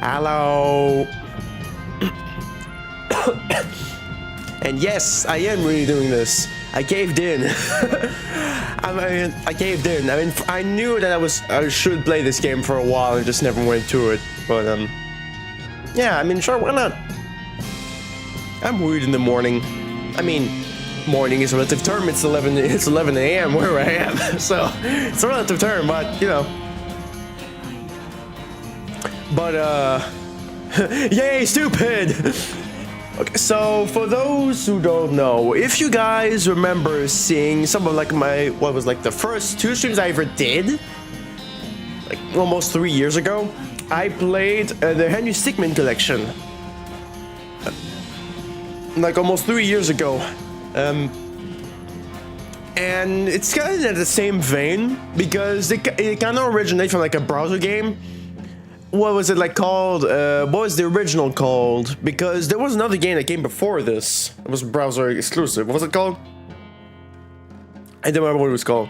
Hello. And yes, I am really doing this. I caved in. I caved in. I mean, I knew that I should play this game for a while and just never went to it. But yeah, I mean, sure, why not? I'm weird in the morning. I mean, morning is a relative term. It's 11 a.m. where I am, so it's a relative term. But you know. But yay, stupid. Okay, so for those who don't know, if you guys remember seeing some of like what was like the first 2 streams I ever did, like almost 3 years ago, I played the Henry Stickmin collection. Like almost 3 years ago. And it's kind of the same vein because it kind of originated from like a browser game. What was it like called? What was the original called? Because there was another game that came before this. It was browser exclusive. What was it called? I don't remember what it was called.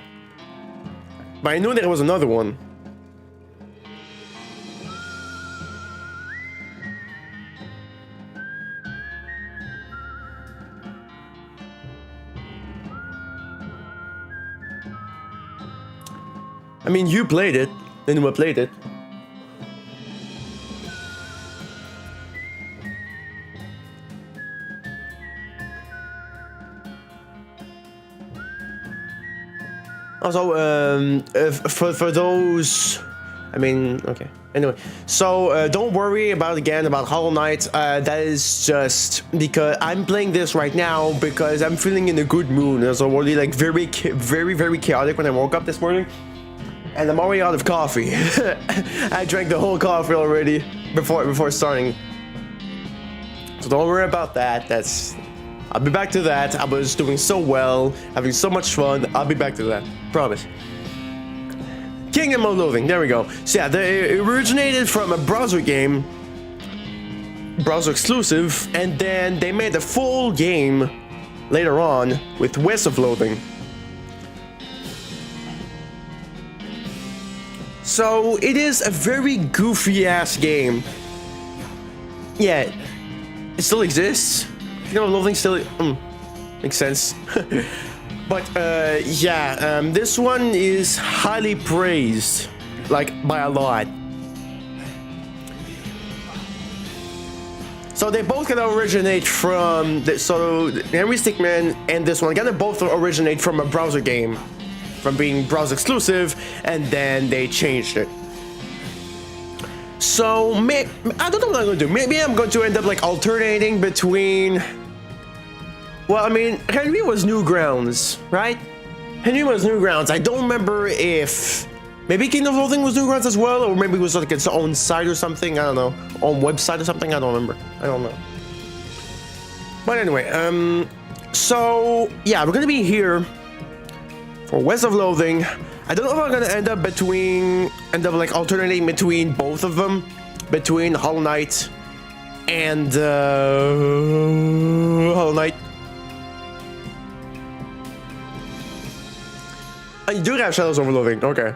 But I knew there was another one. I mean, you played it. Anyone played it? Also, for those, I mean, okay. Anyway, so don't worry about Hollow Knight. That is just because I'm playing this right now because I'm feeling in a good mood. I was already like very chaotic when I woke up this morning, and I'm already out of coffee. I drank the whole coffee already before starting. So don't worry about that. I'll be back to that. I was doing so well, having so much fun. I'll be back to that. Promise. Kingdom of Loathing. There we go. So yeah, they originated from a browser game, browser exclusive, and then they made a full game later on with West of Loathing. So it is a very goofy ass game. Yeah, it still exists. Kingdom of Loathing still makes sense. But yeah, this one is highly praised, like by a lot. So they both kind of originate from Henry Stickmin and this one kind of both originate from a browser game, from being browser exclusive, and then they changed it. So I don't know what I'm gonna do. Maybe I'm going to end up like alternating between. Well, I mean, Henry was Newgrounds, right? Henry was Newgrounds. I don't remember if maybe Kingdom of Loathing was Newgrounds as well, or maybe it was like its own site or something. I don't know, own website or something. I don't remember. I don't know. But anyway, so yeah, we're gonna be here for West of Loathing. I don't know if I'm gonna end up like alternating between both of them, between Hollow Knight and Hollow Knight. You do have Shadows over Loathing, okay.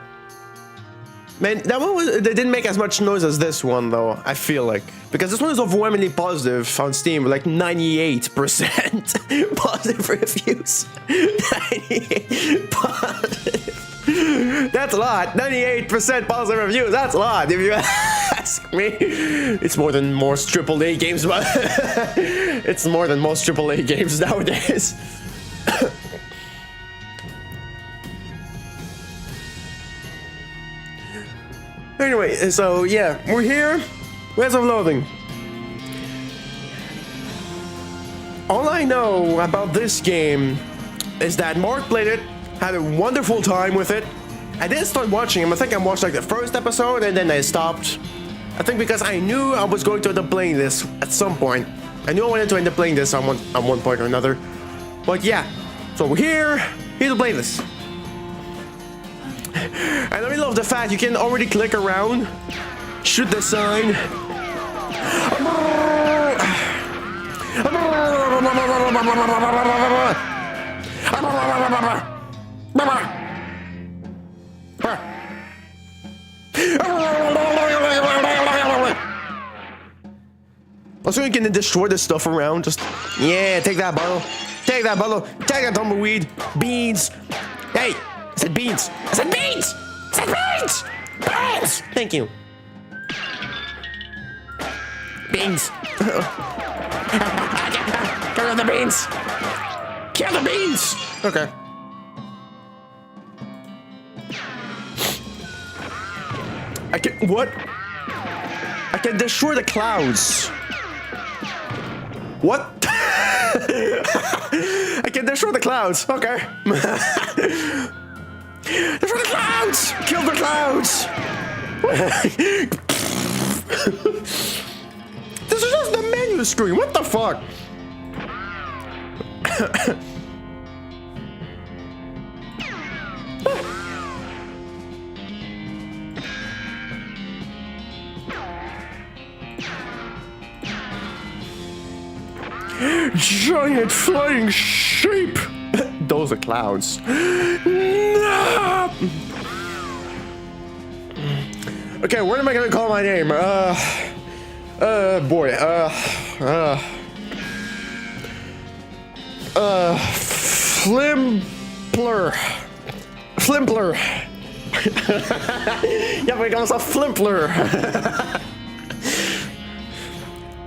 Man, that one they didn't make as much noise as this one though, I feel like. Because this one is overwhelmingly positive on Steam, like 98% positive reviews. 98 positive. That's a lot. 98% positive reviews, that's a lot if you ask me. It's more than most AAA games, but it's more than most AAA games nowadays. Anyway, so yeah, we're here. West of Loathing. All I know about this game is that Mark played it, had a wonderful time with it. I didn't start watching him. I think I watched like the first episode and then I stopped. I think because I knew I was going to end up playing this at some point. I knew I wanted to end up playing this on one point or another. But yeah, so we're here to play this. I really love the fact you can already click around, shoot the sign. Also, you can destroy the stuff around. Just, yeah, take that bottle. Take that bottle. Take that tumbleweed. Beans. Hey, I said beans. I said beans. I said beans. Beans. Thank you. Beans. Kill the beans. Kill the beans. Okay. I can, what? I can destroy the clouds. What? I can destroy the clouds. Okay. Destroy the clouds. Kill the clouds. This is just the menu screen. What the fuck? Giant flying sheep! Those are clouds. No! Okay, what am I gonna call my name? Flimpler. Flimpler. Yeah, we got ourselves Flimpler.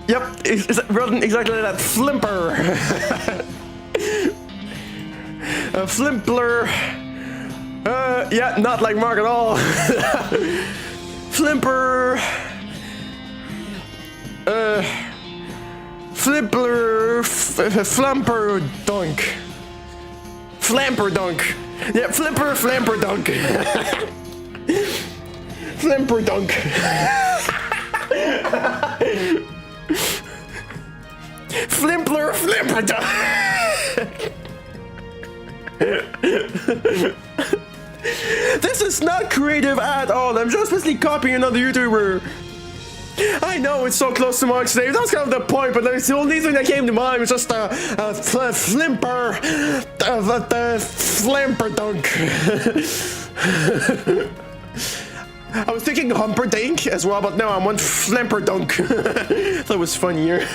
Yep, it's written exactly like that. Flimper. Flimpler. Yeah, not like Mark at all. Flimper. Flimpler. Flamper dunk. Flamper dunk. Yeah, Flimper, Flamper dunk. Flimper dunk. Flimpler, Flimper dunk. This is not creative at all. I'm just basically copying another YouTuber. I know it's so close to Mark's name. That's kind of the point, but it's the only thing that came to mind was just Flimper, Flimper dunk. I was thinking Humperdinck as well, but no, I want Flimper dunk. That was funnier.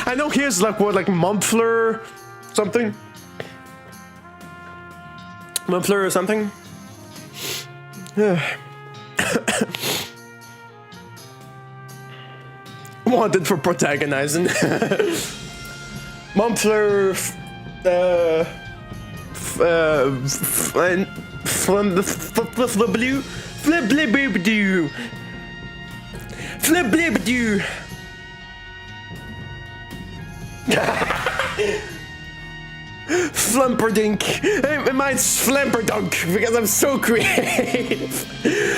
I know here's like what, like Mumpler something? Mumpler or something? Wanted for protagonizing. Mumpler, Flip-blip-blue. Flip-blip-blue. Flumperdink. Mine's Flamperdunk because I'm so creative.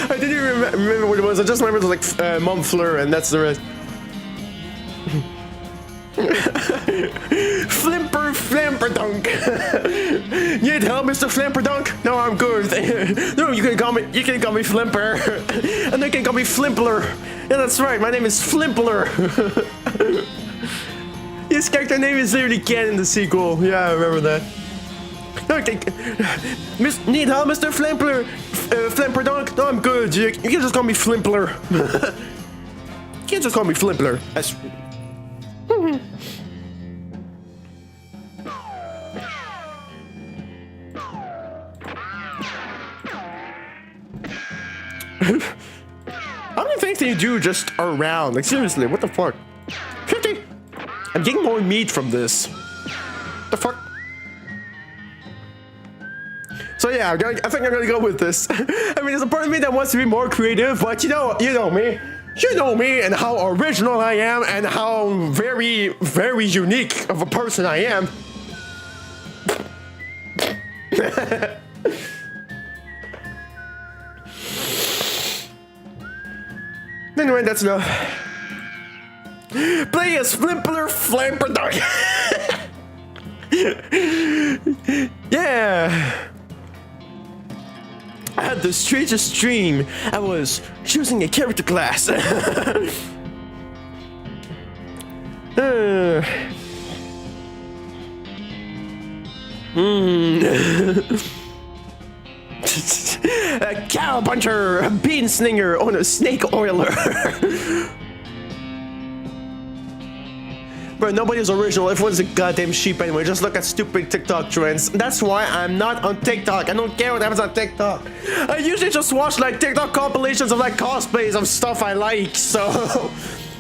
I didn't even remember what it was. I just remember it was like Mumpler, and that's the rest. Flamperdunk. Need help, Mr. Flamperdunk? No, I'm good. No, you can call me Flimper, and they can call me Flimpler. Yeah, that's right. My name is Flimpler. His character name is literally Ken in the sequel. Yeah, I remember that. Okay. Need help, Mr. Flimpler? Flimperdunk? No, I'm good. You can just call me Flimpler. You can't just call me Flimpler. That's... How many things can you do just around? Like, seriously, what the fuck? 50! I'm getting more meat from this. The fuck? So yeah, I think I'm gonna go with this. I mean, there's a part of me that wants to be more creative, but you know me. You know me and how original I am and how very, very unique of a person I am. Anyway, that's enough. Play as Flimpler Flamperdunk. Yeah. I had the strangest dream. I was choosing a character class. cow puncher, bean slinger, oh no, snake oiler. Bro, nobody's original. Everyone's a goddamn sheep anyway. Just look at stupid TikTok trends. That's why I'm not on TikTok. I don't care what happens on TikTok. I usually just watch like TikTok compilations of like cosplays of stuff I like. So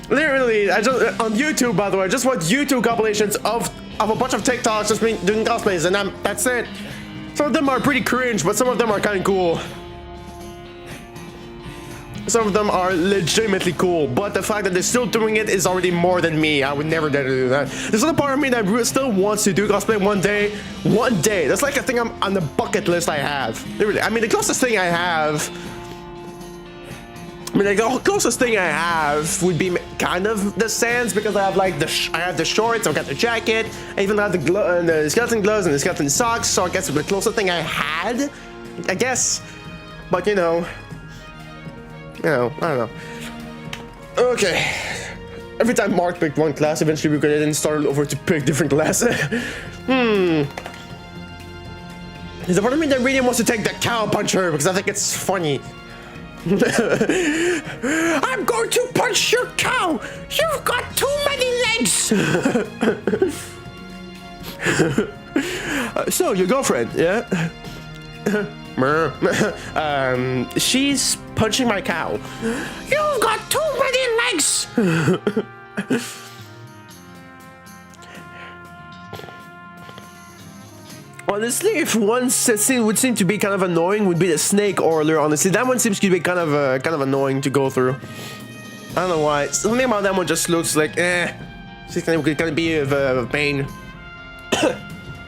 literally, I just on YouTube, by the way, I just watch YouTube compilations of a bunch of TikToks just doing cosplays, and that's it. Some of them are pretty cringe, but some of them are kind of cool. Some of them are legitimately cool, but the fact that they're still doing it is already more than me. I would never dare to do that. There's another part of me that still wants to do cosplay one day. One day. That's like a thing on the bucket list I have. Literally. I mean, the closest thing I have... the closest thing I have would be kind of the Sands, because I have like I have the shorts, I've got the jacket, I even have the skeleton gloves and the skeleton socks, so I guess the closest thing I had, I guess. But I don't know. Okay. Every time Mark picked one class, eventually we could then start over to pick different classes. There's a part of me that really wants to take the cow puncher because I think it's funny. I'm going to punch your cow! You've got too many legs! So, your girlfriend, yeah? She's punching my cow. You've got too many legs! Honestly, if one scene would seem to be kind of annoying, would be the snake oiler. Honestly, that one seems to be kind of annoying to go through. I don't know why. Something about that one just looks like it's kind of be of pain.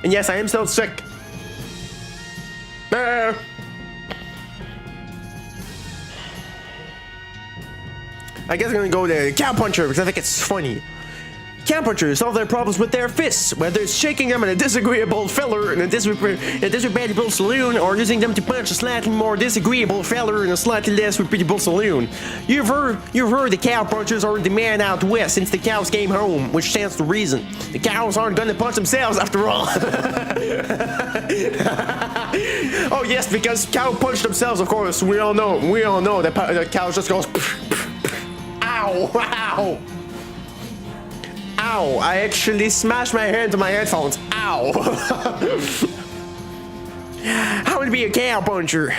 And yes, I am still sick. I guess I'm gonna go the cow puncher because I think it's funny. Cow punchers solve their problems with their fists, whether it's shaking them in a disagreeable feller in a disreputable saloon, or using them to punch a slightly more disagreeable feller in a slightly less reputable saloon. You've heard the cow punchers are the man out west since the cows came home, which stands to reason. The cows aren't gonna punch themselves after all. Oh yes, because cow punch themselves, of course. We all know that the cows just goes. Ow! Ow! Ow! I actually smashed my hand into my headphones. Ow! How would be a cow puncher?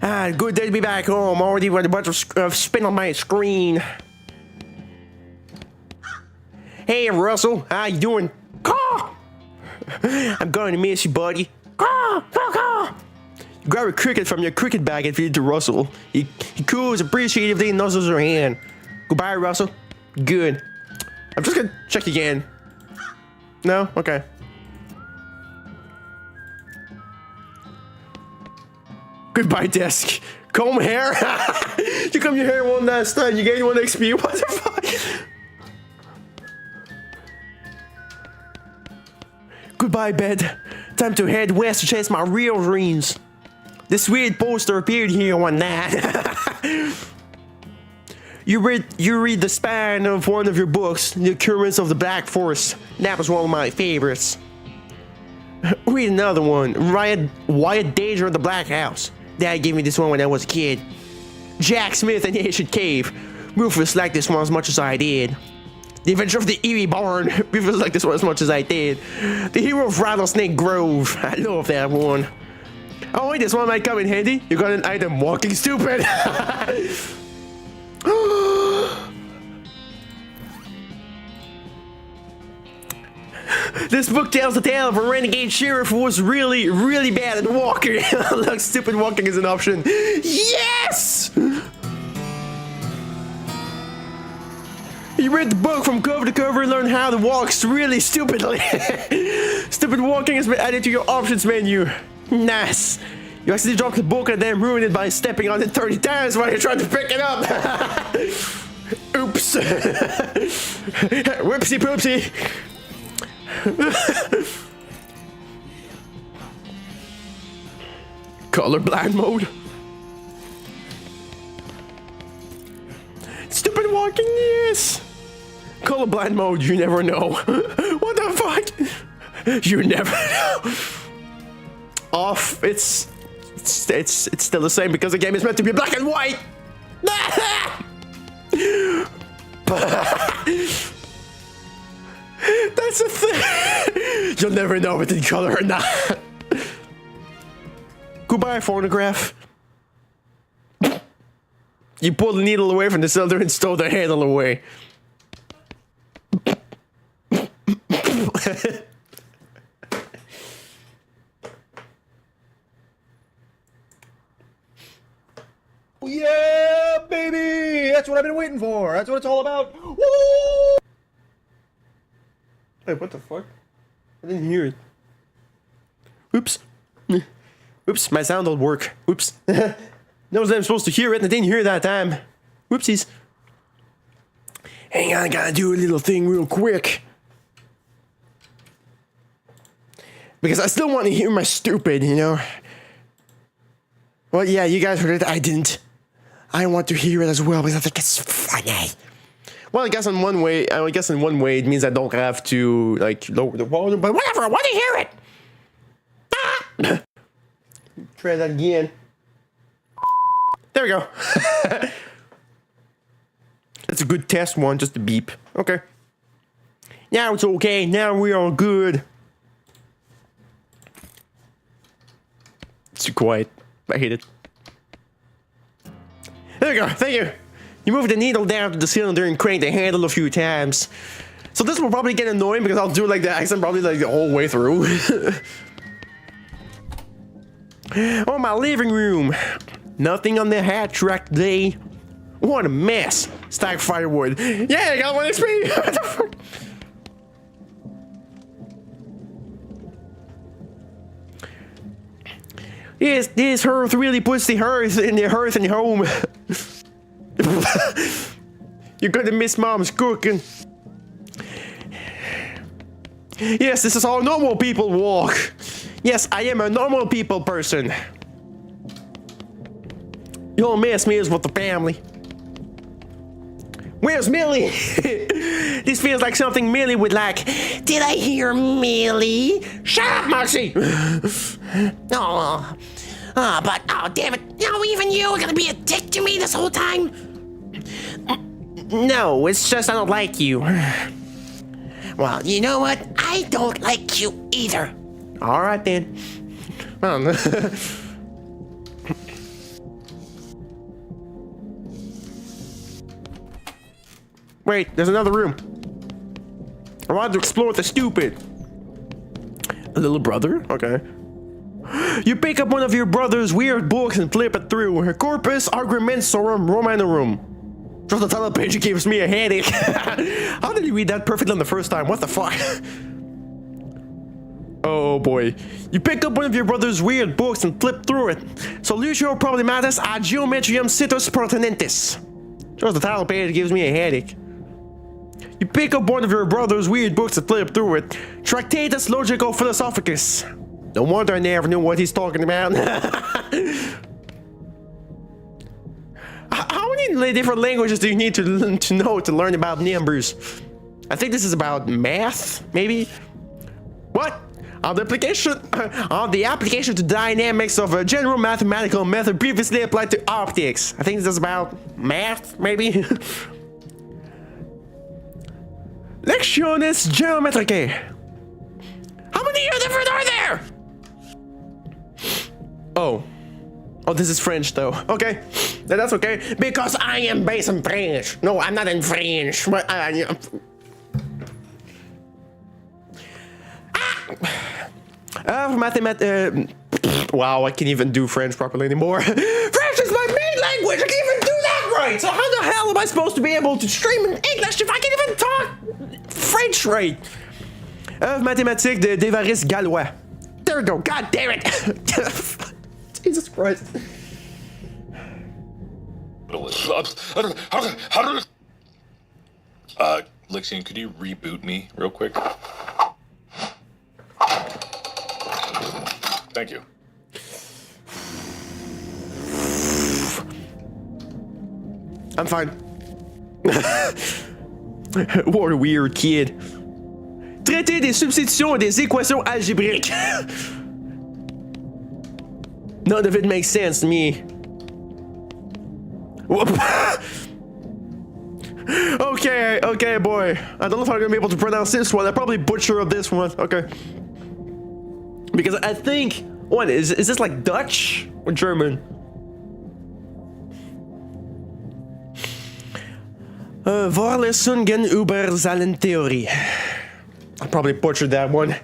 Good day to be back home. Already with a bunch of spin on my screen. Hey, Russell. How you doing? Caw! I'm going to miss you, buddy. Caw! Caw! Caw! Grab a cricket from your cricket bag and feed it to Russell. He coos appreciatively and nuzzles her hand. Goodbye, Russell. Good. I'm just gonna check again. No? Okay. Goodbye, desk. Comb hair? You comb your hair one last time. You gain 1 XP. What the fuck? Goodbye, bed. Time to head west to chase my real dreams. This weird poster appeared here one night. You read the span of one of your books, The Occurrence of the Black Forest. That was one of my favorites. Read another one, Wyatt Danger of the Black House. Dad gave me this one when I was a kid. Jack Smith and the Ancient Cave. Rufus liked this one as much as I did. The Adventure of the Eerie Barn. Rufus liked this one as much as I did. The Hero of Rattlesnake Grove. I love that one. Oh wait, this one might come in handy. You got an item, walking stupid. This book tells the tale of a renegade sheriff who was really, really bad at walking. Look, stupid walking is an option. Yes! You read the book from cover to cover and learn how to walk really stupidly. Stupid walking has been added to your options menu. Nice. You actually dropped the book and then ruined it by stepping on it 30 times while you're trying to pick it up. Oops. Whoopsie poopsie. Colorblind mode. Stupid walking, yes. Colorblind mode, you never know. What the fuck? You never know. off. It's still the same because the game is meant to be black and white. That's a thing. You'll never know if it's in color or not. Goodbye, phonograph. You pull the needle away from the cylinder and stow the handle away. Yeah, baby! That's what I've been waiting for. That's what it's all about. Woo! Hey, what the fuck? I didn't hear it. Oops. Oops, my sound don't work. Oops. Knows that I'm supposed to hear it and I didn't hear it that time. Whoopsies. Hang on, I gotta do a little thing real quick. Because I still want to hear my stupid, you know? Well, yeah, you guys heard it. I didn't. I want to hear it as well because I think it's funny. Well, I guess in one way, it means I don't have to like lower the volume, but whatever. I want to hear it. Ah! Try that again. There we go. That's a good test one, just a beep. Okay. Now it's okay. Now we are good. It's too quiet. I hate it. There we go. Thank you. You move the needle down to the cylinder and crank the handle a few times. So this will probably get annoying because I'll do like the accent probably like the whole way through. Oh, my living room. Nothing on the hat rack today. What a mess. Stack firewood. Yeah, I got 1 XP. What the fuck? Yes, this hearth really puts the hearth in home. You're gonna miss Mom's cooking. Yes, this is how normal people walk. Yes, I am a normal people person. You'll miss me is with the family. Where's Millie? This feels like something Millie would like. Did I hear Millie? Shut up, Moxie! Oh, but oh, damn it! No, even you are gonna be a dick to me this whole time. No, it's just I don't like you. Well, you know what? I don't like you either. All right then. Wait, there's another room. I wanted to explore the stupid. A little brother? Okay. You pick up one of your brother's weird books and flip it through. Corpus Argumentorum Romanorum. Just the title page gives me a headache. How did you read that perfectly on the first time? What the fuck? Oh boy. You pick up one of your brother's weird books and flip through it. Solutio Problematis ad Geometrium Situs Pertinentis. Just the title page gives me a headache. You pick up one of your brother's weird books and flip through it. Tractatus Logico Philosophicus. No wonder I never knew what he's talking about. How many different languages do you need to know to learn about numbers? I think this is about math, maybe? What? On the application to dynamics of a general mathematical method previously applied to optics. I think this is about math, maybe? Lectiones Geometricae. How many different are there? Oh. Oh, this is French though. Okay. That's okay. Because I am based in French. No, I'm not in French. But wow, I can't even do French properly anymore. French is my main language. I can't even do that right. So how the hell am I supposed to be able to stream in English if I can't even talk French right? Mathématiques de Devaris Gallois. There we go. God damn it. Jesus Christ. Lixian, could you reboot me real quick? Thank you. I'm fine. What a weird kid. Traiter des substitutions et des équations algébriques. None of it makes sense to me. Okay, boy. I don't know if I'm gonna be able to pronounce this one. I probably butcher this one. Okay. Because I think, what is this like Dutch or German? Vorlesungen über Zahlentheorie. I probably butchered that one.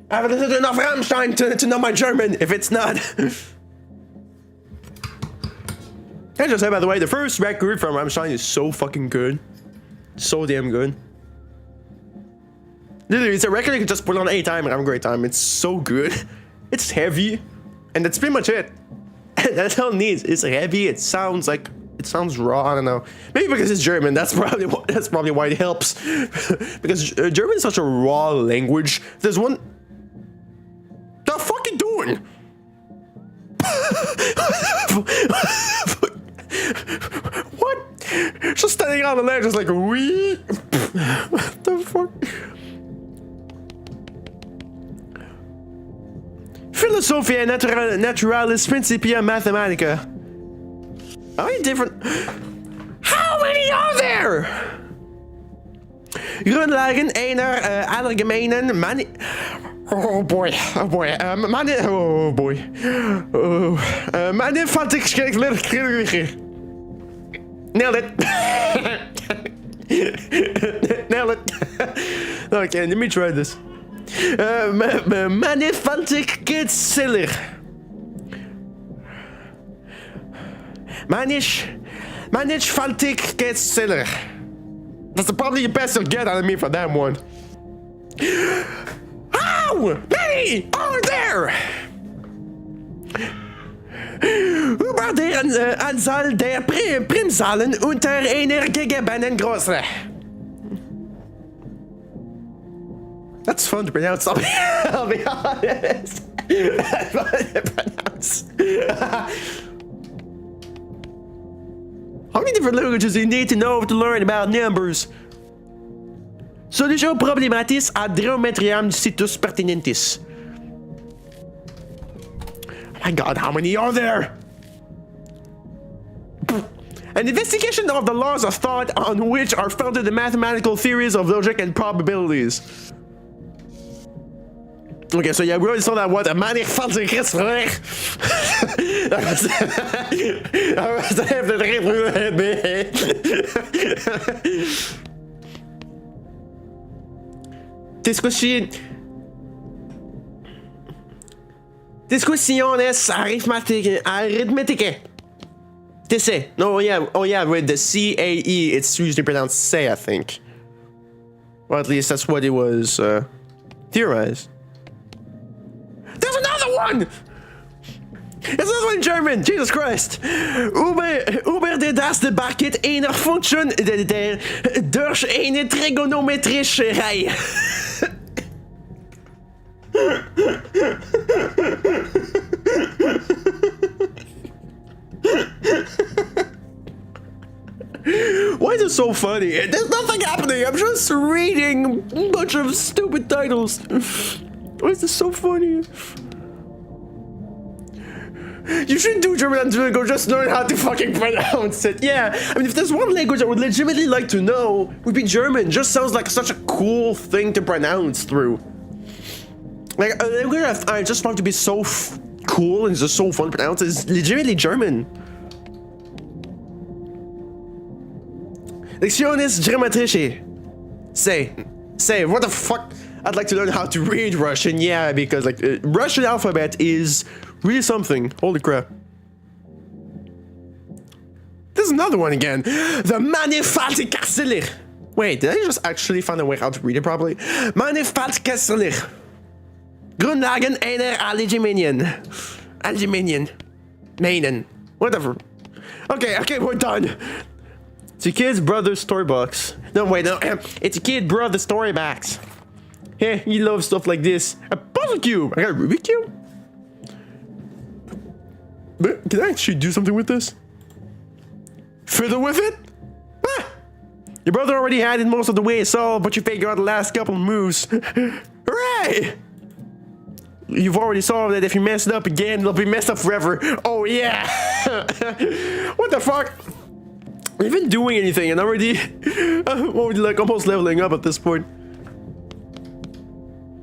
I haven't listened to enough Rammstein to know my German, if it's not. Can I just say, by the way, the first record from Rammstein is so fucking good. So damn good. Literally, it's a record you can just put on any time and have a great time. It's so good. It's heavy. And that's pretty much it. That's all it needs. It's heavy, it sounds raw, I don't know. Maybe because it's German, that's probably why it helps. Because German is such a raw language. There's one... The fuck you doing? What? Just standing on the ledge, just like, wee. What the fuck? Philosophia Naturalis Principia Mathematica. How many different... How many are there? Grundlagen einer allgemeinen Oh boy. Mannigfaltigheid. Nailed it. Nailed it. Okay, let me try this. Mannigfaltigkeitszeller. Mannigfaltigkeitszeller. That's probably the best you'll get out of me for that one. How many are there? Über deren Anzahl der Primzahlen unter einer gegebenen Größe. That's fun to pronounce, I'll be honest. That's fun to pronounce. How many different languages do you need to know to learn about numbers? Solution problematis ad geometriam situs pertinentis. Oh my god, how many are there? An investigation of the laws of thought on which are founded the mathematical theories of logic and probabilities. Okay, so yeah, we already saw that what a mannigfaltigheid. Discussiones arithmeticae. TC. Oh yeah, with the C-A-E, it's usually pronounced say, I think. Or at least that's what it was theorized. There's another one! There's another one in German! Jesus Christ! Über das Bucket einer Funktion durch eine trigonometrische Reihe. Why is it so funny? There's nothing happening. I'm just reading a bunch of stupid titles. Why is this so funny? You shouldn't do German on Duolingo, just learn how to fucking pronounce it. Yeah, I mean, if there's one language I would legitimately like to know, it would be German. Just sounds like such a cool thing to pronounce through. Like, a language I just found to be so cool and just so fun to pronounce is legitimately German. Lecciones geometrische. Say, what the fuck? I'd like to learn how to read Russian, yeah, because like Russian alphabet is really something. Holy crap. There's another one again. The Mannigfaltigkeitszeller. Wait, did I just actually find a way how to read it properly? Mannigfaltigkeitszeller. Grundlagen einer Allgemeinen. Meinen. Whatever. Okay, we're done. It's a kid's brother's story box. No, wait, no. It's a kid brother's story box. Hey, you love stuff like this. A puzzle cube. I got a Rubik's cube. But can I actually do something with this? Fiddle with it? Ah! Your brother already had it most of the way solved, but you figured out the last couple moves. Hooray! Why? You've already solved it. If you mess it up again, it'll be messed up forever. Oh yeah. What the fuck? Even doing anything and already already like almost leveling up at this point.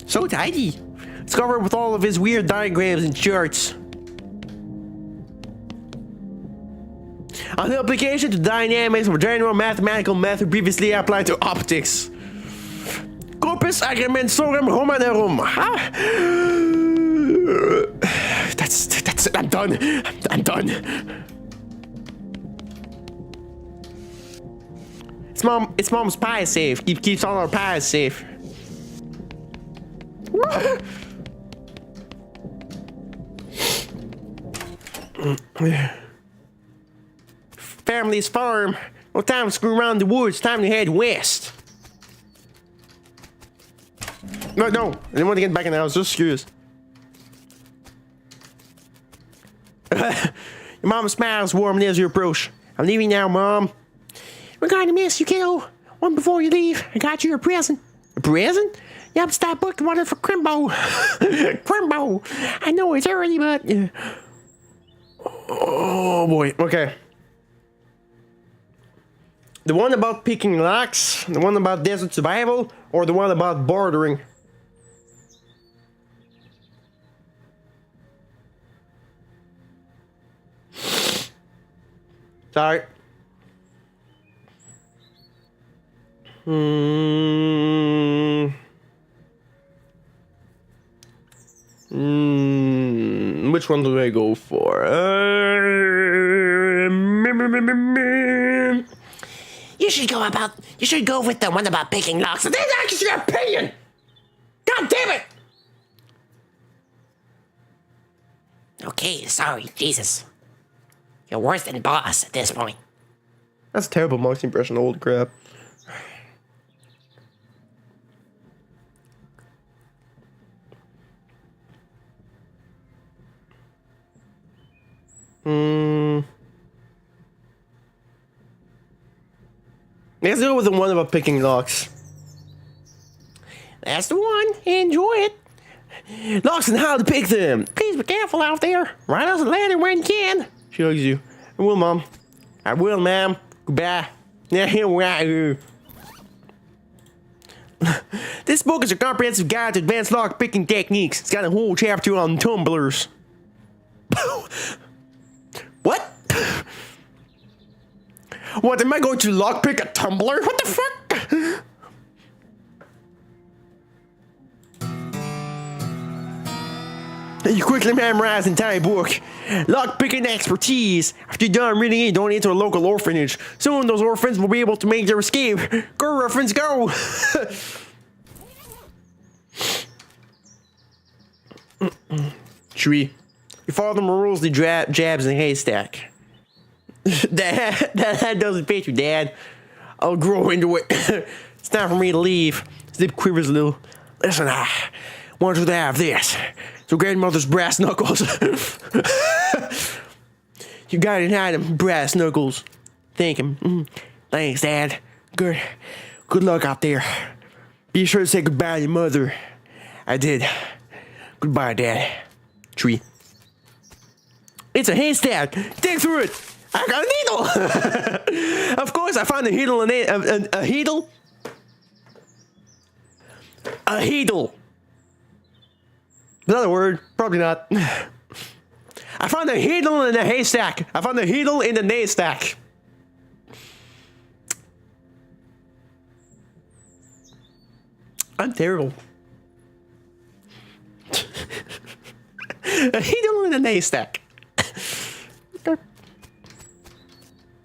So tidy. It's covered with all of his weird diagrams and charts. An application to dynamics of general mathematical method previously applied to optics. Corpus agrementorum romanorum. That's it. I'm done. I'm done. It's mom's pie safe. Keeps all our pies safe. Family's farm. No time to screw around the woods. Time to head west. No, I didn't want to get back in the house. Just curious. Your mama smiles warm as you approach. I'm leaving now, Mom. We're going to miss you, kiddo. One before you leave, I got you a present. A present? Yep, stop booking one for Crimbo. Crimbo. I know it's early, but... Oh, boy. Okay. The one about picking locks, the one about desert survival, or the one about bordering? Sorry. Which one do I go for? You should go with the one about picking locks. That's actually your opinion. God damn it. Okay, sorry, Jesus. You're worse than boss at this point. That's a terrible Monk's impression, old crap. Let's go with the one about picking locks. That's the one. Enjoy it. Locks and how to pick them. Please be careful out there. Ride us a ladder when you can. She hugs you. I will, Mom. I will, Ma'am. Goodbye. This book is a comprehensive guide to advanced lock picking techniques. It's got a whole chapter on tumblers. What? What, am I going to lockpick a tumbler? What the fuck? You quickly memorize the entire book. Lockpicking expertise. After you're done reading it, donate to a local orphanage. Soon those orphans will be able to make their escape. Go, orphans, go! Tree. Your father rules the jabs in a haystack. That doesn't fit you, Dad. I'll grow into it. It's time for me to leave. Zip quivers a little. Listen, I want you to have this. So grandmother's brass knuckles. You got an item, brass knuckles. Thank him. Thanks, Dad. Good luck out there. Be sure to say goodbye to your mother. I did. Goodbye, Dad. Tree. It's a haystack. Dig through it. I got a needle. Of course, I found a needle and a needle. A needle. Is that a word? Probably not. I found a needle in a haystack. I found a needle in the haystack. I'm terrible. A needle in a haystack.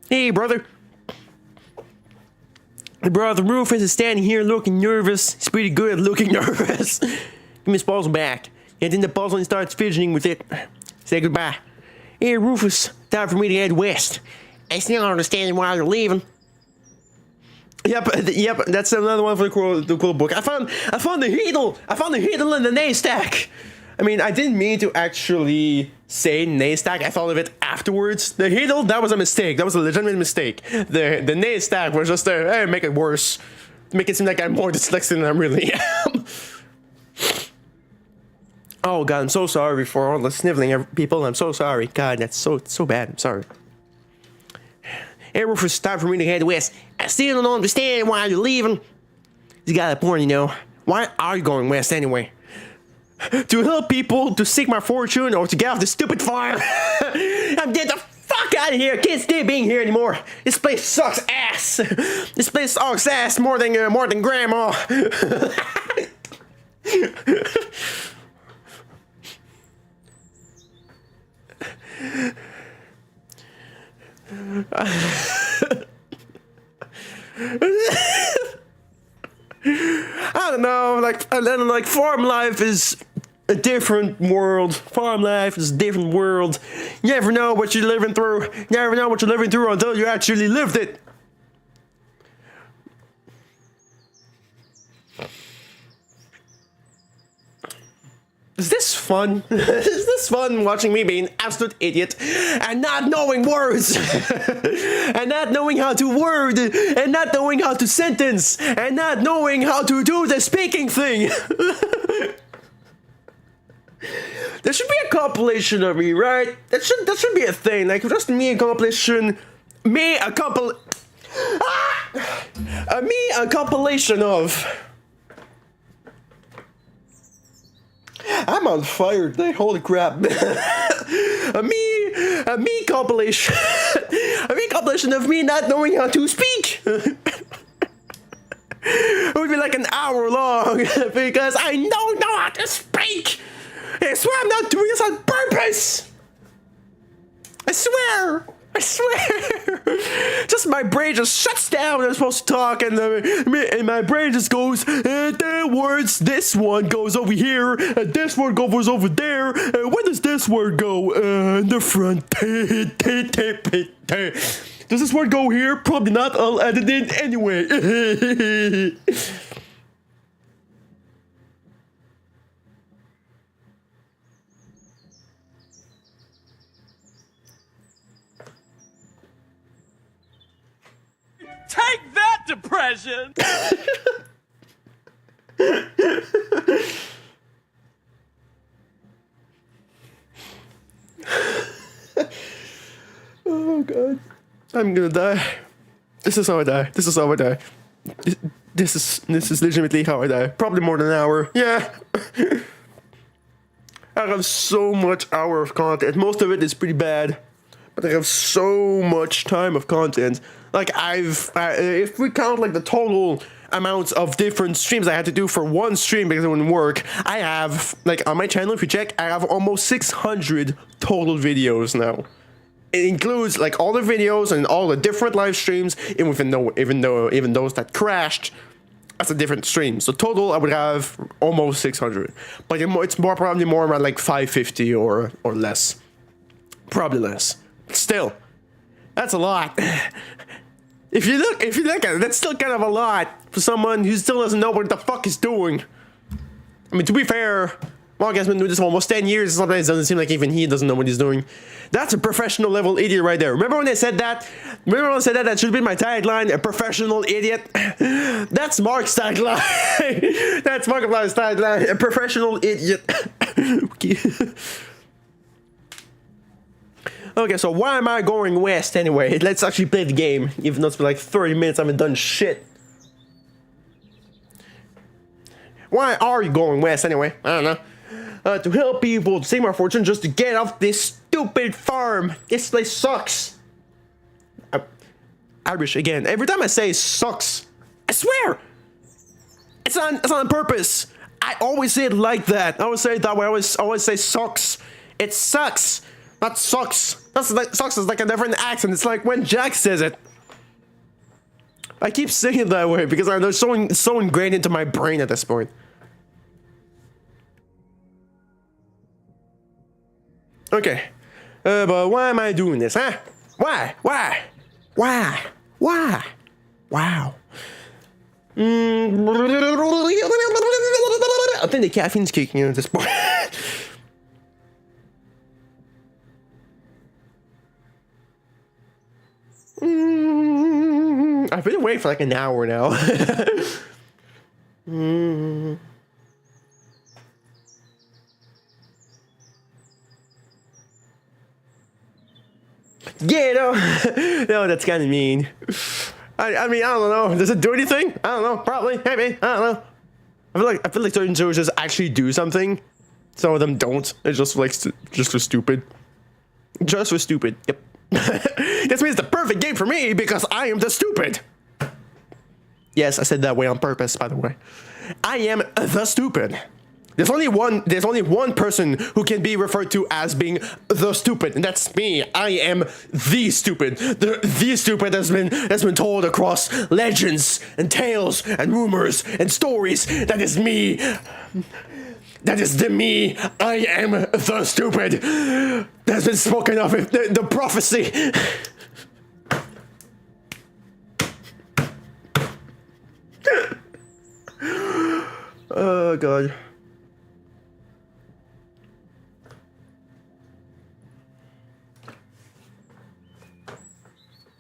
Hey, brother. Brother Rufus is standing here looking nervous. He's pretty good at looking nervous. Give me his puzzle back. And then the puzzle and starts fidgeting with it. Say goodbye. Hey, Rufus. Time for me to head west. I still don't understand why you're leaving. Yep. That's another one for the cool book. I found the needle. I found the needle in the haystack. I mean, I didn't mean to actually say haystack. I thought of it afterwards. The needle, that was a mistake. That was a legitimate mistake. The haystack was just make it worse. Make it seem like I'm more dyslexic than I really am. Oh god, I'm so sorry for all the sniveling people. I'm so sorry. God, that's so bad. I'm sorry. Everyone, it's time for me to head west. I still don't understand why you're leaving. You got a point, you know. Why are you going west anyway? To help people, to seek my fortune, or to get off this stupid farm? I'm getting the fuck out of here. I can't stay being here anymore. This place sucks ass. This place sucks ass more than grandma. I don't know, like farm life is a different world. Farm life is a different world. You never know what you're living through. You never know what you're living through until you actually lived it. Is this fun? Is this fun watching me being an absolute idiot and not knowing words and not knowing how to word and not knowing how to sentence and not knowing how to do the speaking thing? There should be a compilation of me, right? That should be a thing. Like just me a compilation of. I'm on fire today, holy crap. a me compilation. A me compilation of me not knowing how to speak. It would be like an hour long because I don't know how to speak. I swear I'm not doing this on purpose. I swear. Just my brain just shuts down when I'm supposed to talk, and my brain just goes, the words, this one goes over here, and this word goes over there, and where does this word go? In the front. Does this word go here? Probably not, I'll edit it anyway. Take that, depression! Oh god. I'm gonna die. This is how I die. This is legitimately how I die. Probably more than an hour. Yeah. I have so much hour of content. Most of it is pretty bad. But I have so much time of content. Like if we count like the total amounts of different streams I had to do for one stream because it wouldn't work, I have like on my channel, if you check, I have almost 600 total videos now. It includes like all the videos and all the different live streams, even those that crashed. That's a different stream. So total, I would have almost 600. But it's probably more around like 550 or less. Probably less. Still, that's a lot. If you look at it, that's still kind of a lot for someone who still doesn't know what the fuck he's doing. I mean, to be fair, Mark has been doing this for almost 10 years. Sometimes it doesn't seem like even he doesn't know what he's doing. That's a professional level idiot right there. Remember when they said that? That should be my tagline, a professional idiot? That's Mark's tagline. That's Markiplier's tagline, a professional idiot. Okay, so why am I going west anyway? Let's actually play the game. Even though it's been like 30 minutes, I haven't done shit. Why are you going west anyway? I don't know. To help people, to save my fortune, just to get off this stupid farm. This place sucks. Irish again. Every time I say sucks, I swear, it's on purpose. I always say it like that. I always say it that way. I always say sucks. It sucks. Not sucks. That's like sucks is like a different accent. It's like when Jack says it. I keep saying it that way because they're so ingrained into my brain at this point. Okay. But why am I doing this, huh? Why? Wow. I think the caffeine's kicking in at this point. I've been away for like an hour now. Yeah, no, no, that's kind of mean. I mean, I don't know. Does it do anything? I don't know. Probably, maybe. I don't know. I feel like certain shows just actually do something. Some of them don't. It's just like just for stupid. Just for stupid. Yep. This means the perfect game for me because I am the stupid. Yes, I said that way on purpose, by the way. I am the stupid. There's only one person who can be referred to as being the stupid, and that's me. I am the stupid. The stupid has been told across legends and tales and rumors and stories. That is me. That is the me. I am the stupid. That's been spoken of in the prophecy. Oh God.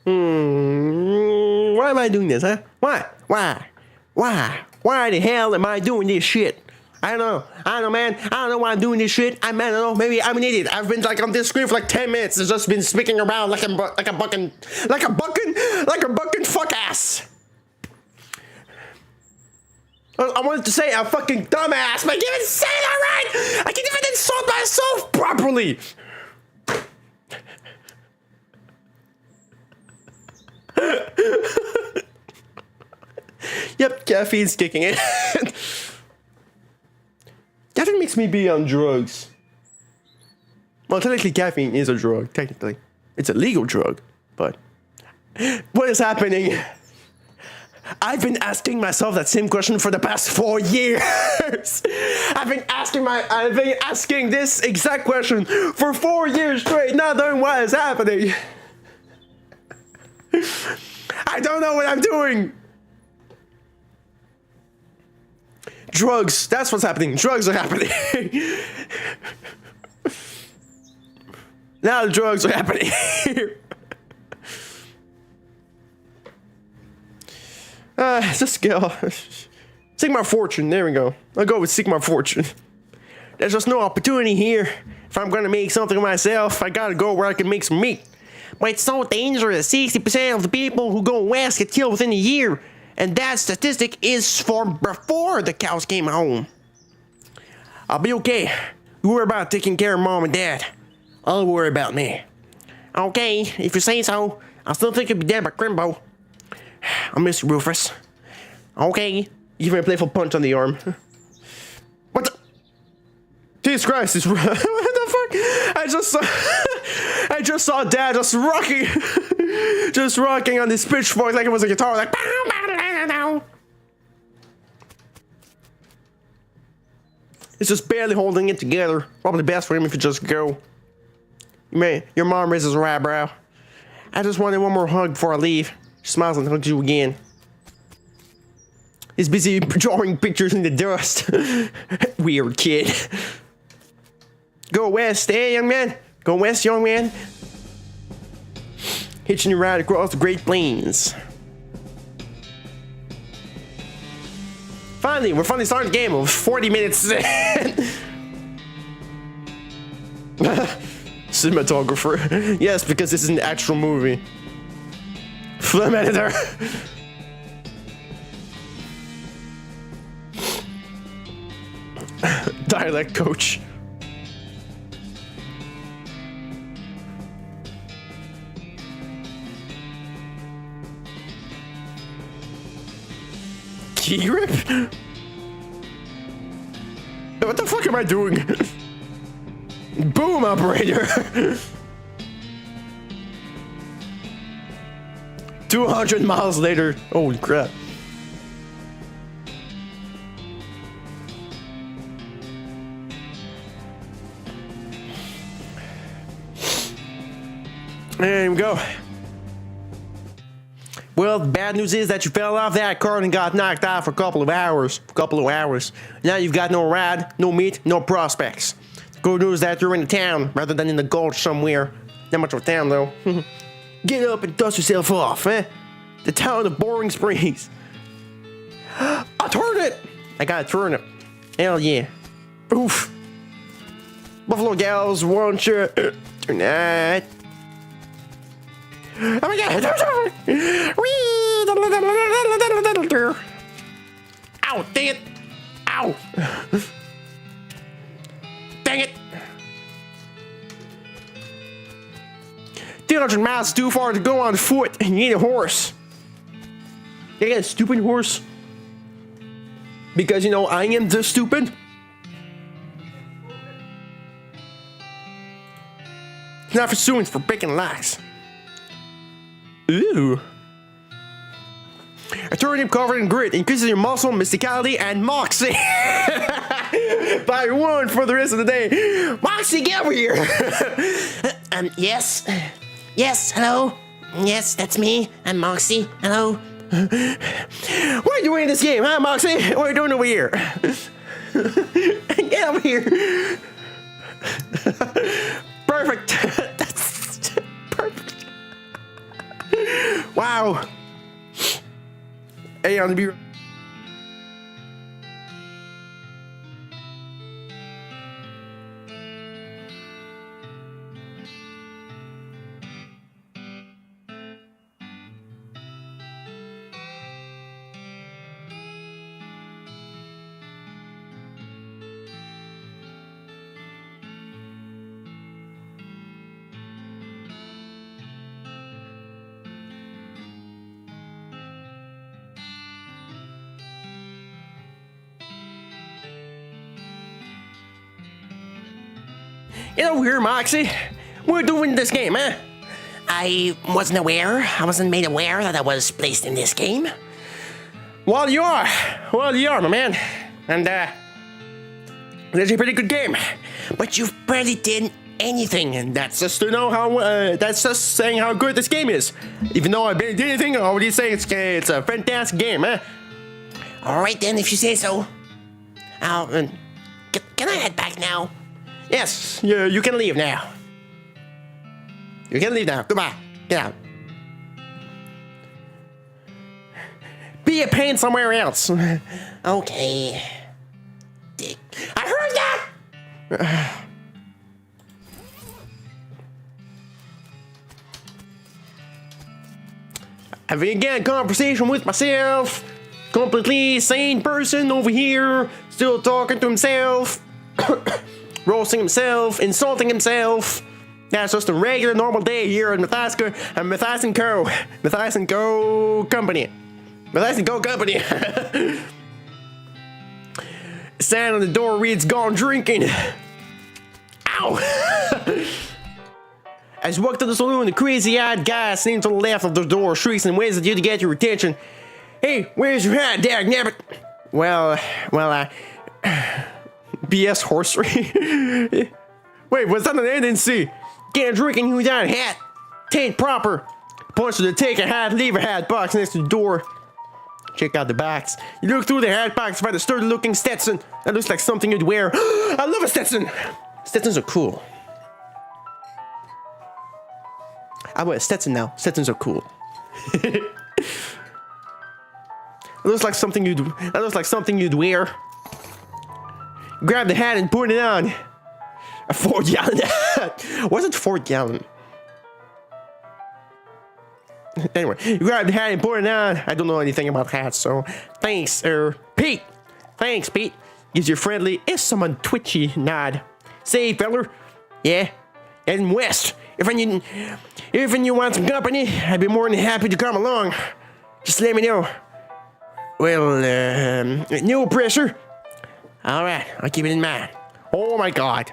Why am I doing this, huh? Why? Why the hell am I doing this shit? I don't know, man. I don't know why I'm doing this shit. I don't know. Maybe I'm an idiot. I've been like on this screen for like 10 minutes. It's just been speaking around like a bucking fuck ass. I wanted to say a fucking dumbass, but I can't even say that right. I can't even insult myself properly. Yep, caffeine's kicking in. Caffeine makes me be on drugs. Well, technically, caffeine is a drug. Technically, it's a legal drug. But what is happening? I've been asking myself that same question for the past 4 years. I've been asking this exact question for 4 years straight, not knowing what is happening. I don't know what I'm doing. Drugs, that's what's happening. Drugs are happening. Now the drugs are happening. Just go. Seek my fortune. There we go. I'll go with seek my fortune. There's just no opportunity here. If I'm gonna make something of myself, I gotta go where I can make some meat. But it's so dangerous. 60% of the people who go west get killed within a year. And that statistic is for before the cows came home. I'll be okay. You worry about taking care of mom and dad. I'll worry about me. Okay, if you say so. I still think you'll be dead by Crimbo. I miss you, Rufus. Okay. Give me a playful punch on the arm. What the? Jesus Christ, what the fuck? I just saw Dad just rocking on this pitchfork like it was a guitar, like it's just barely holding it together. Probably best for him if you just go. Your mom raises her eyebrow. I just wanted one more hug before I leave. She smiles and hugs you again. He's busy drawing pictures in the dust. Weird kid. Go west, eh, young man? Go west, young man. Hitching a ride across the Great Plains. Finally, we're finally starting the game. We're 40 minutes in. Cinematographer. Yes, because this is an actual movie. Film editor. Dialect coach. Key grip? What the fuck am I doing? Boom, operator. 200 miles later. Holy crap. There we go. Well, the bad news is that you fell off that cart and got knocked out for a couple of hours. Now you've got no ride, no meat, no prospects. Good news that you're in the town rather than in the gulch somewhere. Not much of a town though. Get up and dust yourself off, eh? The town of Boring Springs. A turnip! I got a turnip. Hell yeah. Oof. Buffalo gals want you tonight. Oh my god! Ow! Dang it! Ow! Dang it! 200 miles is too far to go on foot, and you need a horse. You get a stupid horse? Because, you know, I am just stupid? It's not for suing, it's for breaking lies. Ooh. A turnip covered in grit increases your muscle, mysticality, and moxie. By 1 for the rest of the day. Moxie, get over here! Yes? Yes, hello? Yes, that's me. I'm Moxie. Hello? What are you doing in this game, huh, Moxie? What are you doing over here? Get over here. Perfect. That's perfect. Wow. Hey, on the be. You know, here, Moxie. We're doing this game, huh? I wasn't aware. I wasn't made aware that I was placed in this game. Well, you are. Well, you are, my man. And, it's a pretty good game. But you barely did anything. And that's just to know how, that's just saying how good this game is. Even though I barely did anything, I already say it's a fantastic game, huh? Alright then, if you say so. Can I head back now? Yes, you can leave now. You can leave now. Goodbye. Get out. Be a pain somewhere else. Okay. Dick. I heard that! Having again a conversation with myself. Completely sane person over here. Still talking to himself. Roasting himself. Insulting himself. That's just a regular normal day here at Mathias & Co. Mathias & Co. Company. Mathias & Co. Company. Sign on the door reads "Gone Drinking." Ow! As you walk to the saloon, the crazy-eyed guy sitting to the left of the door shrieks and waves at you to get your attention. Hey, where's your hat, dagnabbit? Well, BS horsery. Wait, what's that? I didn't see. Can't drink and without a hat. Tain't proper. Punch to take a hat, leave a hat box next to the door. Check out the box. You look through the hat box, find a sturdy looking Stetson. That looks like something you'd wear. I love a Stetson. Stetsons are cool. I wear a Stetson now. Stetsons are cool. It looks like something you'd wear. Grab the hat and put it on. A 4-gallon hat. What's it 4-gallon? Anyway, you grab the hat and put it on. I don't know anything about hats, so thanks, Pete. Thanks, Pete. Gives your friendly, if someone twitchy nod. Say, feller. Yeah. Heading west. If you want some company, I'd be more than happy to come along. Just let me know. Well, no pressure. All right, I'll keep it in mind. Oh my God.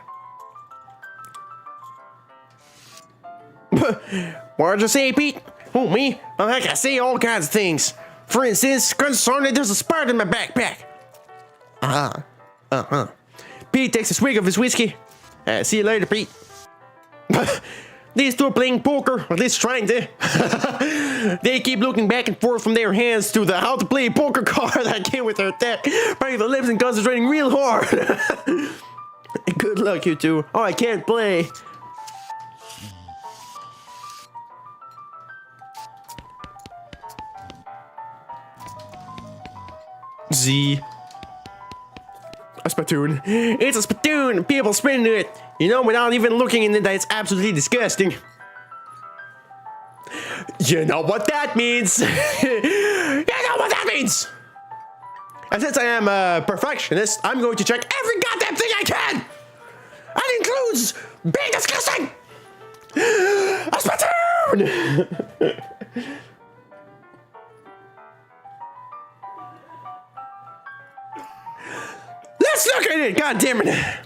What'd you say, Pete? Oh, me? Well, heck, I say all kinds of things. For instance, concerned that there's a spider in my backpack. Pete takes a swig of his whiskey. See you later, Pete. These two are playing poker, or at least trying to. They keep looking back and forth from their hands to the how to play poker card that came with their deck. Probably the lips and concentrating real hard. Good luck, you two. Oh, I can't play. Z. A spittoon. It's a spittoon. People spin it. You know, without even looking in it, that it's absolutely disgusting. You know what that means. You know what that means. And since I am a perfectionist, I'm going to check every goddamn thing I can. That includes being disgusting. A spittoon. Let's look at it. God damn it.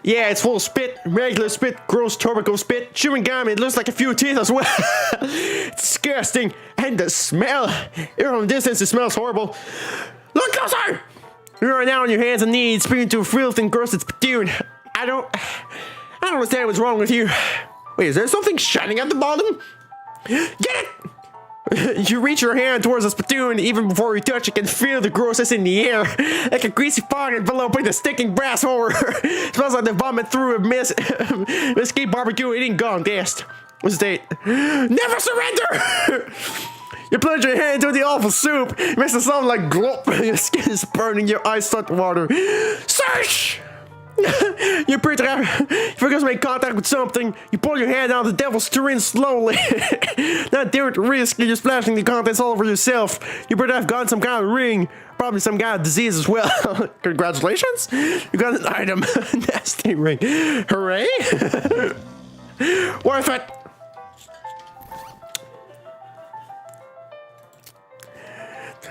Yeah, it's full of spit, regular spit, gross tobacco spit, chewing gum. It looks like a few teeth as well. Disgusting. And the smell. Here from a distance, it smells horrible. Look closer! You are now on your hands and knees, speaking to a filth and gross spittoon. I don't understand what's wrong with you. Wait, is there something shining at the bottom? Get it! You reach your hand towards the spittoon. Even before you touch, you can feel the grossness in the air. Like a greasy fog enveloping the stinking brass horror. It smells like the vomit through a whiskey barbecue eating contest. What's the date? Never surrender! You plunge your hand into the awful soup. It makes it sound like glop. Your skin is burning, your eyes start to water. Search! You forget to make contact with something. You pull your hand out of the devil's tureen slowly. Not dare to risk, you're splashing the contents all over yourself. You better have gotten some kind of ring. Probably some kind of disease as well. Congratulations! You got an item. Nasty ring. Hooray! Worth it!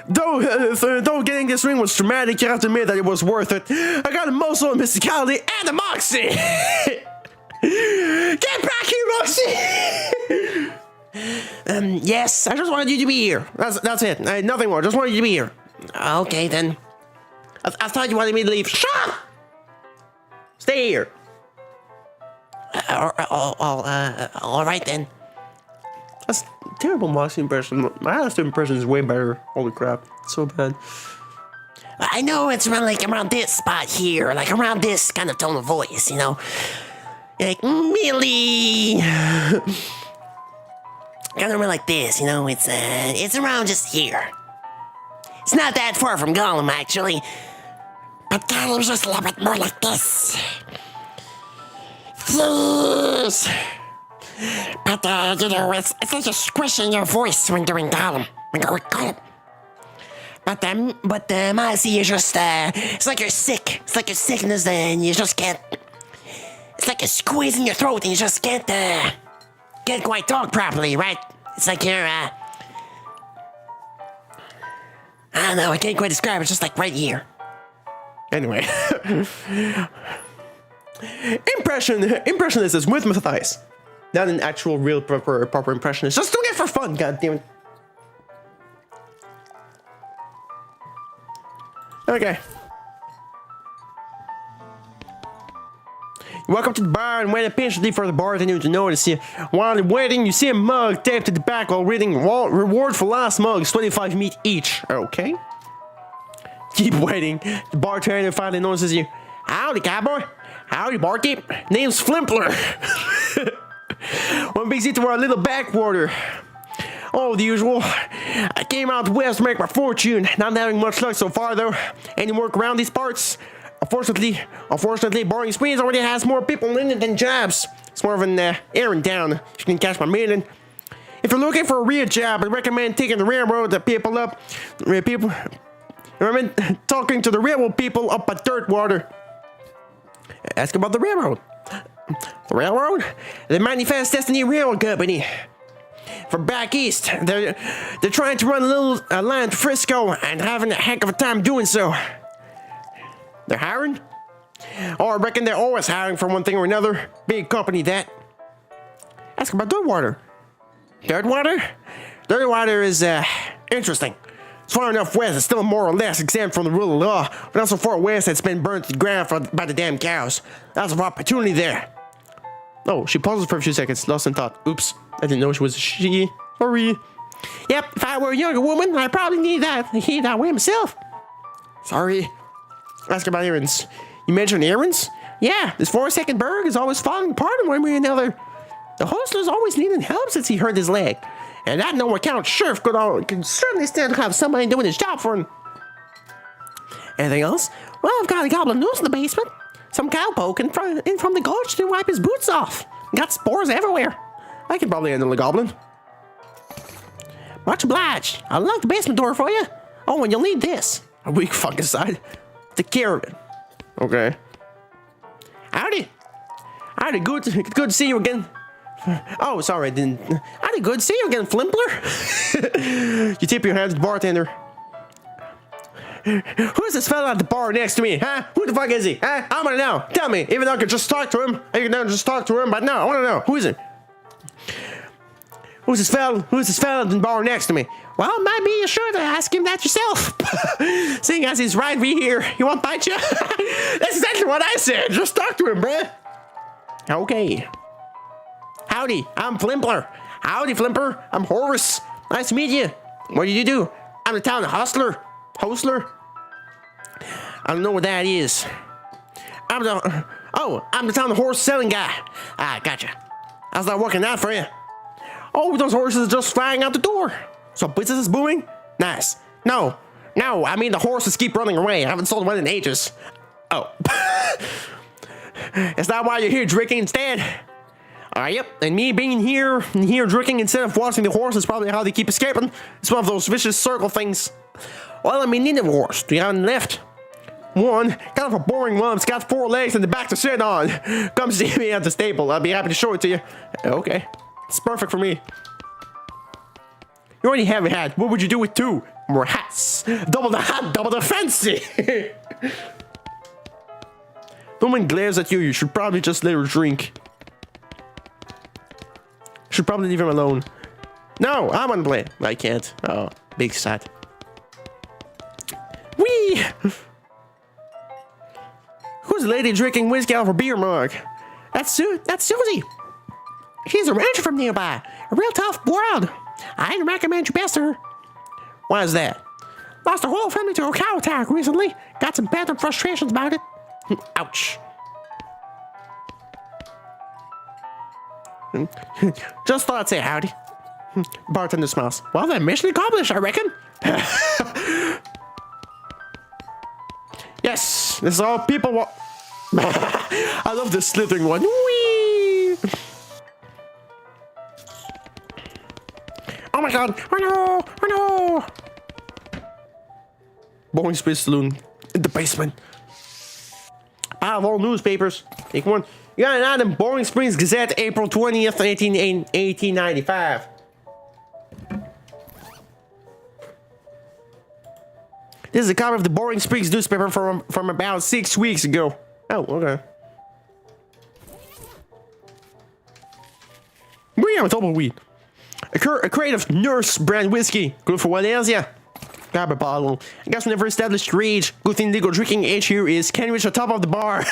Though getting this ring was traumatic, you have to admit that it was worth it. I got a muscle, a mysticality, and a moxie! Get back here, moxie! Yes, I just wanted you to be here. That's it. Nothing more. Just wanted you to be here. Okay, then. I thought you wanted me to leave. Shut up! Stay here. All right, then. That's a terrible Moxie impression. My last impression is way better. Holy crap. It's so bad. I know it's around this spot here, like around this kind of tone of voice, you know? Like, Millie! Kind of like this, you know? It's around just here. It's not that far from Gollum, actually. But Gollum's just a little bit more like this. Please! But, you know, it's like a squish in your voice when doing Gollum. When going Gollum. But Moxie is just, it's like you're sick. It's like you're sick and you just can't... It's like a squeeze in your throat and you just can't quite talk properly, right? It's like you're, I don't know, I can't quite describe it. It's just like right here. Anyway. Impressionist is with Matthias. Not an actual, real, proper impressionist. Just doing it for fun, goddammit. Okay. You walk up to the bar and wait patiently for the bartender to notice you. While you're waiting, you see a mug taped to the back while reading reward for last mugs, 25 meat each. Okay. Keep waiting. The bartender finally notices you. Howdy, cowboy. Howdy, barkeep. Name's Flimpler. One brings you to our little backwater. Oh, the usual. I came out west to make my fortune. Not having much luck so far, though. Any work around these parts? Unfortunately, Boring Springs already has more people in it than jobs. It's more of an errand down, if you can catch my meaning. If you're looking for a real job, I recommend taking the railroad to people up. Talking to the railroad people up at Dirtwater. Ask about the railroad. The railroad? The Manifest Destiny Railroad Company. From back east, they're trying to run a little line to Frisco and having a heck of a time doing so. They're hiring? Oh, I reckon they're always hiring for one thing or another. Big company, that. Ask about Dirtwater. Dirtwater? Dirtwater is, interesting. It's far enough west, it's still more or less exempt from the rule of law, but not so far west it's been burnt to the ground by the damn cows. Lots of opportunity there. Oh, she pauses for a few seconds, lost in thought. Oops, I didn't know she was a she. Sorry. Yep, if I were a younger woman, I'd probably need that way myself. Sorry. Ask about errands. You mentioned errands? Yeah, this 4-second Berg is always falling apart in one way or another. The hostler's always needing help since he hurt his leg. And that no account sheriff can certainly stand to have somebody doing his job for him. Anything else? Well, I've got a goblin noose in the basement. Some cowpoke in from the gulch to wipe his boots off. Got spores everywhere. I can probably handle a goblin. Much obliged. I'll lock the basement door for you. Oh, and you'll need this. A weak fungicide. Take care of it. Okay. Howdy. Howdy, good to see you again. Oh, sorry, I didn't. Howdy, good to see you again, Flimpler. You tip your hand to the bartender. Who's this fella at the bar next to me, huh? Who the fuck is he, huh? I wanna know. Tell me, even though I could just talk to him. I could now just talk to him, but no, I wanna know. Who is it? Who's this fella at the bar next to me? Well, might be you should ask him that yourself. Seeing as he's right here, you won't bite you? That's exactly what I said. Just talk to him, bruh. Okay. Howdy, I'm Flimpler. Howdy, Flimper. I'm Horace. Nice to meet you. What do you do? I'm the town hostler. Hostler? I don't know what that is. I'm the town horse selling guy. Ah, gotcha. How's that working out for you? Oh, those horses are just flying out the door. So business is booming? Nice. No, I mean the horses keep running away. I haven't sold one in ages. Oh. Is that why you're here drinking instead? Yep, and me being here drinking instead of watching the horse is probably how they keep escaping. It's one of those vicious circle things. Well, I mean, need a horse. Do you have any left? One, kind of a boring one. It's got 4 legs and the back to sit on. Come see me at the stable. I'll be happy to show it to you. Okay, it's perfect for me. You already have a hat. What would you do with 2? More hats. Double the hat, double the fancy. Someone glares at you. You should probably just let her drink. Should probably leave him alone. No, I want to play. I can't. Oh, big sad. Whee! Who's the lady drinking whiskey out of her beer mug? That's Susie. She's a rancher from nearby. A real tough world. I'd recommend you best her. Why is that? Lost her whole family to a cow attack recently. Got some pent-up frustrations about it. Ouch. Just thought I'd say howdy. Bartender smiles. Well, then mission accomplished, I reckon. Yes, this is all people want. I love this slithering one. Whee! Oh my god. Oh no. Bowling Springs Saloon in the basement. I have all newspapers. Take one. You got an ad in Bowling Springs Gazette, April 20th, 1895. This is a copy of the Bowling Springs newspaper from about 6 weeks ago. Oh, okay. We have a double weed. A crate of Nurse brand whiskey. Good for what ails ya? Grab a bottle. I guess we never established your age. Good thing legal drinking age here is can't reach the top of the bar.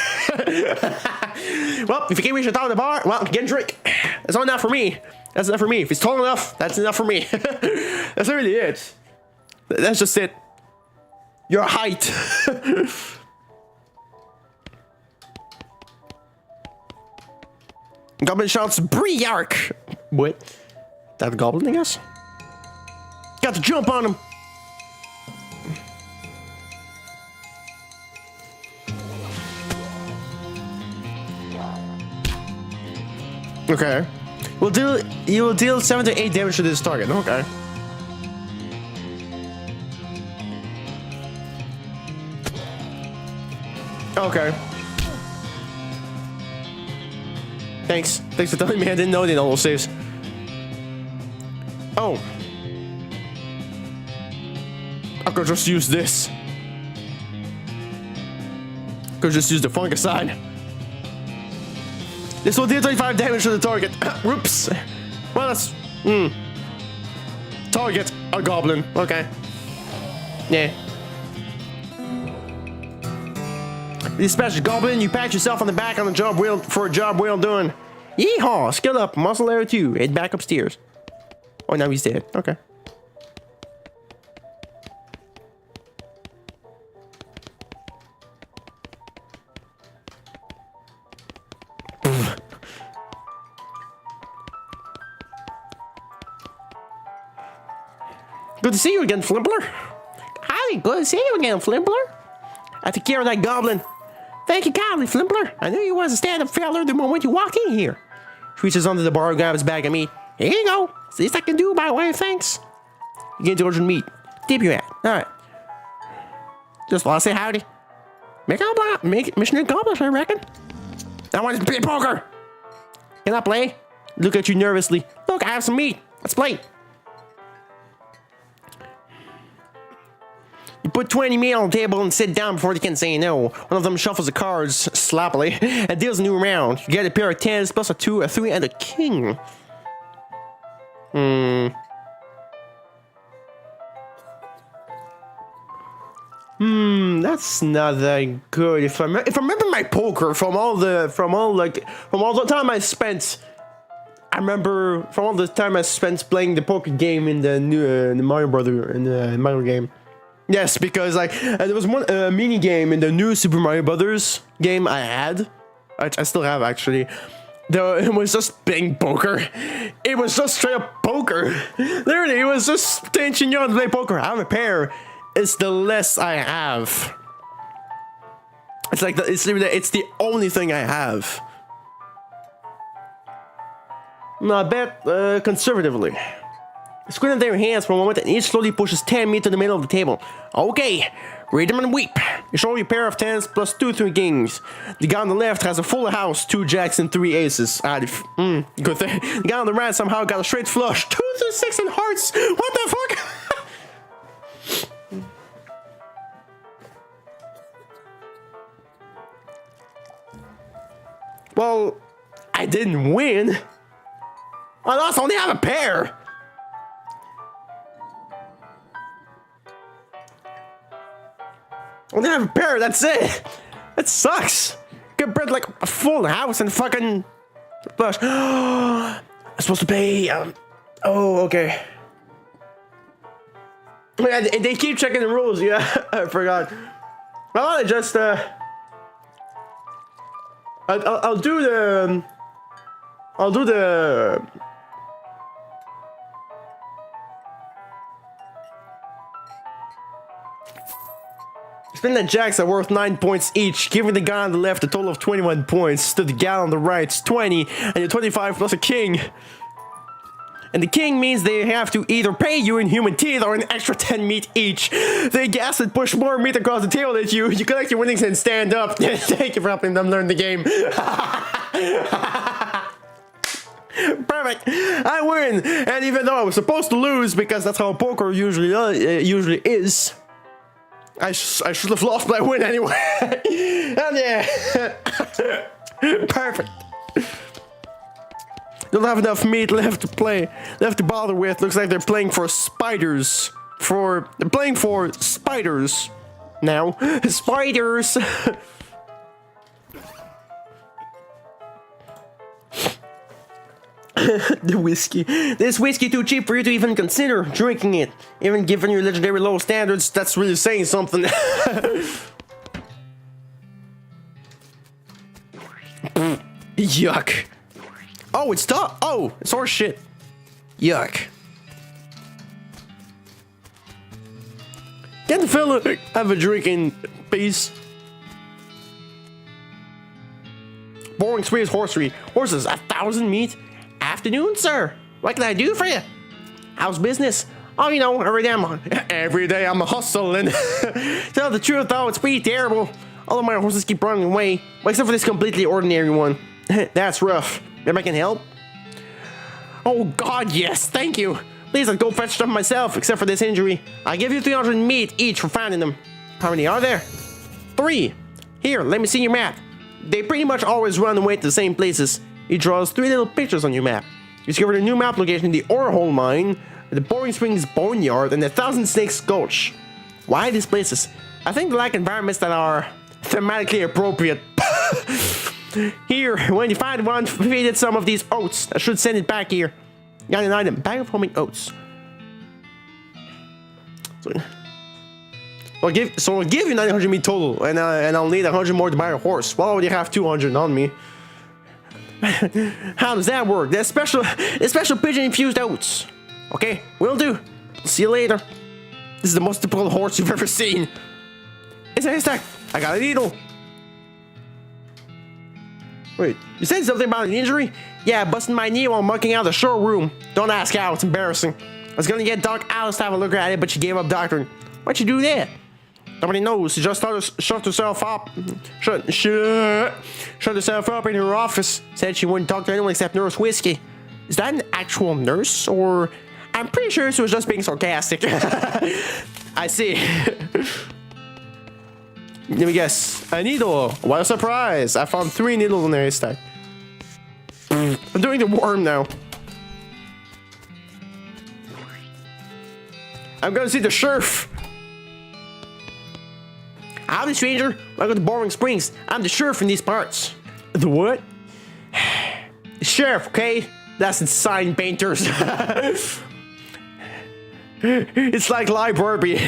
Well, if you can't reach the top of the bar, well, get a drink. That's not enough for me. That's enough for me. If it's tall enough, that's enough for me. That's really it. That's just it. Your height. Goblin shouts, Briark! What? That a goblin, I guess? Got to jump on him! Okay. You will deal 7 to 8 damage to this target. Okay. Okay. Thanks. Thanks for telling me. I didn't know they had all those saves. Oh. I could just use this. Could just use the fungicide. This will deal 25 damage to the target. Whoops. Well, that's... Target. A goblin. Okay. Yeah. Dispatch a goblin, you pat yourself on the back on the job for a job well done. Yeehaw! Skill up, muscle area 2. Head back upstairs. Oh, now he's dead. Okay. Good to see you again, Flimpler. Howdy, good to see you again, Flimpler. I took care of that goblin. Thank you kindly, Flimpler. I knew you was a stand-up feller the moment you walked in here. reaches under the bar and grabs his bag of meat. Here you go. It's the least I can do, by the way, thanks. You get 200 meat. Tip your hat. Alright. Just want to say howdy. Make mission accomplished, I reckon. I want to play poker. Can I play? Look at you nervously. Look, I have some meat. Let's play. You put 20 meat on the table and sit down before they can say no. One of them shuffles the cards sloppily and deals a new round. You get a pair of 10s plus a 2, a 3, and a king. That's not that good. If I remember my poker from all the time I spent, I remember from all the time I spent playing the poker game in the new Mario Brother in the Mario game. Yes, because like there was one mini game in the new Super Mario Brothers game I had. I still have actually. It was just playing poker. It was just straight up poker. Literally, it was just teaching you how to play poker. I have a pair. It's the less I have. It's like it's the only thing I have. I bet conservatively. Squint into their hands for a moment and each slowly pushes 10 meat to the middle of the table. Okay, read them and weep. You show your pair of 10s plus 2 3 kings. The guy on the left has a full house, 2 jacks and 3 aces. Good thing. The guy on the right somehow got a straight flush, 2 through 6 and hearts. What the fuck? Well, I didn't win. I lost. Only have a pair. Only have a pair. That's it. That sucks. Compared to like a full house and fucking flush. I'm supposed to pay. Oh, okay. Yeah, they keep checking the rules. Yeah, I forgot. Well, I just I'll do the spin the jacks are worth 9 points each, giving the guy on the left a total of 21 points, to the guy on the right 20, and you're 25 plus a king. And the king means they have to either pay you in human teeth or an extra 10 meat each. They gas and push more meat across the table at you. You collect your winnings and stand up. Thank you for helping them learn the game. Perfect. I win. And even though I was supposed to lose, because that's how poker usually is, I should have lost, but I win anyway. And yeah. Perfect. Don't have enough meat left to bother with. Looks like they're playing for spiders. They're playing for spiders now. Spiders. The whiskey. This whiskey too cheap for you to even consider drinking it. Even given your legendary low standards, that's really saying something. Yuck. Oh, it's tough. Oh, it's horse shit. Yuck. Can the fella have a drink in peace? Boring Sweet's horsery. Horses, 1,000 meat. Afternoon, sir. What can I do for you? How's business? Oh, you know, every day I'm hustling. Tell the truth, though, it's pretty terrible. All of my horses keep running away, except for this completely ordinary one. That's rough. Maybe I can help? Oh God, yes, thank you. Please, I'll go fetch them myself, except for this injury. I'll give you 300 meat each for finding them. How many are there? 3. Here, let me see your map. They pretty much always run away to the same places. He draws 3 little pictures on your map. You discovered a new map location in the Ore Hole Mine, the Boring Springs Boneyard, and the Thousand Snakes Gulch. Why these places? I think they like environments that are thematically appropriate. Here, when you find one, feed it some of these oats. I should send it back here. Got an item, bag of homing oats. So I'll give you 900 meat total, and I'll need 100 more to buy a horse. Well, I already have 200 on me. How does that work? There's special pigeon infused oats. Okay, will do. See you later. This is the most typical horse you've ever seen. It's a haystack. I got a needle. Wait, you said something about an injury? Yeah, busting my knee while mucking out the showroom. Don't ask how, it's embarrassing. I was gonna get Doc Alice to have a look at it, but she gave up doctoring. Why'd you do that? Nobody knows. She just shut herself up. Shut herself up in her office. Said she wouldn't talk to anyone except Nurse Whiskey. Is that an actual nurse, or... I'm pretty sure she was just being sarcastic. I see. Let me guess. A needle. What a surprise. I found 3 needles in the haystack. I'm doing the worm now. I'm gonna see the sheriff. Howdy, stranger. Welcome to Boring Springs. I'm the sheriff in these parts. The what? The sheriff, okay? That's in sign painters. It's like library.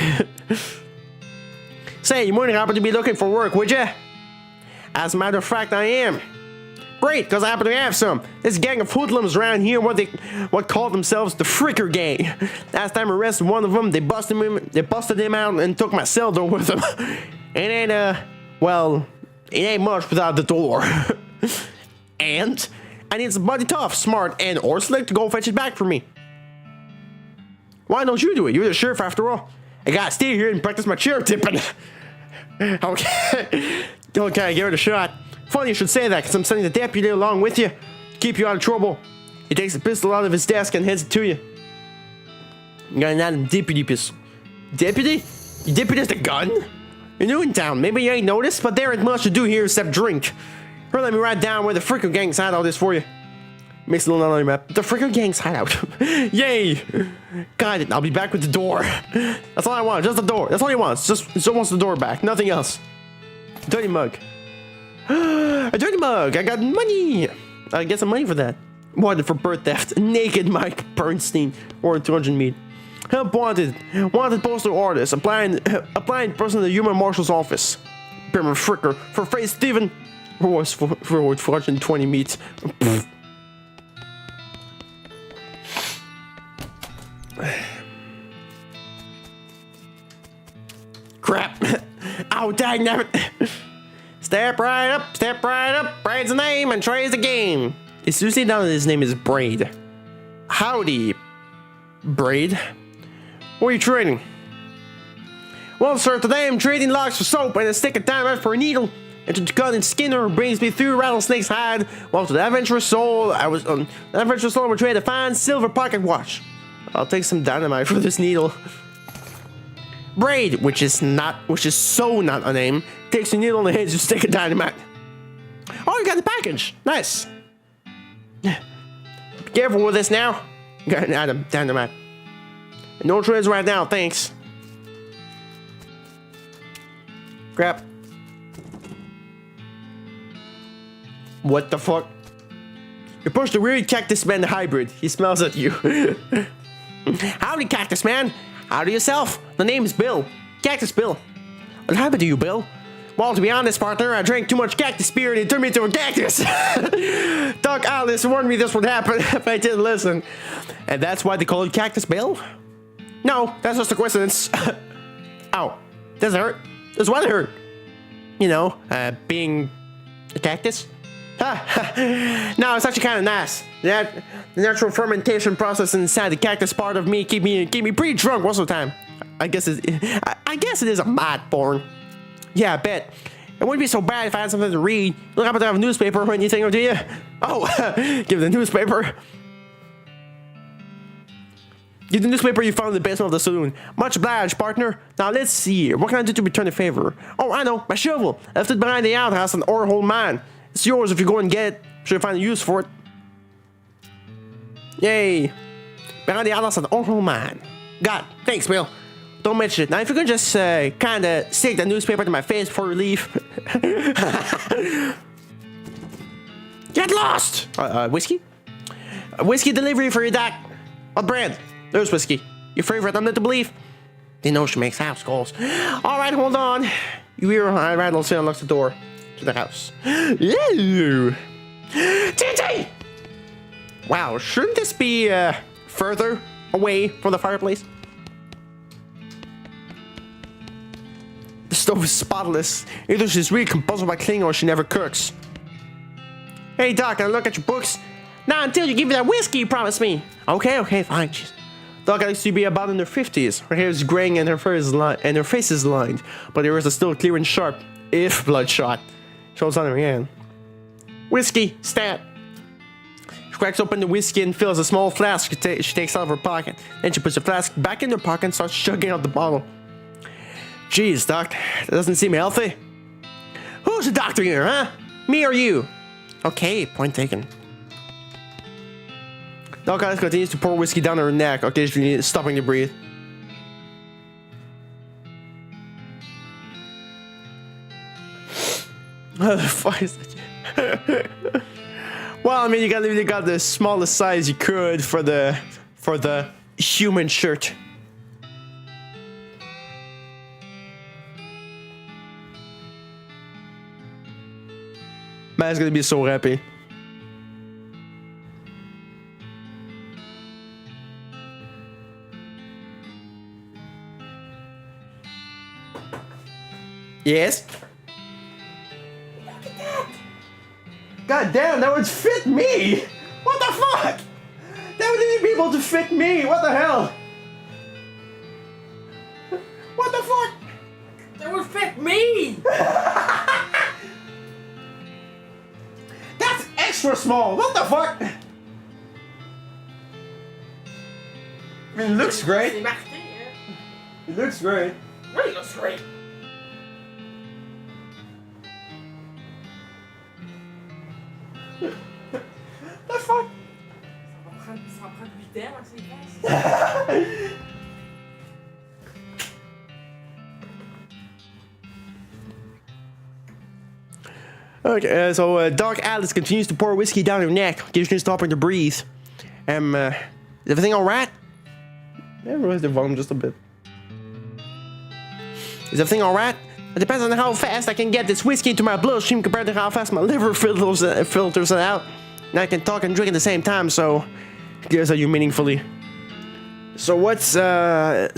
Say, you wouldn't happen to be looking for work, would ya? As a matter of fact, I am. Great, because I happen to have some. This gang of hoodlums around here, what call themselves the Fricker Gang. Last time I arrested one of them, they busted him out and took my cell door with them. It ain't, well, it ain't much without the door. And I need somebody tough, smart, and or slick to go fetch it back for me. Why don't you do it? You're the sheriff after all. I gotta stay here and practice my chair tipping. Okay. Okay, give it a shot. Funny you should say that, because I'm sending the deputy along with you to keep you out of trouble. He takes a pistol out of his desk and hands it to you. You got an deputy pistol. Deputy? Your deputy has the gun? You're new in town. Maybe you ain't noticed, but there ain't much to do here except drink. Here, let me write down where the Fricker Gang's hideout is for you. Makes a little note on your map. The Fricker Gang's hideout. Yay! Got it. I'll be back with the door. That's all I want. Just the door. That's all he wants. Just wants the door back. Nothing else. Dirty mug. A dirty mug. I got money. I get some money for that. Wanted for birth theft. Naked Mike Bernstein. Or 200 meat. Help wanted. Wanted postal artist. Applying person in the human marshal's office. Pyramid Fricker. For phrase Steven. For 420 meat. Crap. Oh, dang it. Step right up, Braid's the name, and Trey's the game. It's usually down that his name is Braid. Howdy, Braid. What are you trading? Well, sir, today I'm trading logs for soap and a stick of dynamite for a needle. And to gun and Skinner brings me through rattlesnake's hide. Well, to the adventurous soul, the adventurous soul will trade a fine silver pocket watch. I'll take some dynamite for this needle. Braid, which is so not a name, takes a needle and hands you a stick of dynamite. Oh, you got the package. Nice. Be careful with this now. Got an dynamite. No trades right now, thanks. Crap. What the fuck? You pushed the weird Cactus Man hybrid. He smells at you. Howdy, Cactus Man. Howdy yourself. The name's Bill. Cactus Bill. What happened to you, Bill? Well, to be honest, partner, I drank too much cactus beer and it turned me into a cactus. Doc Alice warned me this would happen if I didn't listen. And that's why they call it Cactus Bill? No, that's just a coincidence. Ow. Does it hurt? Does what hurt? You know, being a cactus? No, it's actually kind of nice. The natural fermentation process inside the cactus part of me keep me pretty drunk most of the time. I guess it is a mod porn. Yeah, I bet. It wouldn't be so bad if I had something to read. Look, how about to have a newspaper or anything, do you? Oh, give the newspaper. Give the newspaper you found in the basement of the saloon. Much obliged, partner. Now let's see here. What can I do to return the favor? Oh, I know. My shovel. I left it behind the outhouse in Orhole Mine. It's yours if you go and get it. Should find a use for it. Yay. Behind the outhouse in Orhole Mine. Got it. Thanks, Bill. Don't mention it. Now, if you could just kind of stick the newspaper to my face before you leave. Get lost! Whiskey? Whiskey delivery for you, Doc. What brand? There's whiskey. Your favorite, I'm led to believe. They know she makes house calls. All right, hold on. You hear I rattle and unlocks the door to the house. Ew. TNT! Wow, shouldn't this be further away from the fireplace? The stove is spotless. Either she's really compulsive by cleaning or she never cooks. Hey, Doc, can I look at your books? Not until you give me that whiskey you promised me. Okay, fine. Jeez. Doc used to be about in her 50s. Her hair is graying and her face is lined, but her ears are still clear and sharp, if bloodshot. Shows on her hand. Whiskey, stat. She cracks open the whiskey and fills a small flask she takes out of her pocket. Then she puts the flask back in her pocket and starts chugging out the bottle. Jeez, Doc, that doesn't seem healthy. Who's the doctor here, huh? Me or you? Okay, point taken. Doc Alice continues to pour whiskey down her neck, occasionally stopping to breathe. How the fuck is that? Well, I mean, you got the smallest size you could for the human shirt. Man's gonna be so happy. Yes? Look at that! God damn, that would fit me! What the fuck? That would even be able to fit me! What the hell? What the fuck? That would fit me! That's extra small! What the fuck? I mean, it looks great. It looks great. Really looks great. The fuck? Ça prend 8 ans, c'est Okay, so Doc Alice continues to pour whiskey down her neck, occasionally stopping to breathe. Is everything alright? Yeah, raise the volume just a bit. Is everything alright? It depends on how fast I can get this whiskey into my bloodstream compared to how fast my liver filters it out. And I can talk and drink at the same time, so here's how you meaningfully. What's the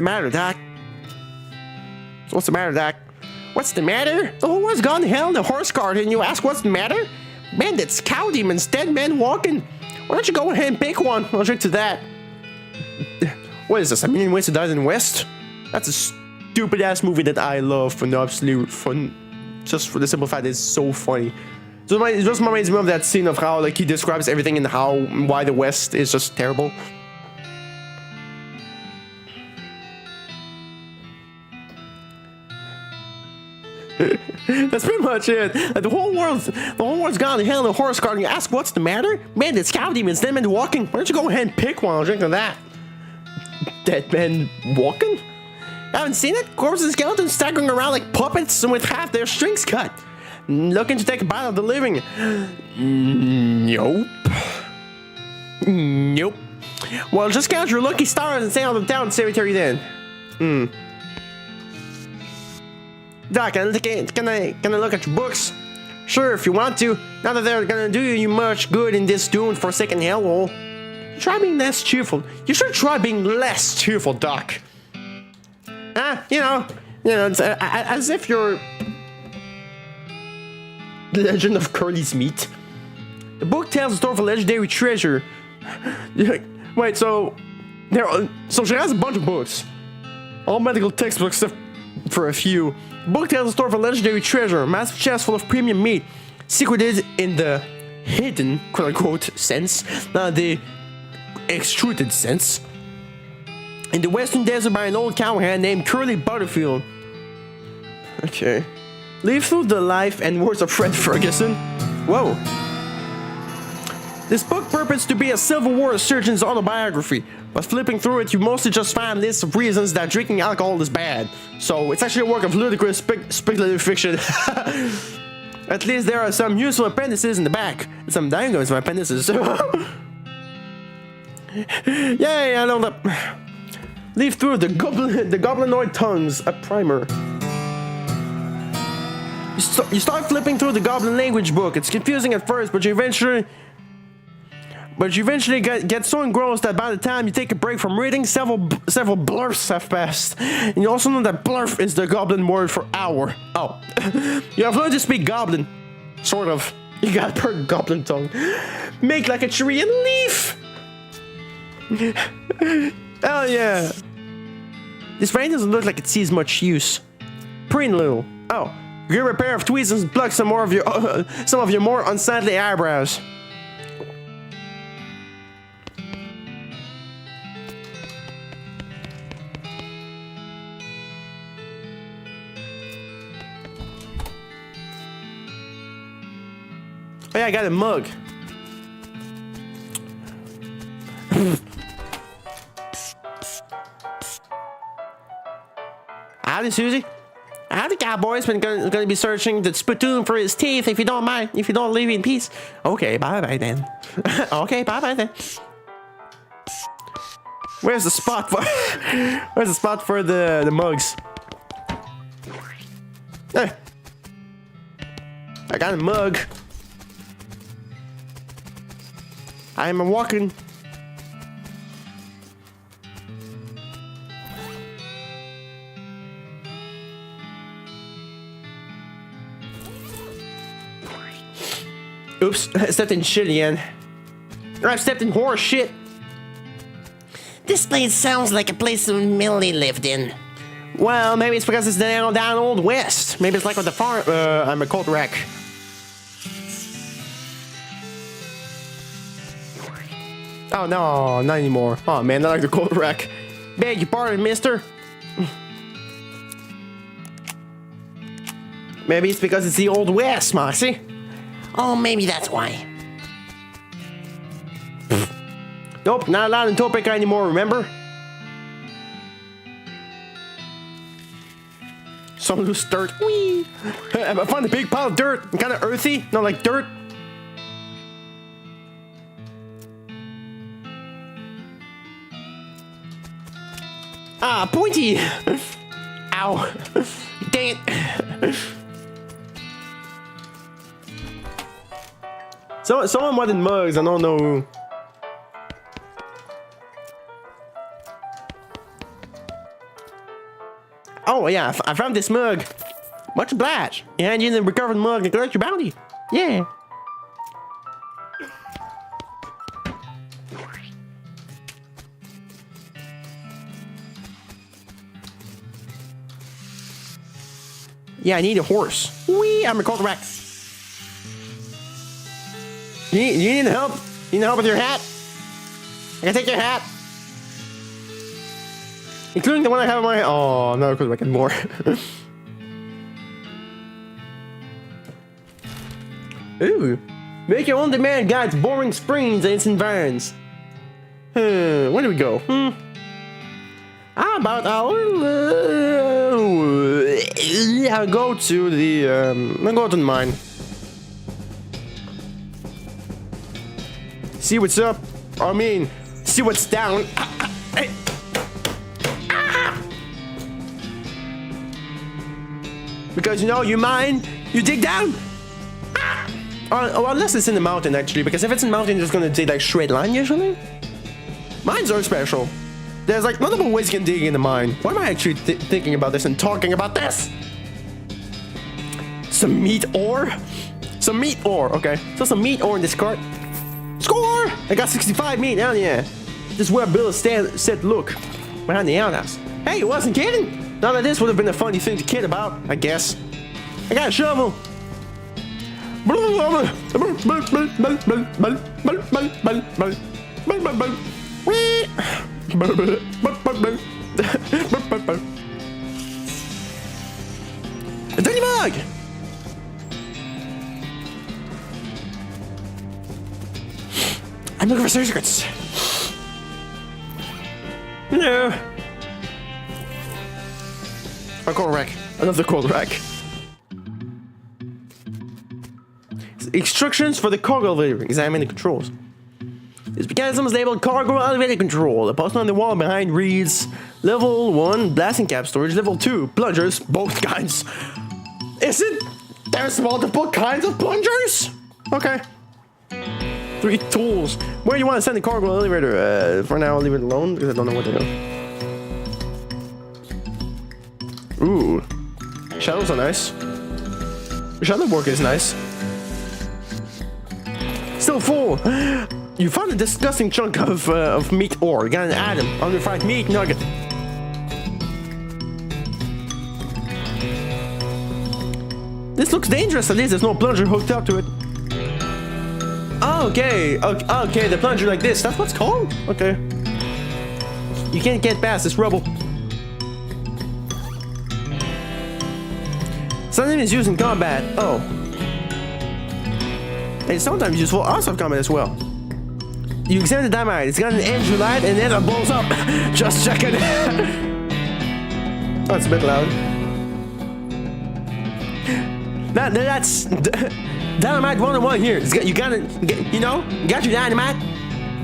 matter, Doc? What's the matter, Doc? What's the matter? The whole world's gone to hell in a horse cart, and you ask what's the matter? Bandits, cow demons, dead men walking. Why don't you go ahead and pick one? I'll drink to that. What is this? A Million Ways to Die in the West? That's a stupid ass movie that I love for no absolute fun. Just for the simple fact that it's so funny. So it just reminds me of that scene of how like he describes everything and why the West is just terrible. That's pretty much it. Like, the whole world's gone to hell in a horse cart, and you ask what's the matter? Man, it's cow demons, dead men walking. Why don't you go ahead and pick one? I'll drink to that. Dead men walking? I haven't seen it. Corpses and skeletons staggering around like puppets and with half their strings cut. Looking to take a bite of the living. Nope. Nope. Well, just count your lucky stars and stay out of the town cemetery then. Doc, can I look at your books? Sure, if you want to. Not that they're gonna do you much good in this doomed forsaken hellhole. Try being less cheerful. You should try being less cheerful, Doc. You know, it's, as if you're the Legend of Curly's Meat. The book tells the story of a legendary treasure. Wait, so she has a bunch of books, all medical textbooks except for a few. The book tells the story of a legendary treasure, a massive chest full of premium meat, secreted in the hidden, quote-unquote, sense, not the extruded sense, in the western desert by an old cowhand named Curly Butterfield. Okay. Live through the life and words of Fred Ferguson. Whoa. This book purports to be a Civil War surgeon's autobiography, but flipping through it, you mostly just find lists of reasons that drinking alcohol is bad. So it's actually a work of ludicrous speculative fiction. At least there are some useful appendices in the back, and some diagrams of appendices. Yay, I know that. Leaf through the goblinoid tongues, a primer. You start flipping through the goblin language book. It's confusing at first, but you eventually But you eventually get so engrossed that by the time you take a break from reading, several blurfs have passed. And you also know that blurf is the goblin word for hour. Oh. You have learned to speak goblin. Sort of. You got perfect goblin tongue. Make like a tree and leaf! Hell yeah! This rain doesn't look like it sees much use. Pretty little. Oh, grab a pair of tweezers and pluck some of your more unsightly eyebrows. Oh yeah, I got a mug. Howdy, Susie. Howdy, cowboy's been gonna be searching the spittoon for his teeth. If you don't mind, if you don't leave me in peace. Okay, bye bye then. Okay, bye bye then. Where's the spot for? Where's the spot for the mugs? Hey, I got a mug. I am walking. Oops, I stepped in shit again. Or I stepped in horse shit. This place sounds like a place Millie lived in. Well, maybe it's because it's down Old West. Maybe it's like with the farm. I'm a cold wreck. Oh no, not anymore. Oh man, not like the cold wreck. Beg your pardon, mister. Maybe it's because it's the Old West, Moxie. Oh, maybe that's why. Nope, not allowed in Topeka anymore, remember? Some loose dirt. Whee! I found a big pile of dirt. Kind of earthy, not like dirt. Ah, pointy! Ow. Dang it. Someone wanted mugs, I don't know who. Oh yeah, I found this mug. Much obliged. You hand you the recovered mug and collect your bounty. Yeah. Yeah, I need a horse. Wee, I'm a cold wreck. You need help? You need help with your hat? I can take your hat. Including the one I have on my head. Oh, no, because I can more. Ooh. Make your own demand guide to boring springs and its environs. Where do we go? How about I'll go to the I'll go to the mine. See what's up. I mean, see what's down. Hey. Because you know, you mine, you dig down. Well, unless it's in the mountain actually, because if it's in the mountain, it's gonna dig like straight line usually. Mines are special. There's like multiple ways you can dig in the mine. Why am I actually thinking about this and talking about this? Some meat ore? Some meat ore, okay. So some meat ore in this cart. Score! I got 65 meat, hell yeah. This is where Bill said look, behind the outhouse. Hey, you wasn't kidding? None of this would have been a funny thing to kid about, I guess. I got a shovel. A dirty mug! I'm looking for secrets. Hello. A cold rack. Another cold rack. Instructions for the cargo elevator. Examine the controls. This mechanism is labeled cargo elevator control. The poster on the wall behind reads level 1 blasting cap storage, level 2 plungers, both kinds. Is it? There's multiple kinds of plungers? Okay. 3 tools. Where do you want to send the cargo elevator? For now, I'll leave it alone because I don't know what to do. Ooh. Shadows are nice. Shadow work is nice. Still full. You found a disgusting chunk of meat ore. You got an atom. Unrefined meat nugget. This looks dangerous. At least there's no plunger hooked up to it. Oh, okay. Okay, the plunger like this. That's what's called? Okay. You can't get past this rubble. Something is used in combat. Oh. It's sometimes useful outside of combat as well. You examine the dynamite. It's got an energy light and then it blows up. Just checking. Oh, it's a bit loud. That's dynamite 101 here. You gotta, you got your dynamite.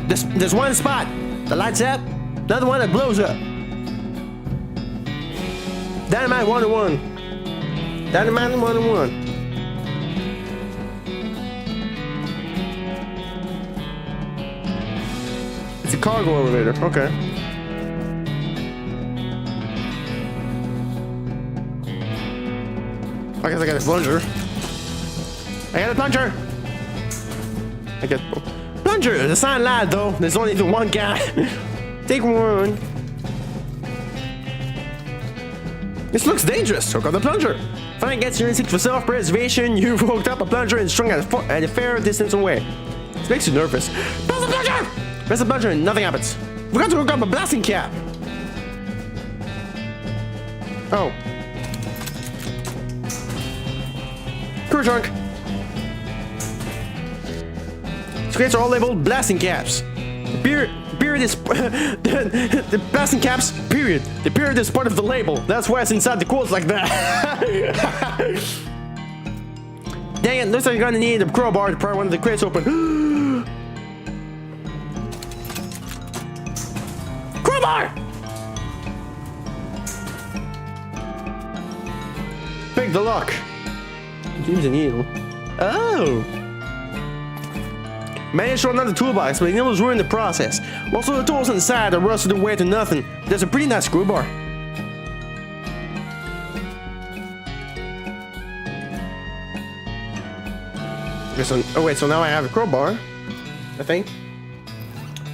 There's one spot that lights up, another one that blows up. Dynamite 101. Dynamite 101. It's a cargo elevator. Okay. I guess I got a plunger. I got a plunger. I got plunger. It's a sign lad though. There's only the one guy. Take one. This looks dangerous. Hook up the plunger. Find gets your instinct for self-preservation. You've hooked up a plunger and strung at a fair distance away. This makes you nervous. Press the plunger. Press the plunger and nothing happens. Forgot to hook up a blasting cap. Oh. Crew trunk. Crates are all labeled blasting caps. Period is the blasting caps. Period. The period is part of the label. That's why it's inside the quotes like that. Dang it! Looks like you're gonna need a crowbar to pry one of the crates open. Crowbar. Pick the lock. Use a needle. Oh. Managed to run out the toolbox, but the needles ruined the process. Most of the tools inside are rusted away to nothing. There's a pretty nice screwbar. Okay, so, oh wait, so now I have a crowbar, I think.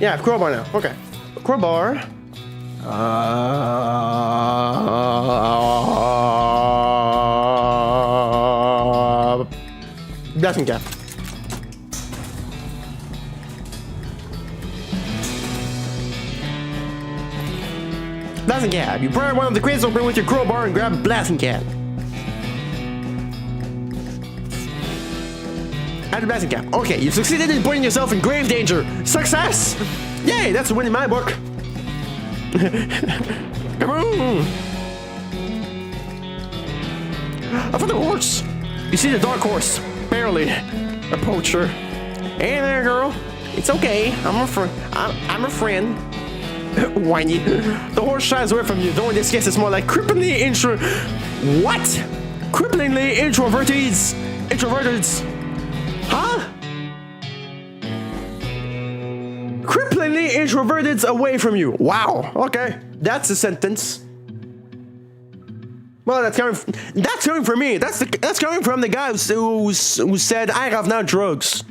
Yeah, I have a crowbar now. Okay. A crowbar. Blasting cap. Blasting cap. You pry one of the crates open with your crowbar and grab a blasting cap. Add the blasting cap. Okay, you succeeded in putting yourself in grave danger. Success! Yay, that's a win in my book. Come on! I found the horse. You see the dark horse. Barely. A poacher. Hey there, girl. It's okay. I'm a friend. Whiny. The horse shies away from you, though in this case it's more like cripplingly What? Cripplingly introverted. Huh? Cripplingly introverted away from you. Wow. Okay. That's a sentence. Well, that's coming from me. That's coming from the guy who said I have no drugs.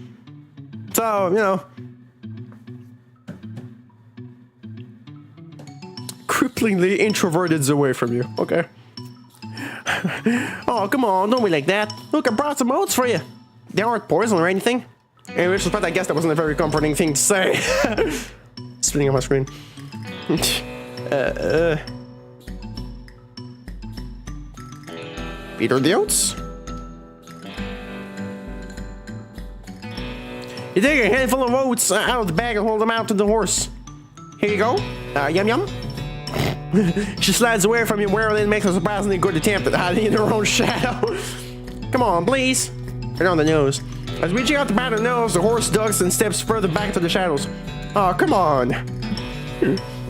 So, you know. Cripplingly introverted away from you. Okay. Oh, come on, don't be like that. Look, I brought some oats for you. They aren't poison or anything. In which respect, I guess that wasn't a very comforting thing to say. Spinning on my screen. Peter the oats. You take a handful of oats out of the bag and hold them out to the horse. Here you go. Yum yum. She slides away from you warily and makes a surprisingly good attempt at hiding in her own shadow. Come on, please. Right on the nose. As reaching out to pat her nose, the horse ducks and steps further back to the shadows. Oh, come on.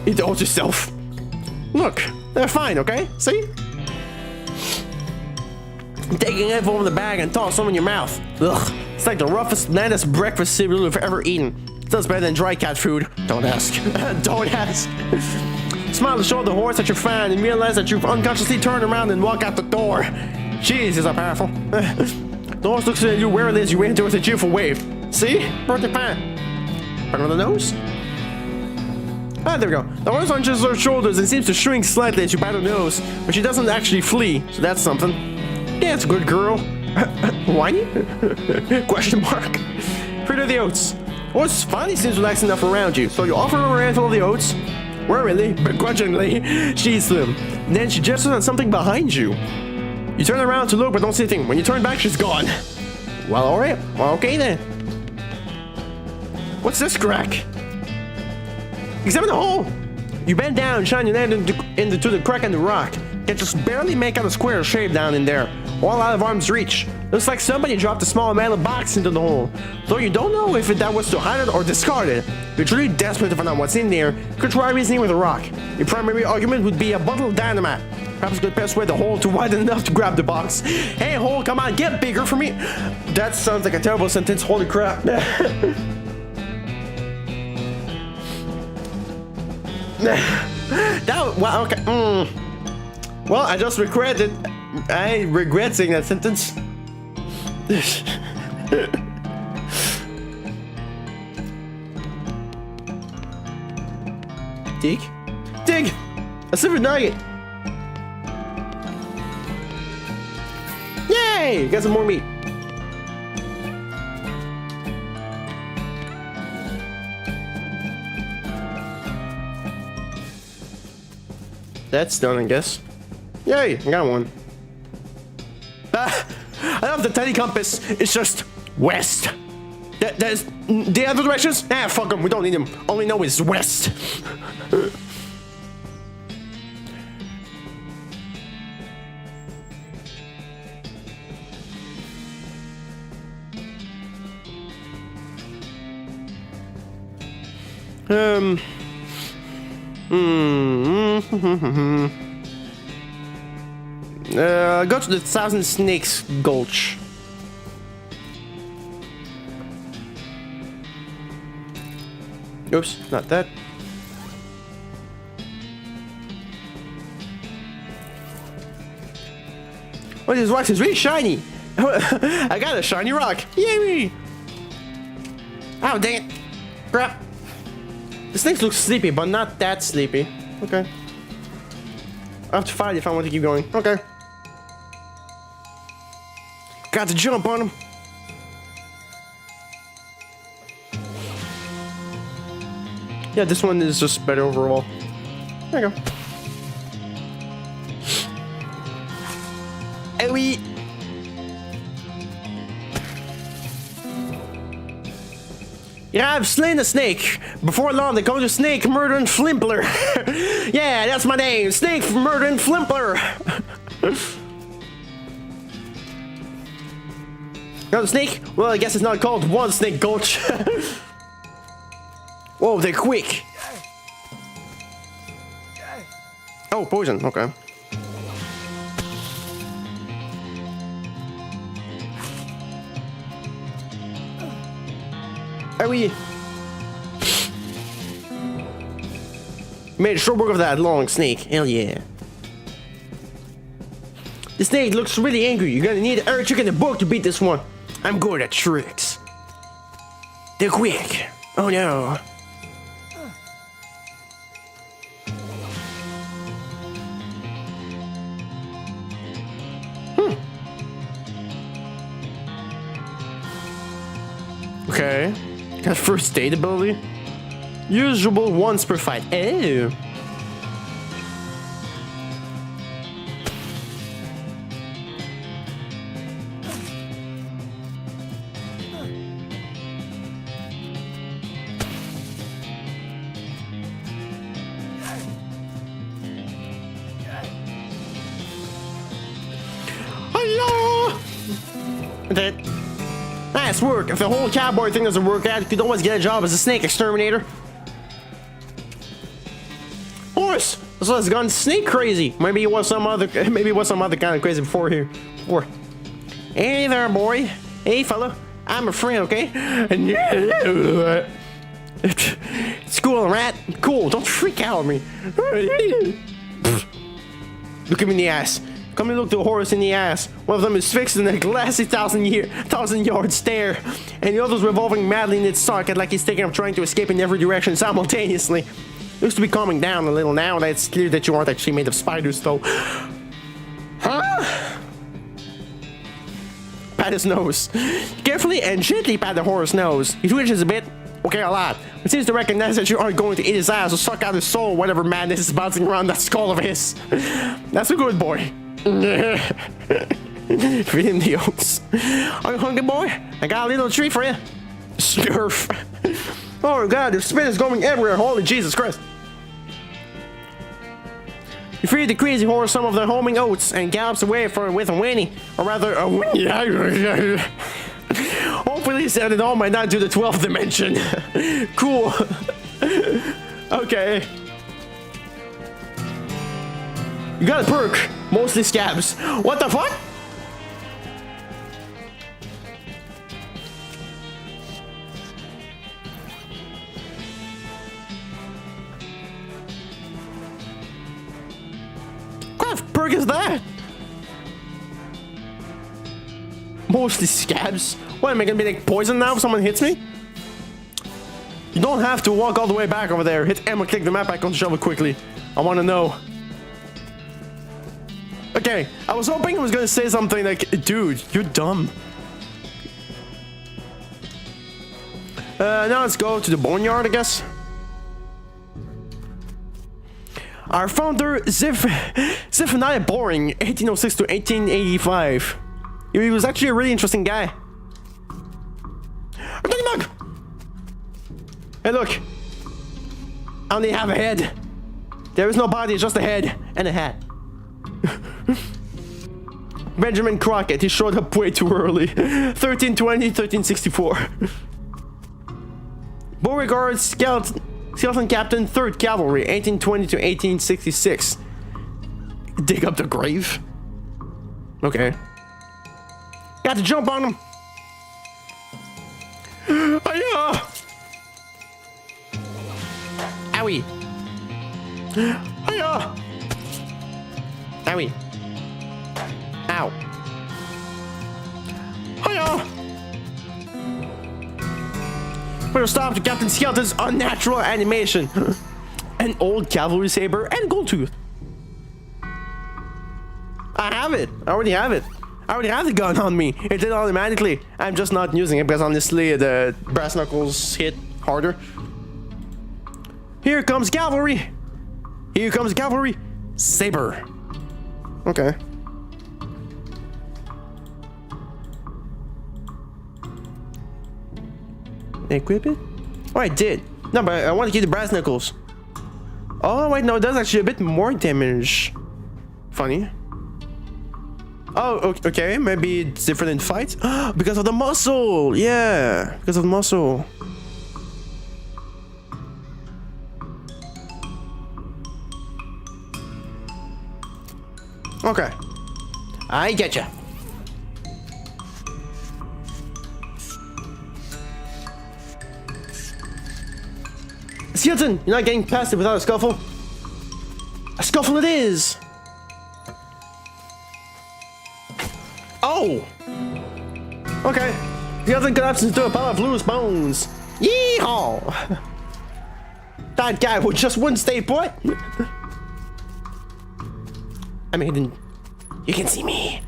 Indulge yourself. Look, they're fine, okay? See? Taking a handful from the bag and toss some in your mouth. Ugh, It's like the roughest, blandest breakfast cereal you've ever eaten. Still better than dry cat food. Don't ask. Don't ask. Smile to show the horse that you're fine and realize that you've unconsciously turned around and walk out the door. Jeez, is that powerful. The horse looks at you warily as you wave towards a cheerful wave. See? Birthday pan. Right on the nose. Ah, there we go. The horse hunches her shoulders and seems to shrink slightly as you pat her nose, but she doesn't actually flee, so that's something. Yeah, it's a good girl. Whiny? Question mark. Fruit of the oats. Horse finally seems relaxed enough around you, so you offer her a handful of the oats. Warily, begrudgingly, she eats them. Then she gestures at something behind you. You turn around to look but don't see anything. When you turn back, she's gone. Well, alright. Well, okay then. What's this crack? Examine the hole. You bend down, shine your hand into the crack in the rock. Can just barely make out a square shape down in there, all out of arm's reach. Looks like somebody dropped a small metal box into the hole. Though you don't know if that was to hide it or discard it. You're truly desperate to find out what's in there. You could try reasoning with a rock. Your primary argument would be a bottle of dynamite. Perhaps you could persuade the hole to widen enough to grab the box. Hey hole, come on, get bigger for me. That sounds like a terrible sentence, holy crap. Well, okay. Well, I just regret it. I regret saying that sentence. Dig? Dig! A silver nugget! Yay! Got some more meat. That's done, I guess. Yay! I got one. I love the tiny compass. It's just west. There's the other directions. Ah, fuck them. We don't need them. All we know is west. Go to the Thousand Snakes Gulch. Oops, not that. Oh, this rock is really shiny. I got a shiny rock. Yay! Oh, dang it. Crap. The snakes look sleepy, but not that sleepy. Okay. I have to fight if I want to keep going. Okay. Got to jump on him. Yeah, this one is just better overall. There you go. Hey, we. Yeah, I've slain a snake. Before long, they call you Snake Murdering Flimpler. Yeah, that's my name, Snake Murdering Flimpler. Another snake? Well, I guess it's not called One Snake Gulch. Whoa, they're quick. Oh, poison. Okay. Are we? Made short work of that long snake. Hell yeah. The snake looks really angry. You're gonna need every trick in the book to beat this one. I'm good at tricks. They're quick. Oh no. Okay. Got first aid ability. Usable once per fight. Oh. Hello. That. Nice work. If the whole cowboy thing doesn't work out, you could always get a job as a snake exterminator. Horse! This has gone snake crazy. Maybe it was some other kind of crazy before here. Hey there, boy. Hey, fella. I'm a friend, okay? It's cool, rat. Cool, don't freak out on me. Look him in the ass. Come and look the horse in the ass. One of them is fixed in a glassy 1,000-yard stare, and the other's revolving madly in its socket like he's thinking of trying to escape in every direction simultaneously. Looks to be calming down a little now that it's clear that you aren't actually made of spiders, though. Huh? Pat his nose. Carefully and gently pat the horse's nose. He twitches a bit. Okay, a lot. It seems to recognize that you aren't going to eat his ass or suck out his soul, whatever madness is bouncing around that skull of his. That's a good boy. Feed him the oats. Are you hungry, boy? I got a little treat for you. Scurf. Oh god, the spit is going everywhere. Holy Jesus Christ. You feed the crazy horse some of the homing oats and gallops away with a whinny. Or rather, a whinny. Hopefully said it all might not do the 12th dimension. Cool. Okay. You got a perk. Mostly scabs. What the fuck? What kind of perk is that? Mostly scabs? What, am I gonna be like poison now if someone hits me? You don't have to walk all the way back over there. Hit M or click the map icon to shovel quickly. I wanna know. Okay, I was hoping I was gonna say something like, dude, you're dumb. Now let's go to the boneyard, I guess. Our founder, Zephaniah Boring, 1806 to 1885. He was actually a really interesting guy. A dirty mug! Hey, look. I only have a head. There is no body, just a head and a hat. Benjamin Crockett, he showed up way too early. 1320, 1364. Beauregard, Skeleton Captain, 3rd Cavalry, 1820 to 1866. Dig up the grave? Okay. Got to jump on him. Hiya! Owie. Hiya! Owie. Ow. Hiya! We'll stop to Captain Skeleton's unnatural animation. An old cavalry saber and gold tooth. I have it. I already have it. I already have the gun on me. It did automatically. I'm just not using it because honestly the brass knuckles hit harder. Here comes cavalry. Here comes cavalry. Saber. Okay. Equip it? Oh, I did. No, but I want to keep the brass knuckles. Oh, wait, no, it does actually a bit more damage. Funny. Oh, okay, maybe it's different in fights. Because of the muscle! Yeah, because of the muscle. Okay. I getcha. Skeleton, you're not getting past it without a scuffle. A scuffle it is! Oh! Okay. Skeleton collapses into a pile of loose bones. Yeehaw! That guy would just wouldn't stay put. I'm hidden. You can see me.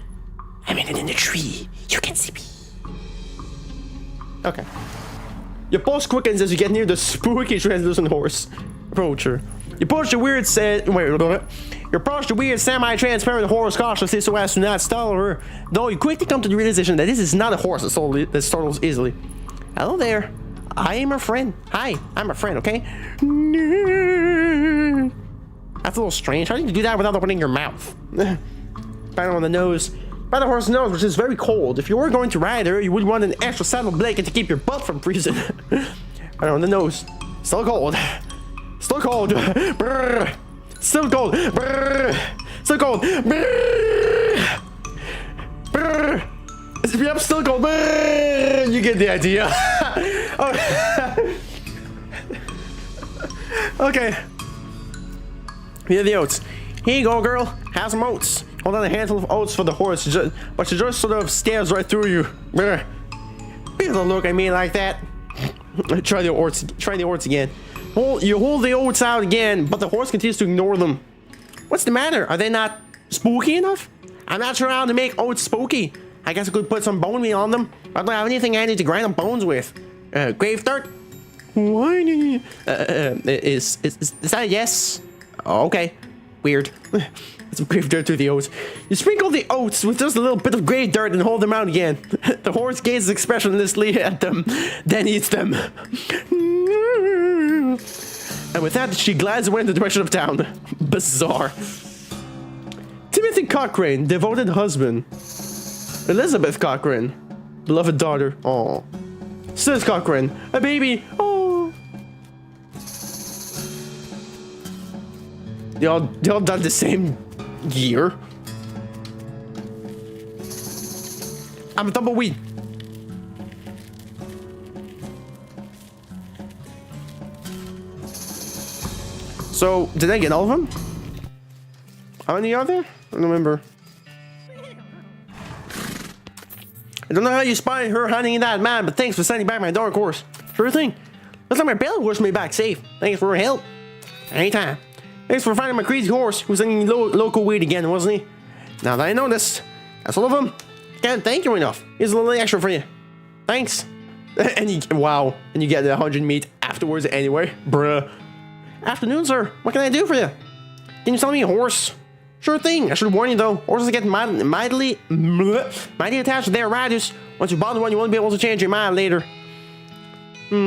I'm hidden in the tree. You can see me. Okay. Your pulse quickens as you get near the spooky translucent horse. Approach her. You approach the weird semi-transparent horse cautiously so as to not startle her, though you quickly come to the realization that this is not a horse that startles easily. Hello there. I am a friend. Hi, I'm a friend, okay? That's a little strange. How do you do that without opening your mouth? Pat on the nose. By the horse's nose, which is very cold. If you were going to ride her, you would want an extra saddle blanket to keep your butt from freezing. Right on the nose. Still cold. Still cold. Brrr. Still cold. Brrr. Still cold. Brrr. Brrr. Yep, still cold. Brrr. You get the idea. Okay. Here are the oats. Here you go, girl. Have some oats. Hold on a handful of oats for the horse, but she just sort of stares right through you. Please don't look at me like that. Try the oats again. You hold the oats out again, but the horse continues to ignore them. What's the matter? Are they not spooky enough? I'm not sure how to make oats spooky. I guess I could put some bone meal on them. I don't have anything I need to grind them bones with. Grave dirt? Whiny. Is that a yes? Oh, okay. Weird. Some grave dirt through the oats. You sprinkle the oats with just a little bit of grave dirt and hold them out again. The horse gazes expressionlessly at them, then eats them. And with that, she glides away in the direction of town. Bizarre. Timothy Cochrane, devoted husband. Elizabeth Cochrane, beloved daughter. Aww. Sis Cochrane, a baby. Oh. They all done the same year. I'm a tumbleweed. So, did I get all of them? How many are there? I don't remember. I don't know how you spotted her hiding in that man, but thanks for sending back my dark horse. Sure thing. Looks like my pale horse made back safe. Thanks for her help. Anytime. Thanks for finding my crazy horse who was sending local weed again, wasn't he? Now that I know this, that's all of them. Can't thank you enough. Here's a little extra for you. Thanks. And you get the 100 meat afterwards anyway. Bruh. Afternoon, sir. What can I do for you? Can you sell me a horse? Sure thing. I should warn you though. Horses get mightily attached to their riders. Once you bother one, you won't be able to change your mind later. Give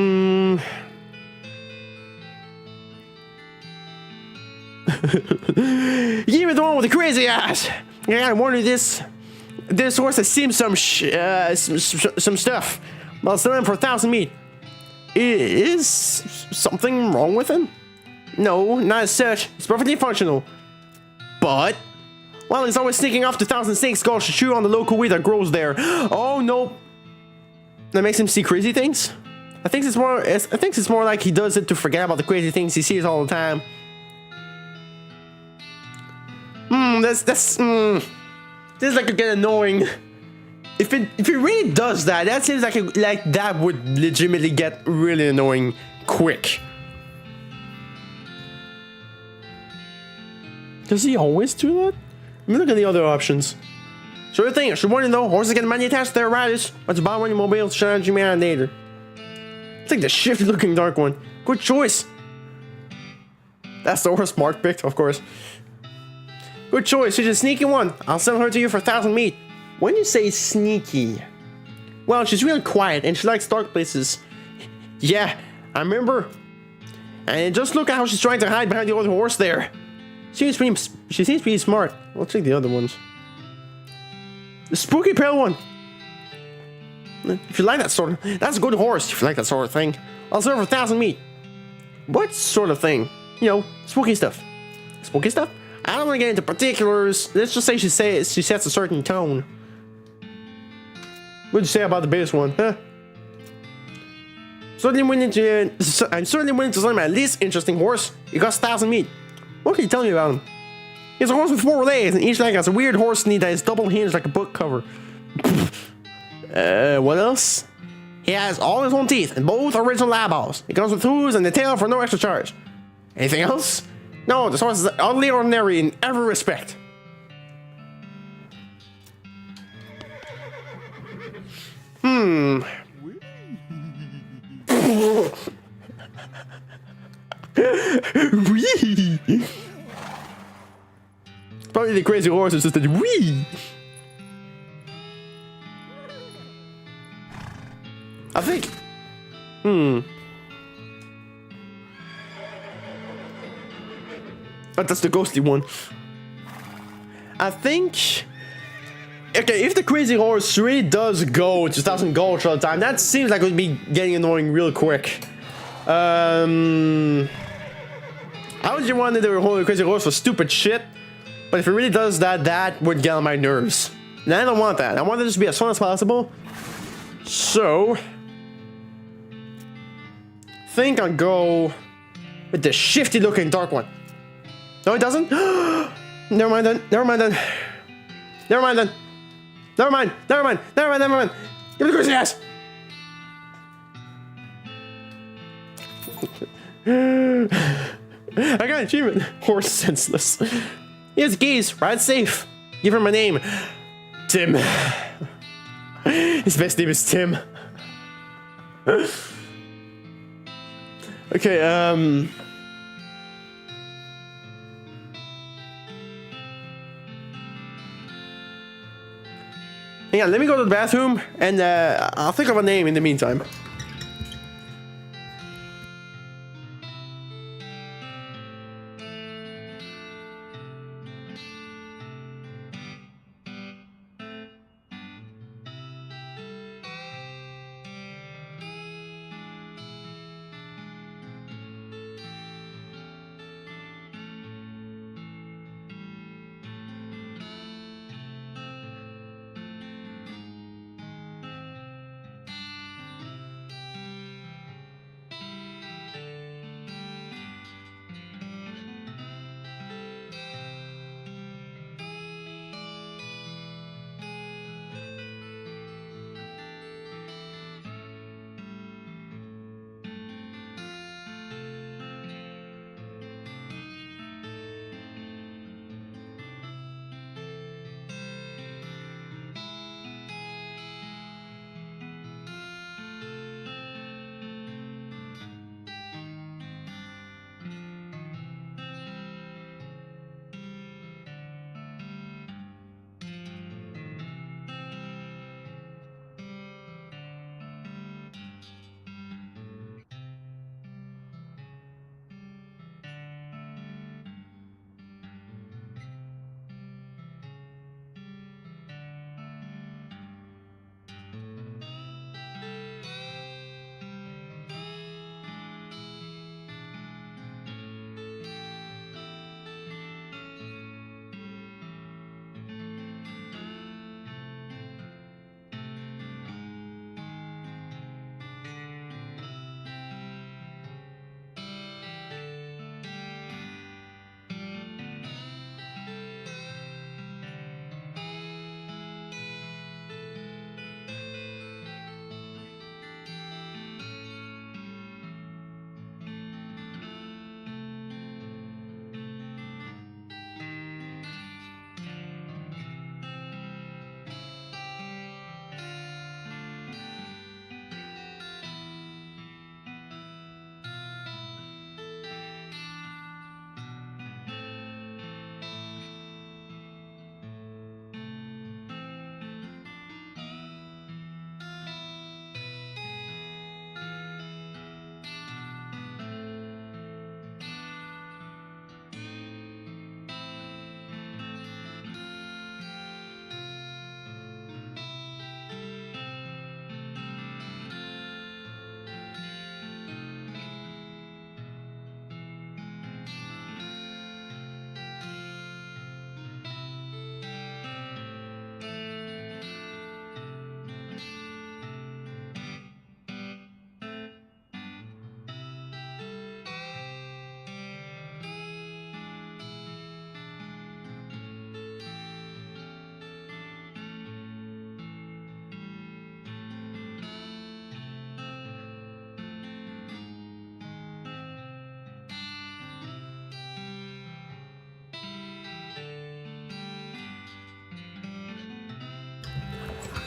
me the one with the crazy eyes. I gotta warn you, this horse has seen some stuff. But I'll sell him for 1,000 meat. Is something wrong with him? No, not as such. It's perfectly functional. But, well, he's always sneaking off to 1,006 Gulch to chew on the local weed that grows there. Oh no, that makes him see crazy things. I think it's more like he does it to forget about the crazy things he sees all the time. This is like get annoying. If he really does that, that seems like that would legitimately get really annoying quick. Does he always do that? Let me look at the other options. Sure thing. I should warn you though, horses get money attached to their riders. But you buy one, you won't be able to challenge your man later. It's like the shifty looking dark one. Good choice. That's the horse Mark picked, of course. Good choice. She's a sneaky one. I'll sell her to you for 1,000 meat. When you say sneaky, well, she's real quiet and she likes dark places. Yeah, I remember. And just look at how she's trying to hide behind the other horse there. She seems pretty smart. I'll take the other ones. The spooky pale one. If you like that sort of, that's a good horse. If you like that sort of thing, I'll sell her for 1,000 meat. What sort of thing? You know, spooky stuff. Spooky stuff? I don't want to get into particulars. Let's just say she sets a certain tone. What'd you say about the base one, huh? I'm certainly willing to sell my least interesting horse. He costs 1,000 meat. What can you tell me about him? He's a horse with 4 legs, and each leg has a weird horse knee that is double hinged like a book cover. What else? He has all his own teeth, and both original lab balls. He comes with hooves and the tail for no extra charge. Anything else? No, this horse is utterly ordinary in every respect. Wee. Probably the crazy horse is just a wee. I think. Oh, that's the ghostly one. I think. Okay, if the crazy horse really does go to 1,000 Gulch all the time, that seems like it would be getting annoying real quick. I was just wanted to hold the crazy horse for stupid shit, but if it really does that, that would get on my nerves. And I don't want that. I want it to just be as fun as possible. So, think I'll go with the shifty looking dark one. No, it doesn't. Never mind then. Never mind then. Never mind then. Never mind. Never mind. Never mind. Never mind. Give me the crazy ass. I got an achievement. Horse senseless. Here's the keys. Ride safe. Give her my name. Tim. His best name is Tim. Okay, hang on, let me go to the bathroom and I'll think of a name in the meantime.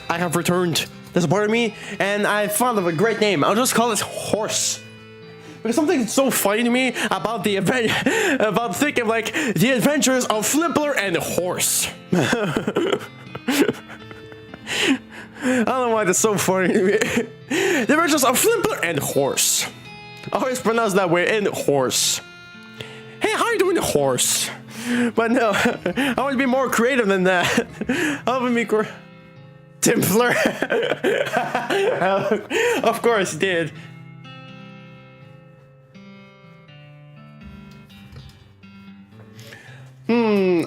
I have returned. There's a part of me, and I thought of a great name. I'll just call it Horse. Because something so funny to me about the event, about thinking like the adventures of Flippler and Horse. I don't know why that's so funny to me. The adventures of Flippler and Horse. I always pronounce that way, and Horse. Hey, how you doing, Horse? But no, I want to be more creative than that. I want to be Templar. Of course, did. I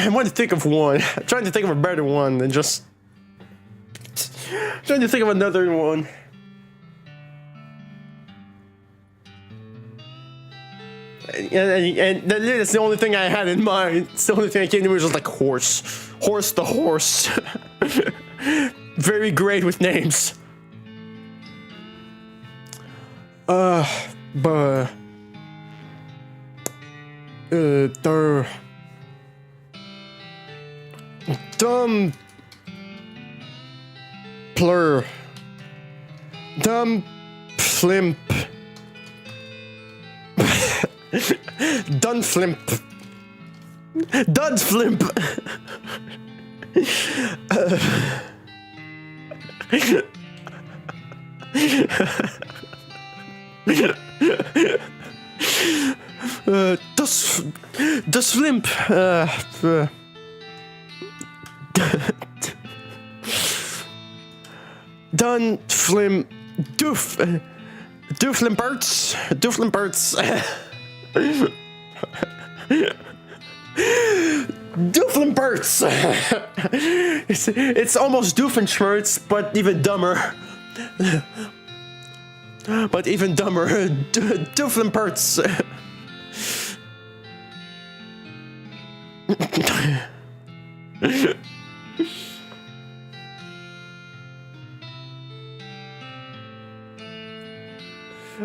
want to think of one. I'm trying to think of a better one than just Trying to think of another one. And that's the only thing I had in mind. It's the only thing I came to was just like horse. Horse the horse. Very great with names. Dumb plur. Dumb flimp. Dunflimp. Dudsflimp. Dusflimp. Dunflim. Dooflimberts. Dooflimberts. Dooflimberts. It's almost Doofenshmirtz, but even dumber. But even dumber. Dooflimberts.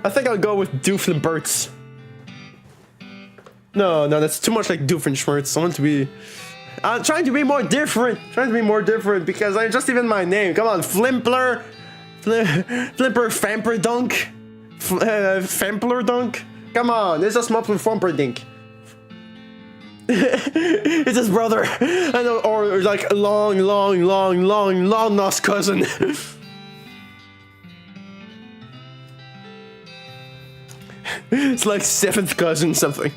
I think I'll go with Dooflimberts. No, that's too much like Doofenshmirtz. I want to be... I'm trying to be more different. Because I'm just even my name. Come on, Flimpler. Flimper Famperdunk. Fampler Come on, it's just Muffler Fumperdink. It's his brother. I know, or like a long lost cousin. It's like 7th cousin something.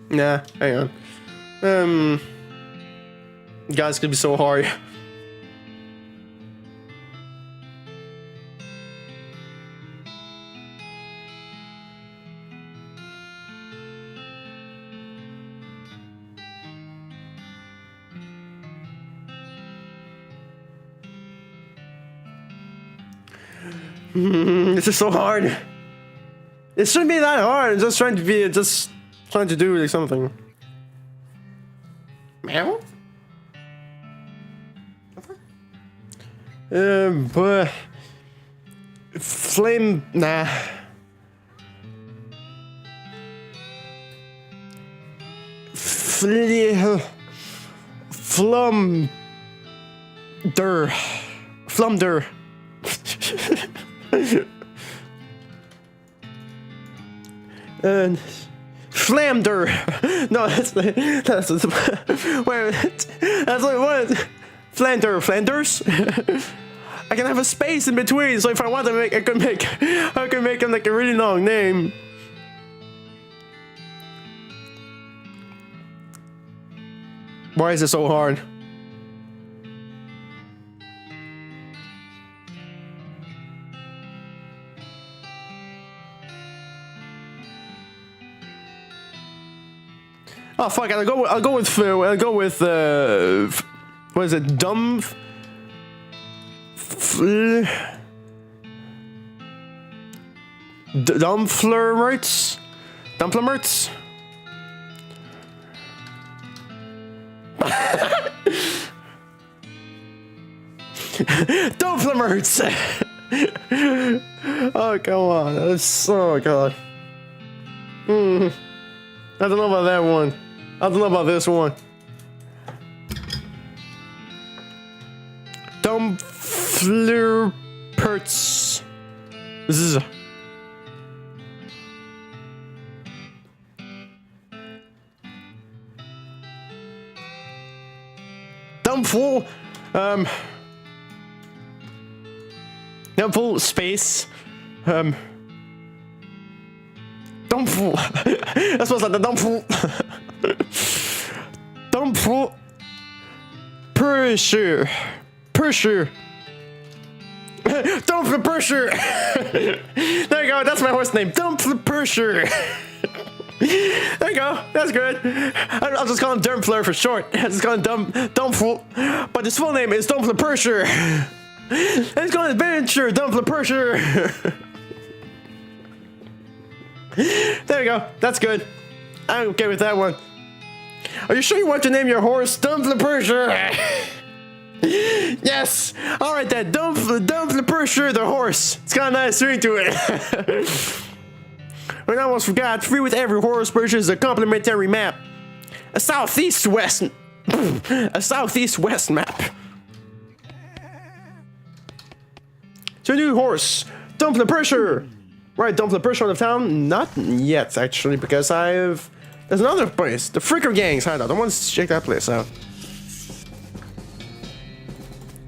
Nah, hang on. Guys, gonna be so hard. This is so hard. It shouldn't be that hard. I'm just trying to do like something. Meow. But flame. Nah. Flumder. And Flamder. No, that's wait a minute. That's like what? Flanders. I can have a space in between, so if I want to make, I can make him like a really long name. Why is it so hard? Oh fuck! I'll go with what is it? Dumplermerts? Dumplermerts? Dumplermerts! Oh come on! That's, oh god. I don't know about that one. I don't know about this one. Dumplerperts. Zzz. Dumpful. Dumpful space. Dumpful. That smells like the dumpful. Dumpful. Pressure. Dumpful pressure. There you go. That's my horse name. Dumpful pressure. There you go. That's good. I'll just call him Dumpler for short. I'll just call him Dumpful. But his full name is Dumpler Persher. Let's go on adventure, Dumpler Persher. There you go. That's good. I'm okay with that one. Are you sure you want to name your horse Dumpler Persher? Yes. All right, then. Dumpler Persher, the horse. It's got a nice ring to it. I almost forgot. Free with every horse purchase a complimentary map. A southeast-west map. It's a new horse. Dumpler Persher. Right, Dumpler Persher out of town? Not yet, actually, because there's another place. The Fricker Gang's hideout. I want to check that place out.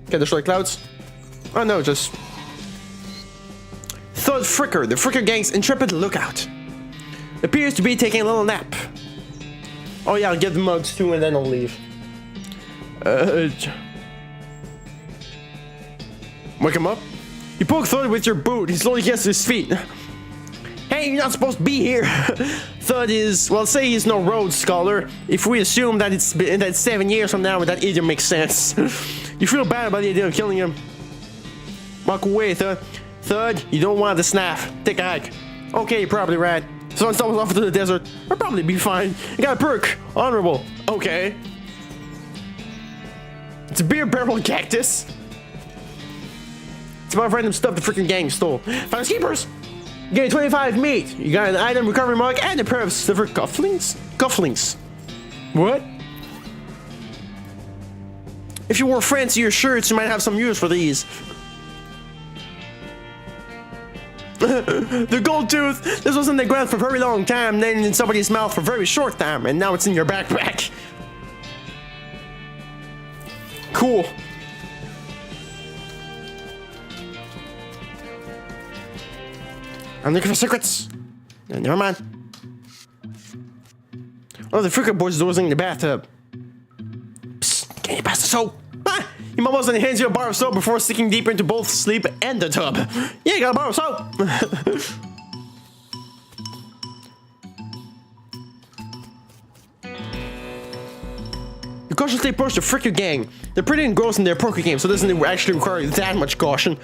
Okay, destroy clouds. Oh no, just... Thud Fricker, the Fricker Gang's intrepid lookout. Appears to be taking a little nap. Oh yeah, I'll get the mugs too and then I'll leave. Wake him up. You poke Thud with your boot. He slowly gets to his feet. Hey, you're not supposed to be here. Thud is, well, say he's no Rhodes Scholar. If we assume that it's 7 years from now, that either makes sense. You feel bad about the idea of killing him. Walk away, Thud. Thud, you don't want the snap. Take a hike. Okay, you're probably right. If someone stumbles off into the desert, we'll probably be fine. You got a perk. Honorable. Okay. It's a beer barrel cactus. It's about random stuff the freaking gang stole. Found keepers. You get 25 meat. You got an item recovery mug and a pair of silver cufflinks. Cufflinks. What? If you wore fancier shirts, you might have some use for these. The gold tooth. This was in the ground for a very long time, then in somebody's mouth for a very short time, and now it's in your backpack. Cool. I'm looking for secrets. Never mind. Oh, the Fricker boy's dozing in the bathtub. Psst, can you pass the soap? Ah, he mumbles and he hands you a bar of soap before sticking deeper into both sleep and the tub. Yeah, you got a bar of soap. You cautiously approach the Fricker gang. They're pretty engrossed in their poker game, so it doesn't actually require that much caution.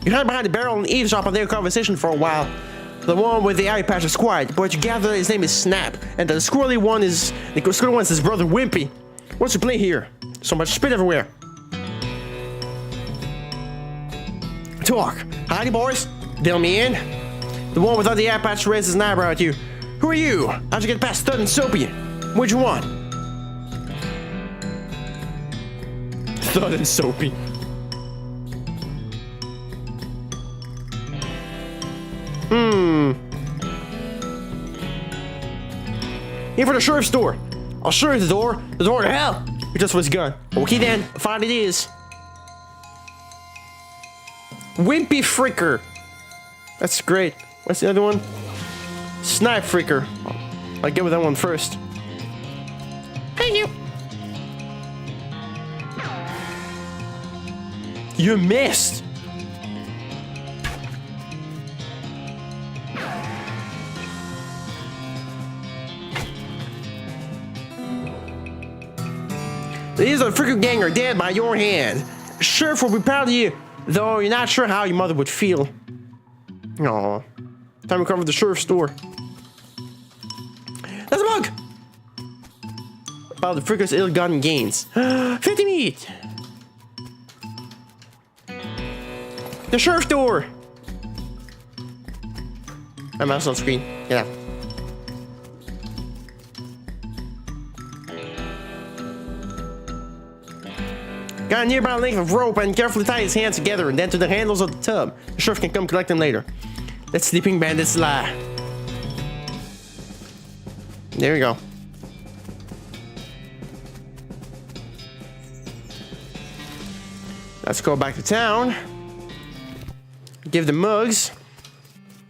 You hide behind the barrel and eavesdrop on their conversation for a while. The one with the eye patch is quiet, but you gather that his name is Snap, and the squirrely one is his brother Wimpy. What's your play here? So much spit everywhere. Talk. Howdy, boys. Deal me in. The one without the eye patch raises an eyebrow at you. Who are you? How'd you get past Stud and Soapy? What'd you want? Stud and Soapy. Here for the sheriff's door. I'll show you the door. The door to hell. You just was gun. Okay then, fine it is. Wimpy Fricker. That's great. What's the other one? Snipe Fricker. I'll get with that one first. Thank you. You missed. These are the Fricker gang are dead by your hand. Sheriff will be proud of you, though you're not sure how your mother would feel. Aww. Time to cover the sheriff's store. That's a mug! About the Fricker's ill-gotten gains. 50 meat! The sheriff's door! My mouse on screen. Get out. Got a nearby length of rope and carefully tie his hands together and then to the handles of the tub. The sheriff can come collect them later. Let sleeping bandits lie. There we go. Let's go back to town. Give the mugs.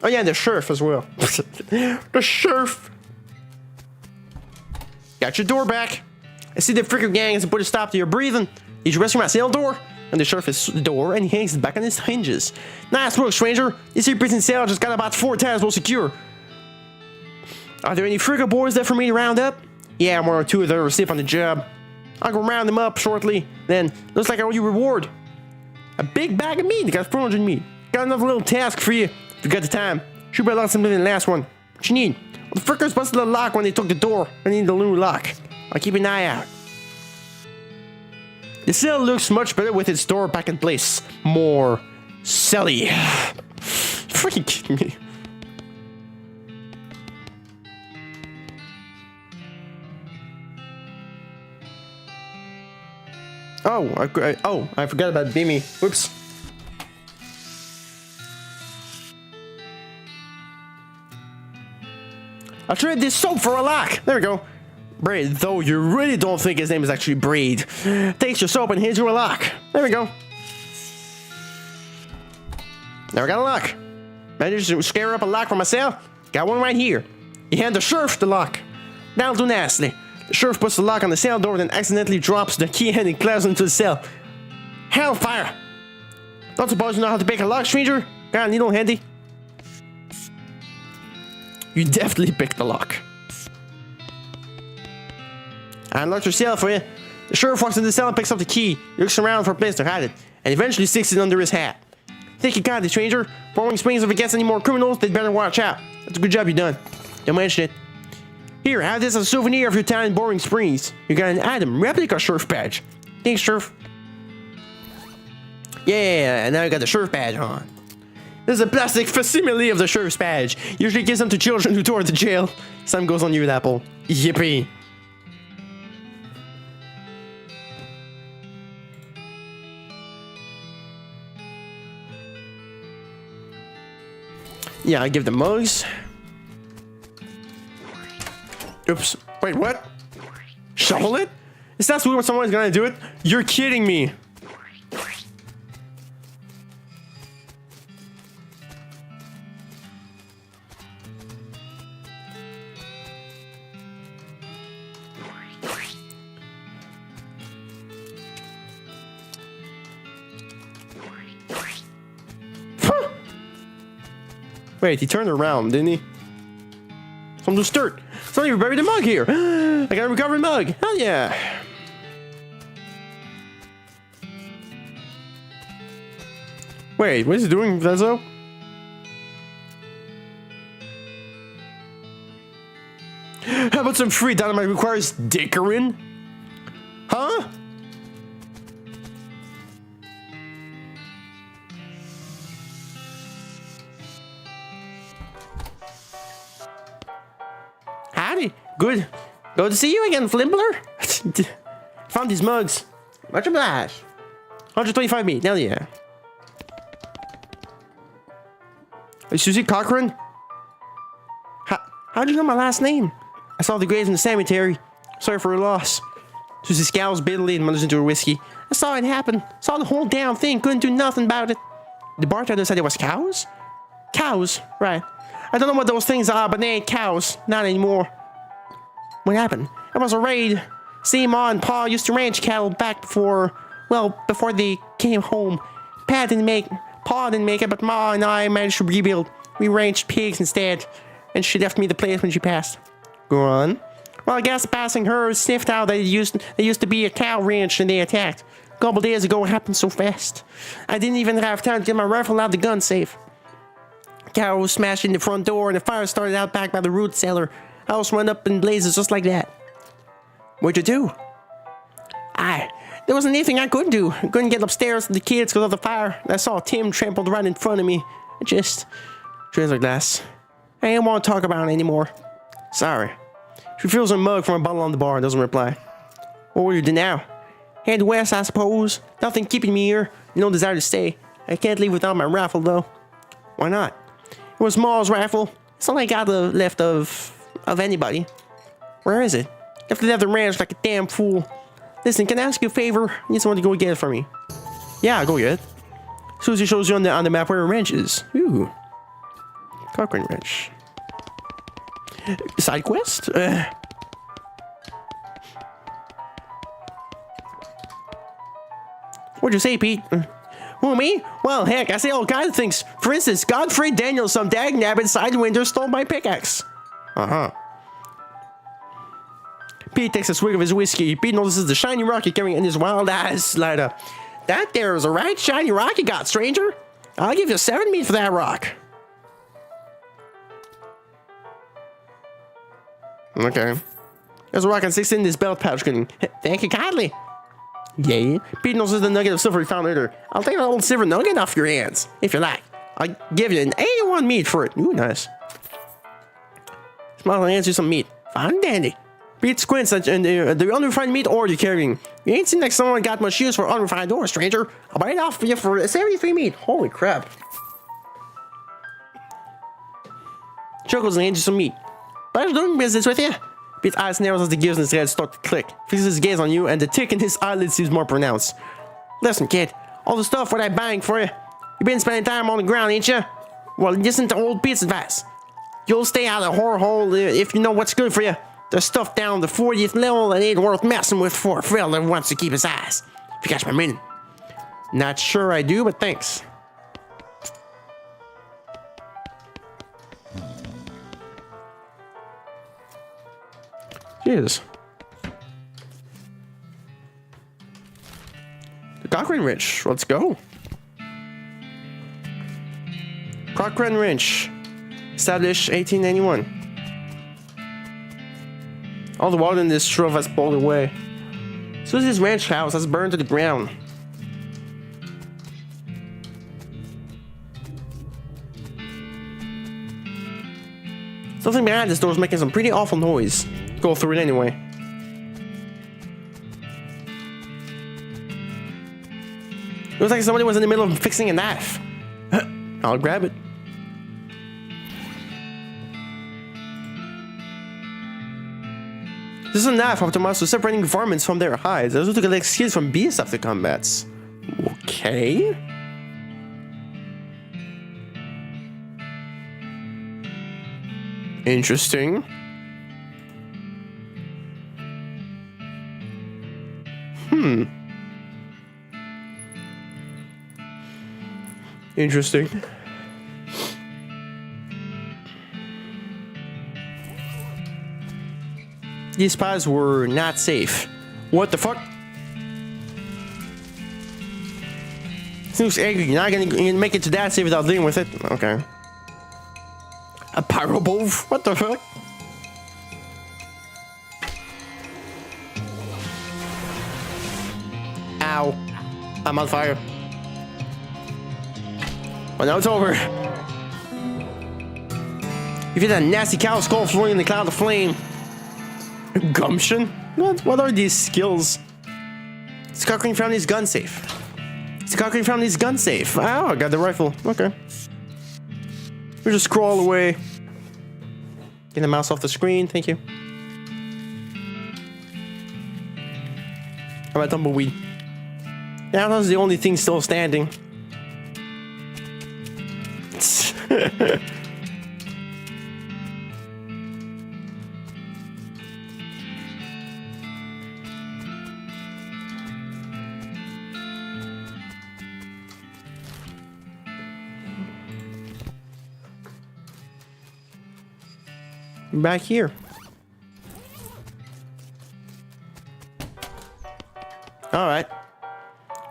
Oh yeah, the sheriff as well. The sheriff. Got your door back. I see the Fricker gang has put a stop to your breathing. Did you rescue my cell door? And the sheriff is the door and he hangs it back on his hinges. Nice work, stranger. This here prison cell just got about 4 times more secure. Are there any frigga boys left for me to round up? Yeah, one or two of them are asleep on the job. I'll go round them up shortly. Then, looks like I owe you reward. A big bag of meat that got frozen meat. Got another little task for you if you got the time. Should be a lot simpler than the last one. What you need? Well, the frickers busted the lock when they took the door. I need the new lock. I'll keep an eye out. The cell looks much better with its door back in place. More celly. Freaking kidding me. Oh, I forgot about Beamy. Whoops. I'll trade this soap for a lock. There we go. Braid, though you really don't think his name is actually Braid. Takes your soap and hands you a lock. There we go. Now I got a lock. Managed to scare up a lock for myself. Got one right here. You hand the sheriff the lock. That'll do nicely. The sheriff puts the lock on the cell door, then accidentally drops the key and it closes into the cell. Hellfire! Don't suppose you know how to pick a lock, stranger? Got a needle handy? You definitely picked the lock. I unlocked your cell for you. The sheriff walks into the cell and picks up the key. He looks around for a place to hide it, and eventually sticks it under his hat. Think you got it, stranger. Boring Springs, if it gets any more criminals, they'd better watch out. That's a good job you done. Don't mention it. Here, have this as a souvenir of your time in Boring Springs. You got an item, replica sheriff badge. Thanks, sheriff. Yeah, and now you got the sheriff badge on. This is a plastic facsimile of the sheriff's badge. Usually gives them to children who tour the jail. Some goes on you with Apple. Yippee. Yeah, I give the mugs. Oops. Wait, what? Shovel it? Is that what someone's gonna do it? You're kidding me. Wait, he turned around, didn't he? Some loose dirt. Somebody buried a mug here. I got a recovered mug. Hell yeah. Wait, what is he doing, Vezo? How about some free dynamite requires dickering? Huh? Howdy. Good to see you again, Flimbler. Found these mugs. Much obliged. 125 meat. Hell yeah. Hey, Susie Cochran? How'd you know my last name? I saw the graves in the cemetery. Sorry for your loss. Susie scowls bitterly and mutters into her whiskey. I saw it happen. Saw the whole damn thing. Couldn't do nothing about it. The bartender said it was cows? Cows, right. I don't know what those things are, but they ain't cows. Not anymore. What happened? It was a raid. See, Ma and Pa used to ranch cattle back before they came home. Pa didn't make it, but Ma and I managed to rebuild. We ranched pigs instead, and she left me the place when she passed. Go on. Well, I guess passing her sniffed out that they used to be a cow ranch and they attacked. A couple days ago, it happened so fast. I didn't even have time to get my rifle out of the gun safe. Cow smashed in the front door and the fire started out back by the root cellar. House went up in blazes just like that. What'd you do? There wasn't anything I could do. I couldn't get upstairs to the kids because of the fire. I saw Tim trampled right in front of me. Trays like glass. I didn't want to talk about it anymore. Sorry. She fills her mug from a bottle on the bar and doesn't reply. What will you do now? Head west, I suppose. Nothing keeping me here. No desire to stay. I can't leave without my rifle, though. Why not? It was Ma's rifle. It's all I got left of anybody. Where is it? Left it at the ranch like a damn fool. Listen, can I ask you a favor? I need someone to go get it for me. Yeah, go get it. Susie shows you on the map where her ranch is. Ooh. Cochrane Ranch. Side quest? What'd you say, Pete? Who, me? Well, heck, I say all kinds of things. For instance, Godfrey Daniels, some dagnabbit sidewinder, stole my pickaxe. Uh-huh. Pete takes a swig of his whiskey. Pete notices the shiny rocket carrying in his wild eyes light up. That there is a right shiny rock you got, stranger. I'll give you 7 meat for that rock. Okay. There's a rock and 6 in this belt pouch. Thank you kindly. Yeah. Pete notices the nugget of silver he found later. I'll take an old silver nugget off your hands, if you like. I'll give you an 81 meat for it. Ooh, nice. Smile and hands you some meat. Fine and dandy. Pete squints at the unrefined meat ore you're carrying. You ain't seen like someone got much use for unrefined ore, stranger. I'll buy it off for you for 73 meat. Holy crap. Chuckles and hands you some meat. Pleasure doing business with you. Pete's eyes narrows as the gears in his head start to click. Fixes his gaze on you and the tick in his eyelids seems more pronounced. Listen, kid. All the stuff what I buying for you. You been spending time on the ground, ain't you? Well, listen to old Pete's advice. You'll stay out of the whore hole if you know what's good for you. There's stuff down the 40th level that ain't worth messing with for a fella that wants to keep his eyes. If you catch my meaning. Not sure I do, but thanks. Jesus. The Cochrane Wrench. Let's go. Cochrane Wrench. Established 1891. All the water in this trough has pulled away. Susie's ranch house has burned to the ground. Something behind this door is making some pretty awful noise. Go through it anyway. Looks like somebody was in the middle of fixing a knife. I'll grab it. This is a knife optimized for separating varmints from their hides. Those to collect skills from beasts after combats. Okay. Interesting. Interesting. These spies were not safe. What the fuck? Seems angry. You're not gonna make it to that safe without dealing with it. Okay. A pyrobove? What the fuck? Ow. I'm on fire. Well, now it's over. You feel that nasty cow skull floating in the cloud of flame. Gumption? What are these skills? It's Cochrane found his gun safe. It's Cochrane found his gun safe. Oh, I got the rifle. Okay. We'll just scroll away. Get the mouse off the screen. Thank you. How about tumbleweed? Yeah, that's the only thing still standing. Back here. Alright.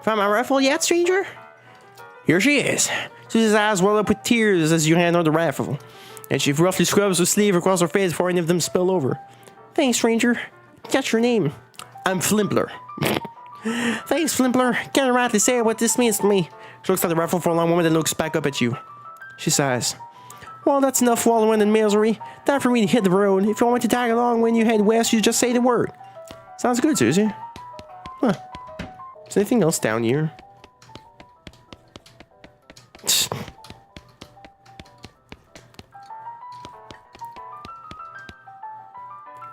Found my rifle yet, stranger? Here she is. Susie's eyes well up with tears as you hand her the rifle. And she roughly scrubs her sleeve across her face before any of them spill over. Thanks, stranger. What's your name? I'm Flimpler. Thanks, Flimpler. Can't rightly say what this means to me. She looks at the rifle for a long moment and looks back up at you. She sighs. Well, that's enough wallowing in misery. Time for me to hit the road. If you want me to tag along when you head west, you just say the word. Sounds good, Susie. Huh. Is there anything else down here?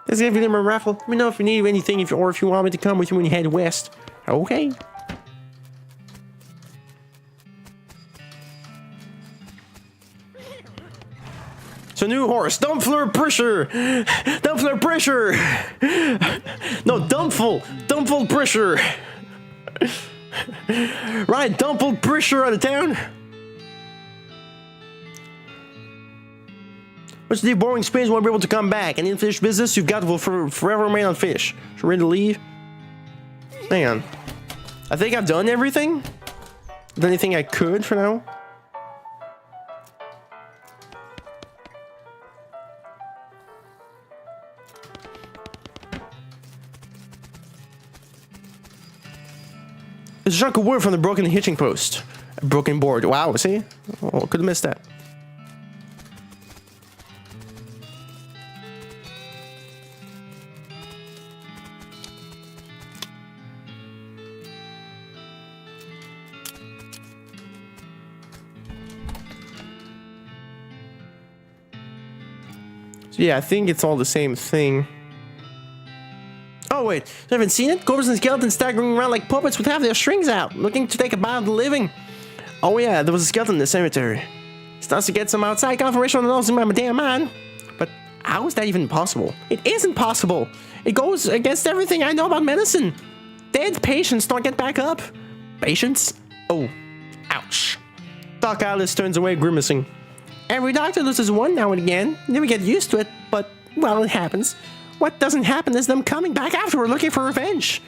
Let's give you my rifle. Let me know if you need anything or if you want me to come with you when you head west. Okay. It's a new horse. Dumpfler Pressure. Dumpfler Pressure. No, Dumpful. Dumpful Pressure. Right, Dumpful Pressure out of town. But the boring experience won't be able to come back. And in fish business, you've got to forever remain on fish. You ready to leave? Hang on. I think I've done everything. Done anything I could for now. There's a chunk of wood from the broken hitching post. A broken board. Wow, see? Oh, could have missed that. So yeah, I think it's all the same thing. Oh wait, you haven't seen it? Cobras and skeletons staggering around like puppets with half their strings out, looking to take a bite of the living. Oh yeah, there was a skeleton in the cemetery. It's nice to get some outside confirmation on the nose in my damn mind. But how is that even possible? It isn't possible. It goes against everything I know about medicine. Dead patients don't get back up. Patients? Oh, ouch. Doc Alice turns away, grimacing. Every doctor loses one now and again. Never get used to it, but, well, it happens. What doesn't happen is them coming back afterward looking for revenge.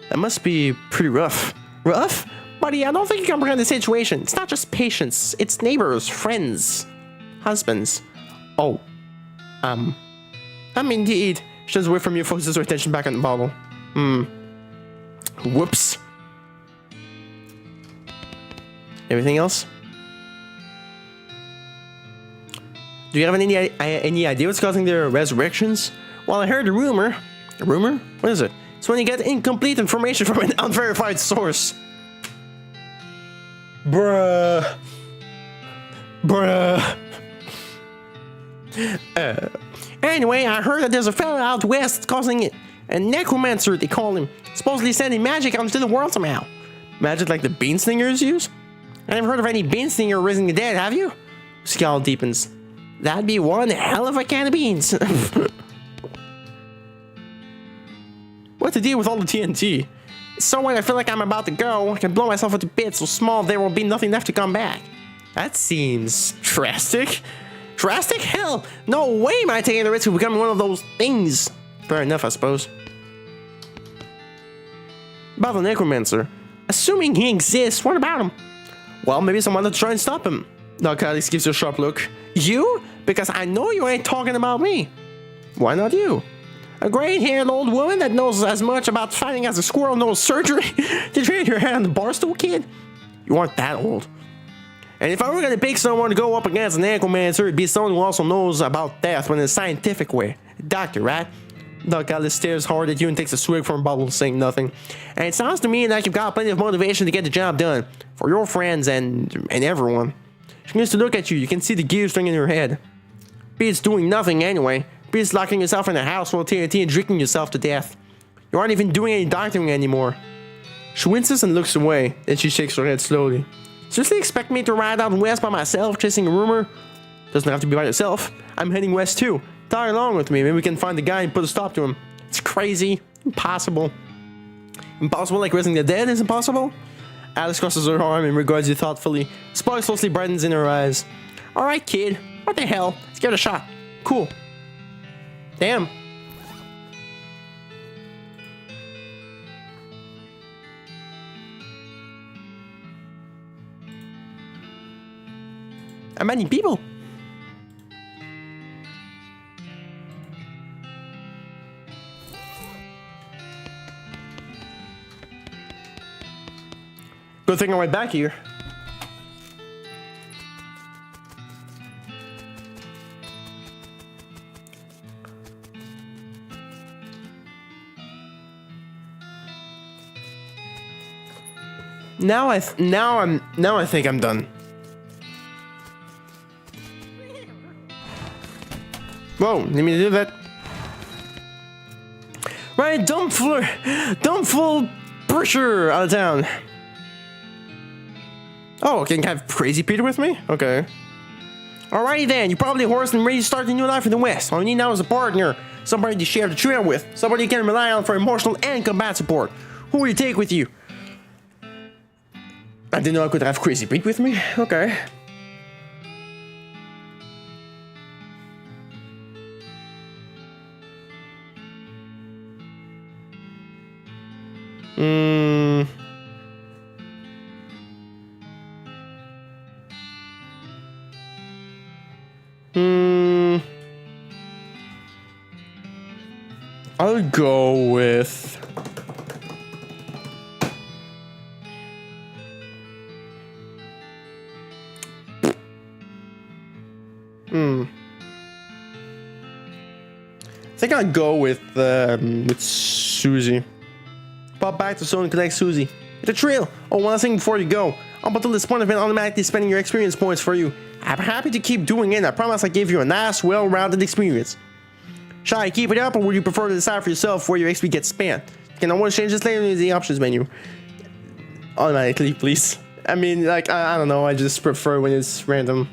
That must be pretty rough. Rough? Buddy, I don't think you comprehend the situation. It's not just patients. It's neighbors, friends, husbands. Oh. Indeed. She turns away from you, focuses her attention back on the bottle. Whoops. Everything else? Do you have any idea what's causing their resurrections? Well, I heard a rumor. A rumor? What is it? It's when you get incomplete information from an unverified source. Bruh. Anyway, I heard that there's a fella out west causing it. A necromancer, they call him. Supposedly sending magic out into the world somehow. Magic like the bean stingers use? I never heard of any bean stinger raising the dead, have you? Scowl deepens. That'd be one hell of a can of beans. What's the deal with all the TNT? So when I feel like I'm about to go, I can blow myself into bits so small there will be nothing left to come back. That seems drastic. Drastic? Hell, no way am I taking the risk of becoming one of those things. Fair enough, I suppose. About the necromancer. Assuming he exists, what about him? Well, maybe someone to try and stop him. Doc Alice gives you a sharp look. You? Because I know you ain't talking about me. Why not you? A gray-haired old woman that knows as much about fighting as a squirrel knows surgery? Did you hit your head on the bar stool, kid? You aren't that old. And if I were gonna pick someone to go up against an necromancer, it'd be someone who also knows about death, but in a scientific way. A doctor, right? Doc Alice stares hard at you and takes a swig from a bottle, saying nothing. And it sounds to me like you've got plenty of motivation to get the job done. For your friends and everyone. She continues to look at you. You can see the gears turning in her head. Beats doing nothing anyway. Beats locking yourself in a house full of TNT and drinking yourself to death. You aren't even doing any doctoring anymore. She winces and looks away. Then she shakes her head slowly. Seriously expect me to ride out west by myself chasing a rumor? Doesn't have to be by yourself. I'm heading west too. Tie along with me. Maybe we can find the guy and put a stop to him. It's crazy. Impossible. Impossible like raising the dead is impossible? Alice crosses her arm and regards you thoughtfully. Spark slowly brightens in her eyes. Alright, kid. What the hell? Let's give it a shot. Cool. Damn. How many people? Good thing I went back here. Now I think I'm done. Whoa, didn't mean to do that. Right, dump full pressure out of town. Oh, can I have Crazy Peter with me? Okay. Alrighty then, you're probably horsed and ready to start a new life in the West. All you need now is a partner. Somebody to share the trail with. Somebody you can rely on for emotional and combat support. Who will you take with you? I didn't know I could have Crazy Pete with me. Okay. Hmm. I'll go with. I think I'll go with Susie. Pop back to Zone and connect Susie. It's a trail. Oh, one last thing before you go. I'm about to this point of automatically spending your experience points for you. I'm happy to keep doing it. I promise I gave you a nice, well-rounded experience. Shall I keep it up, or would you prefer to decide for yourself where your XP gets spent? You can always change this later in the options menu. Automatically, please. I mean, like, I don't know. I just prefer when it's random.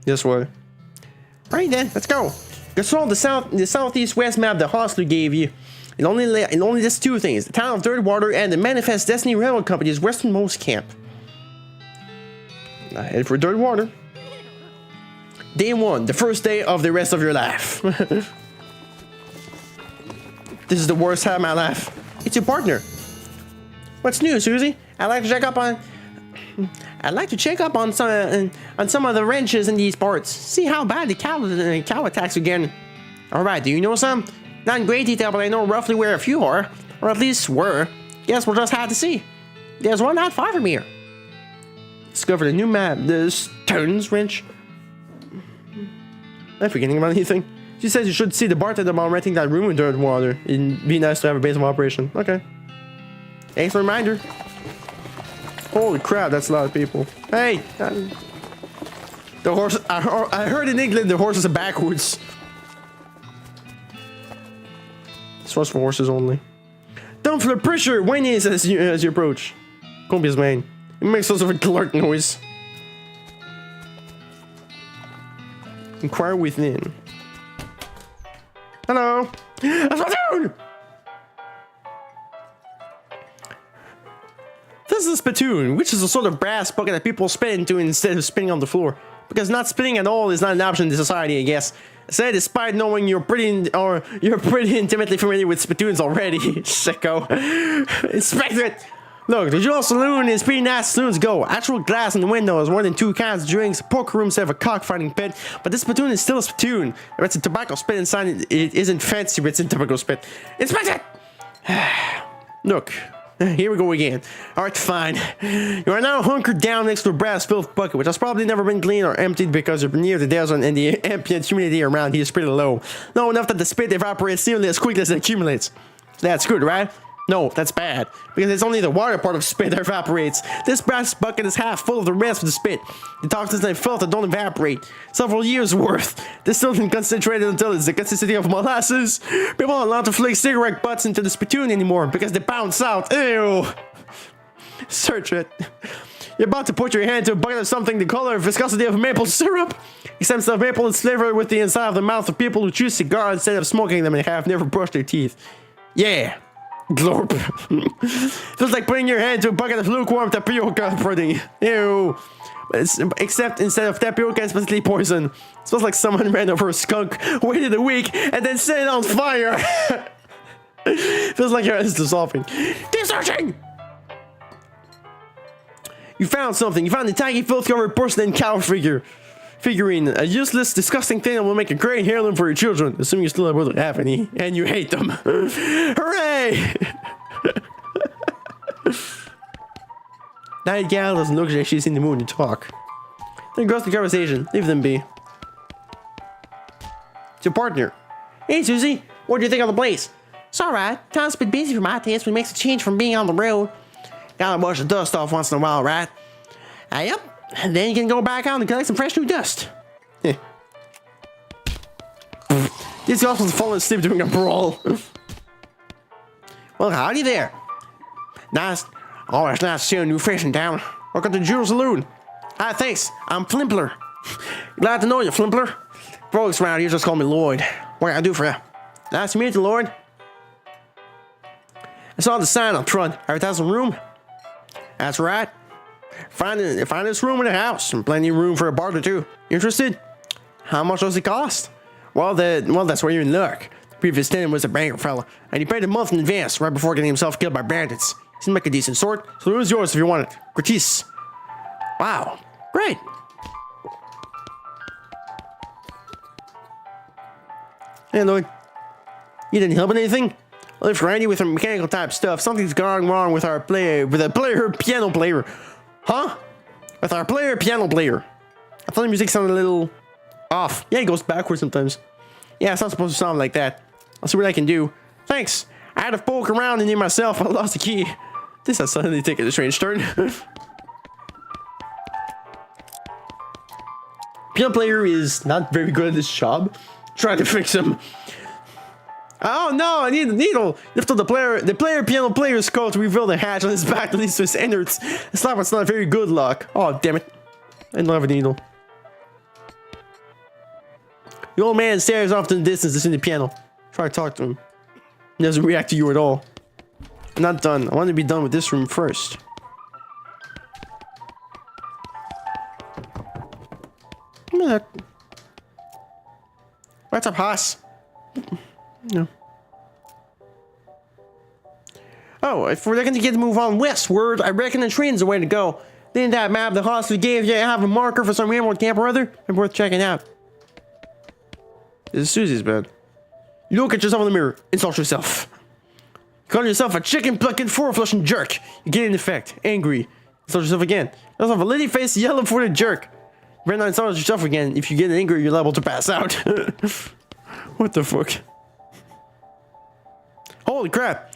This way. Alright then, let's go. Consult the southeast west map the hostler gave you. It only lists two things: the town of Dirtwater and the Manifest Destiny Railroad Company's westernmost camp. I head for Dirtwater. Day 1, the first day of the rest of your life. This is the worst time of my life. It's your partner. What's new, Susie? I'd like to check up on some of the wrenches in these parts. See how bad the cow attacks are getting. Alright, do you know some? Not in great detail, but I know roughly where a few are. Or at least were. Guess we'll just have to see. There's one not far from here. Discovered a new map. The Stones wrench. Am I forgetting about anything? She says you should see the bartender about renting that room in Dirtwater. It'd be nice to have a base of operation. Okay. Thanks for the reminder. Holy crap, that's a lot of people. Hey! The horse... I heard in England the horses are backwards. This one's for horses only. Don't feel pressure when is as you approach. Combi's main. It makes sort of a clerk noise. Inquire within. Hello. That's my dude. This is a spittoon, which is a sort of brass bucket that people spin into instead of spinning on the floor. Because not spinning at all is not an option in society, I guess. Say, despite knowing you're pretty intimately familiar with spittoons already, sicko. Inspect it. Look, the Jewel Saloon is pretty nice saloons go. Actual glass in the windows, more than 2 cans of drinks, a poker room instead of a cockfighting pit. But this spittoon is still a spittoon. It's a tobacco spit inside. It isn't fancy, but it's in tobacco spit. Inspect it! Look, here we go again. Alright, fine. You are now hunkered down next to a brass filth bucket, which has probably never been cleaned or emptied because you're near the desert and the ambient humidity around here is pretty low. Low enough that the spit evaporates nearly as quickly as it accumulates. That's good, right? No, that's bad, because it's only the water part of spit that evaporates. This brass bucket is half full of the rest of the spit. The toxins and filth that don't evaporate. Several years worth. This isn't concentrated until it's the consistency of molasses. People aren't allowed to flick cigarette butts into the spittoon anymore, because they bounce out. Ew. Search it. You're about to put your hand to a bucket of something the color and viscosity of maple syrup. Except instead of maple, it's flavored with the inside of the mouth of people who chew cigars instead of smoking them and have never brushed their teeth. Yeah. Glorp. Feels like putting your hand to a bucket of lukewarm tapioca pudding. Ew. Except instead of tapioca, it's basically poison. It smells like someone ran over a skunk, waited a week, and then set it on fire. Feels like your head is dissolving. Keep searching! You found something. You found a tiny filth-covered porcelain cow figurine. A useless, disgusting thing that will make a great heirloom for your children, assuming you still able to have any, and you hate them. Hooray! That gal doesn't look like she's in the mood to talk. Then goes the conversation. Leave them be. It's your partner. Hey, Susie. What do you think of the place? It's alright. Town's been busy for my taste, but it makes a change from being on the road. Gotta wash the dust off once in a while, right? Yep. And then you can go back out and collect some fresh new dust. This guy was falling asleep during a brawl. Well, howdy there. Nice. Oh, it's nice to see a new face in town. Welcome to Jewel Saloon. Hi, thanks. I'm Flimpler. Glad to know you, Flimpler. Folks around here just call me Lloyd. What can I do for you? Nice to meet you, Lloyd. I saw the sign up front. Advertise a room. That's right. Find this room in the house, and plenty of room for a barter too. Interested? How much does it cost? Well, that's where you're in luck. The Previous tenant was a banker fella, and he paid a month in advance right before getting himself killed by bandits. Seemed like a decent sort, so it was yours if you want it. Gratis. Wow. Great. Hey, Lloyd. You didn't help with anything? Well, if Randy with her mechanical type stuff, something's gone wrong with our piano player. Huh? With our piano player. I thought the music sounded a little off. Yeah, it goes backwards sometimes. Yeah, it's not supposed to sound like that. I'll see what I can do. Thanks. I had to poke around in here myself. I lost the key. This has suddenly taken a strange turn. Piano player is not very good at this job. Trying to fix him. Oh no, I need the needle. Lift up the piano player's coat to reveal the hatch on his back that leads to his innards. It's not very good luck. Oh, damn it. I don't have a needle. The old man stares off in the distance, listening to the piano. Try to talk to him. He doesn't react to you at all. I'm not done. I want to be done with this room first. What's up, Haas? No. Oh, if we're looking to get to move on westward, I reckon the train's the way to go. Didn't that map the hospital gave you have a marker for some railroad camp or other? It's worth checking out. This is Susie's bed. You look at yourself in the mirror. Insult yourself. You call yourself a chicken-plucking, four-flushing jerk. You get in effect. Angry. Insult yourself again. You yourself a lily-faced, yellow-footed jerk. You better not insult yourself again. If you get angry, you're liable to pass out. What the fuck? Holy crap.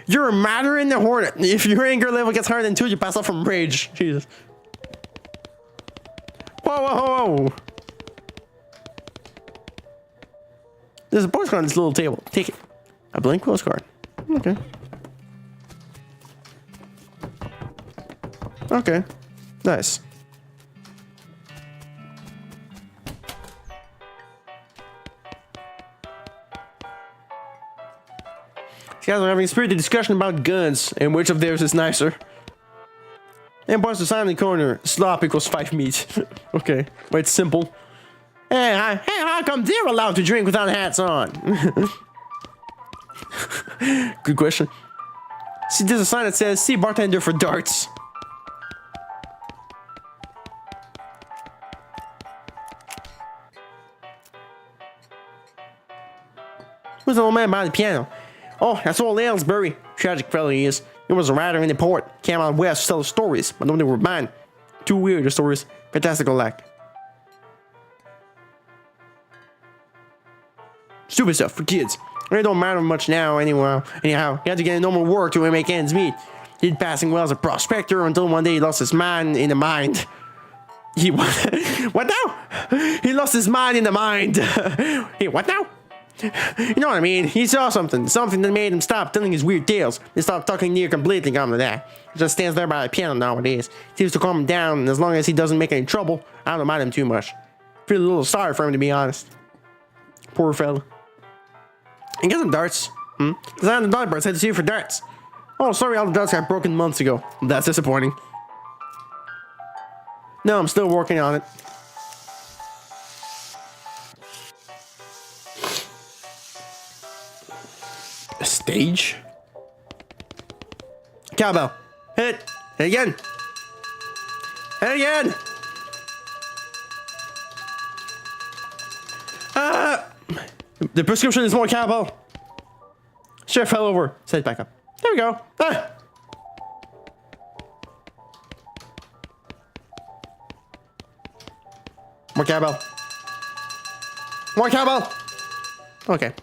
You're madder than the hornet. If your anger level gets higher than 2, you pass out from rage. Jesus. Whoa, whoa, whoa, whoa. There's a postcard on this little table. Take it. A blank postcard. Okay. Okay. Nice. These guys are having a spirited discussion about guns and which of theirs is nicer. And points to sign in the corner. Slop equals 5 meat. Okay. Well, it's simple. Hey, how come they're allowed to drink without hats on? Good question. See, there's a sign that says, see bartender for darts. Who's the old man behind the piano? Oh, that's old Aylesbury. Tragic fellow he is. He was a writer in the port. Came out west to tell stories, but nobody were mine. Too weird, the stories. Fantastical lack. Stupid stuff for kids. It don't matter much now, anyhow. He had to get normal work to make ends meet. He'd passing well as a prospector until one day he lost his mind in the mind. What now? He lost his mind in the mind. What now? You know what I mean? He saw something that made him stop telling his weird tales. He stopped talking near completely calm to that. He just stands there by the piano nowadays. Seems to calm him down, and as long as he doesn't make any trouble, I don't mind him too much. Feel a little sorry for him, to be honest. Poor fella. And get some darts. Design the dartboard said to see you for darts. Oh, sorry, all the darts got broken months ago. That's disappointing. No, I'm still working on it. A stage? Cowbell. Hit it. Hit it again. Hit it again. The prescription is more cowbell. Chair fell over. Set it back up. There we go. More cowbell. More cowbell. Okay.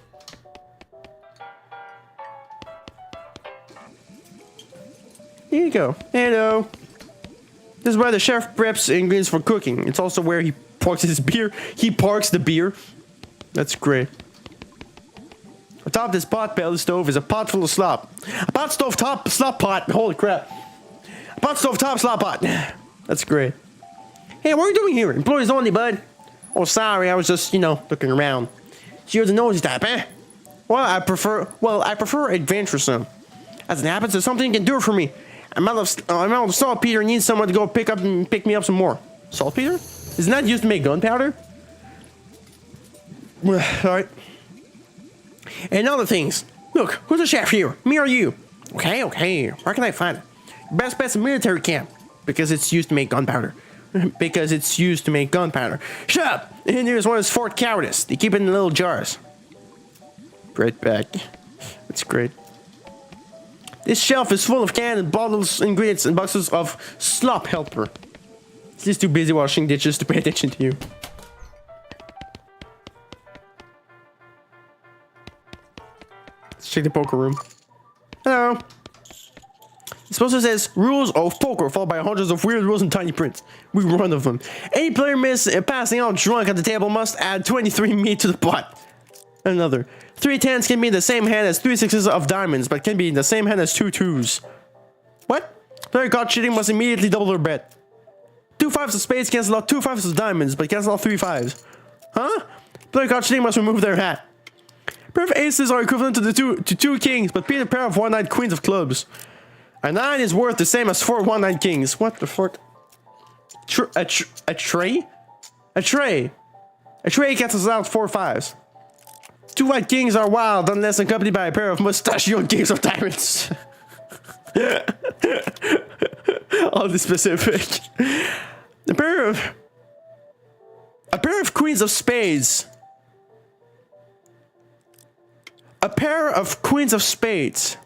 Here you go. Hello. This is where the chef preps ingredients for cooking. It's also where he parks his beer. He parks the beer. That's great. Atop this pot belly stove is a pot full of slop. A pot stove top slop pot. Holy crap. A pot stove top slop pot. That's great. Hey, what are you doing here? Employees only, bud. Oh, sorry. I was just, looking around. So you're the nosy type, eh? Well, I prefer adventuresome. As it happens, there's something you can do for me. I'm out of saltpeter and need someone to go pick me up some more. Saltpeter? Isn't that used to make gunpowder? Alright. And other things. Look, who's the chef here? Me or you? Okay, okay. Where can I find it? Best bet's a military camp. Because it's used to make gunpowder. Because it's used to make gunpowder. Shut up! And here's one of Fort Cowardice. They keep it in little jars. Right back. That's great. This shelf is full of canned bottles, ingredients, and boxes of slop helper. He's too busy washing dishes to pay attention to you. Let's check the poker room. Hello. This poster says, rules of poker, followed by hundreds of weird rules in tiny print. We run of them. Any player passing out drunk at the table must add 23 meat to the pot. Another. 3 tens can be in the same hand as 3 sixes of diamonds, but can be in the same hand as 2 twos. What? Player caught cheating must immediately double their bet. 2 fives of spades cancel out 2 fives of diamonds, but cancel out 3 fives. Huh? Player caught cheating must remove their hat. Pair of aces are equivalent to 2 kings, but beat a pair of 1-9 queens of clubs. A 9 is worth the same as 4 1-9 kings. What the fuck? A tray? A tray. A tray cancels out 4 fives. 2 white kings are wild unless accompanied by a pair of mustachioed kings of diamonds. All the specific. A pair of queens of spades. A pair of queens of spades.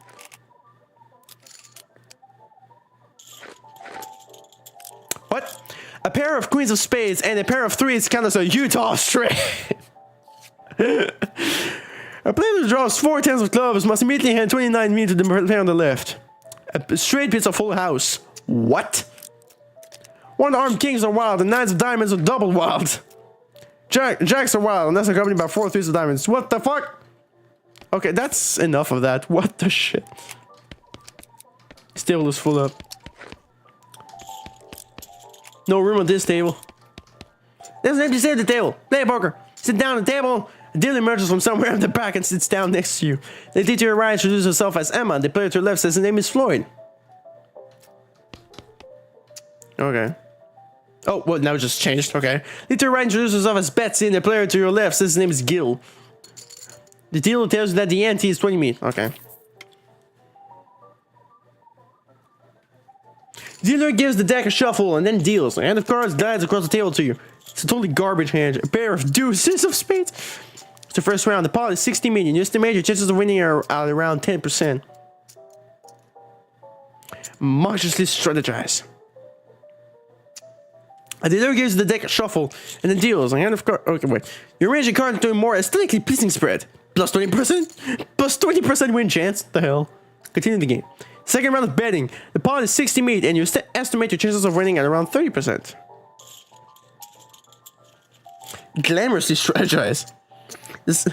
What? A pair of queens of spades and a pair of threes count as a Utah straight. A player who draws 4 tens of clubs must immediately hand 29 meat to the player on the left. A straight beats a full house. What? 1 armed kings are wild and 9s of diamonds are double wild. Jacks are wild and that's accompanied by 4 threes of diamonds. What the fuck? Okay, that's enough of that. What the shit? This table is full up. No room on this table. There's an empty seat at the table. Play poker. Sit down at the table. A dealer emerges from somewhere in the back and sits down next to you. The lady to your right introduces herself as Emma. The player to your left says her name is Floyd. Okay. Oh, well, now it just changed. Okay. The lady to your right introduces herself as Betsy, and the player to your left says his name is Gil. The dealer tells you that the ante is 20 meat. Okay. Dealer gives the deck a shuffle and then deals. A hand of cards glides across the table to you. It's a totally garbage hand. A pair of deuces of spades. It's the first round. The pot is 60 million. You estimate your chances of winning are at around 10%. Maliciously strategize. A dealer gives the deck a shuffle and then deals. A hand of cards. Okay, wait. You arrange your card into a more aesthetically pleasing spread. Plus 20%? Plus 20% win chance? The hell? Continue the game. Second round of betting. The pot is 60 meat and you estimate your chances of winning at around 30%. Glamorously strategize. This.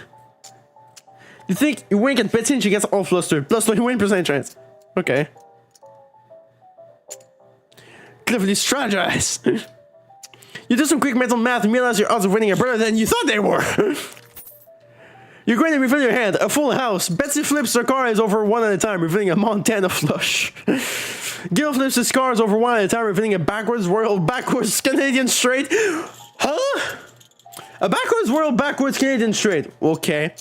You think you wink and bet in, she gets all flustered. Plus 21% chance. Okay. Cleverly strategize. You do some quick mental math and realize your odds of winning are better than you thought they were. You're going to reveal your hand. A full house. Betsy flips her cards over one at a time, revealing a Montana flush. Gil flips his cards over one at a time, revealing a backwards world, backwards Canadian straight. Huh? A backwards world, backwards Canadian straight. Okay.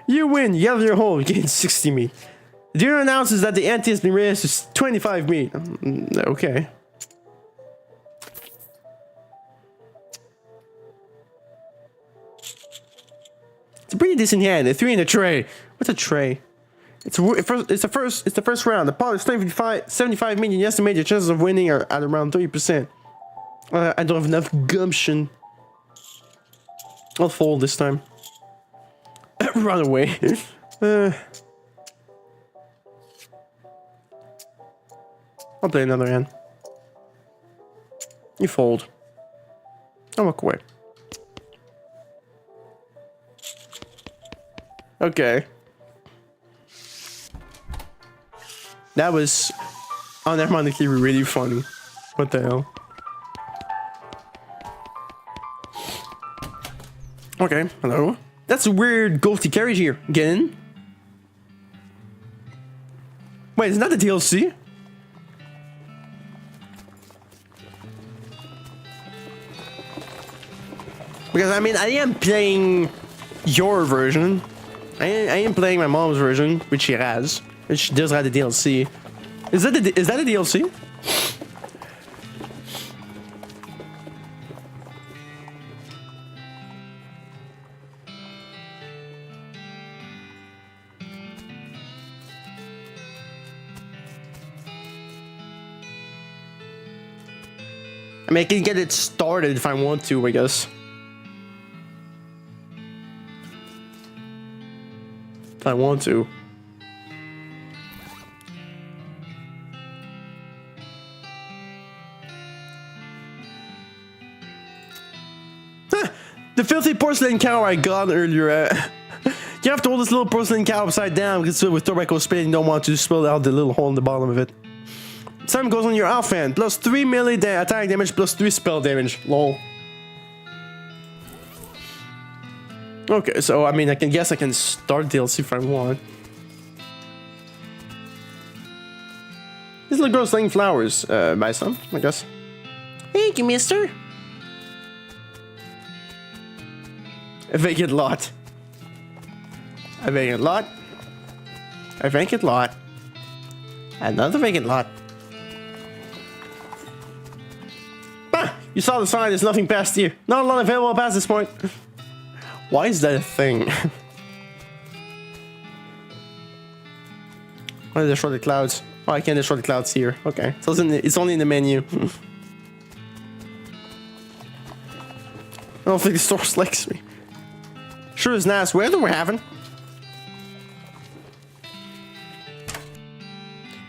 You win. You gather your hole. You gain 60 meat. The dealer announces that the ante has been raised to 25 meat. Okay. It's a pretty decent hand. A 3 in a tray. What's a tray? It's the first round. The pot is 75 million. You estimate your chances of winning are at around 30%. I don't have enough gumption. I'll fold this time. Run away. I'll play another hand. You fold. I'll walk away. Okay. That was unironically really funny. What the hell? Okay, hello. That's a weird ghosty carriage here. Get in. Wait, isn't that the DLC? Because, I mean, I am playing your version. I am playing my mom's version, which she has. And she does have the DLC. Is that a DLC? I mean, I can get it started if I want to, I guess. If I want to. The filthy porcelain cow I got earlier. You have to hold this little porcelain cow upside down because with tobacco spin you don't want to spill out the little hole in the bottom of it. Same goes on your offhand. Plus 3 melee attack damage, plus 3 spell damage. Lol. Okay, so I mean, I guess I can start DLC if I want. This little girl selling flowers. Buy some, I guess. Thank you, mister. A vacant lot. A vacant lot. A vacant lot. Another vacant lot. Ah! You saw the sign, there's nothing past here. Not a lot available past this point. Why is that a thing? Why did I destroy the clouds? Oh, I can't destroy the clouds here. Okay, so it's only in the menu. I don't think the source likes me. Sure is nice weather we're having.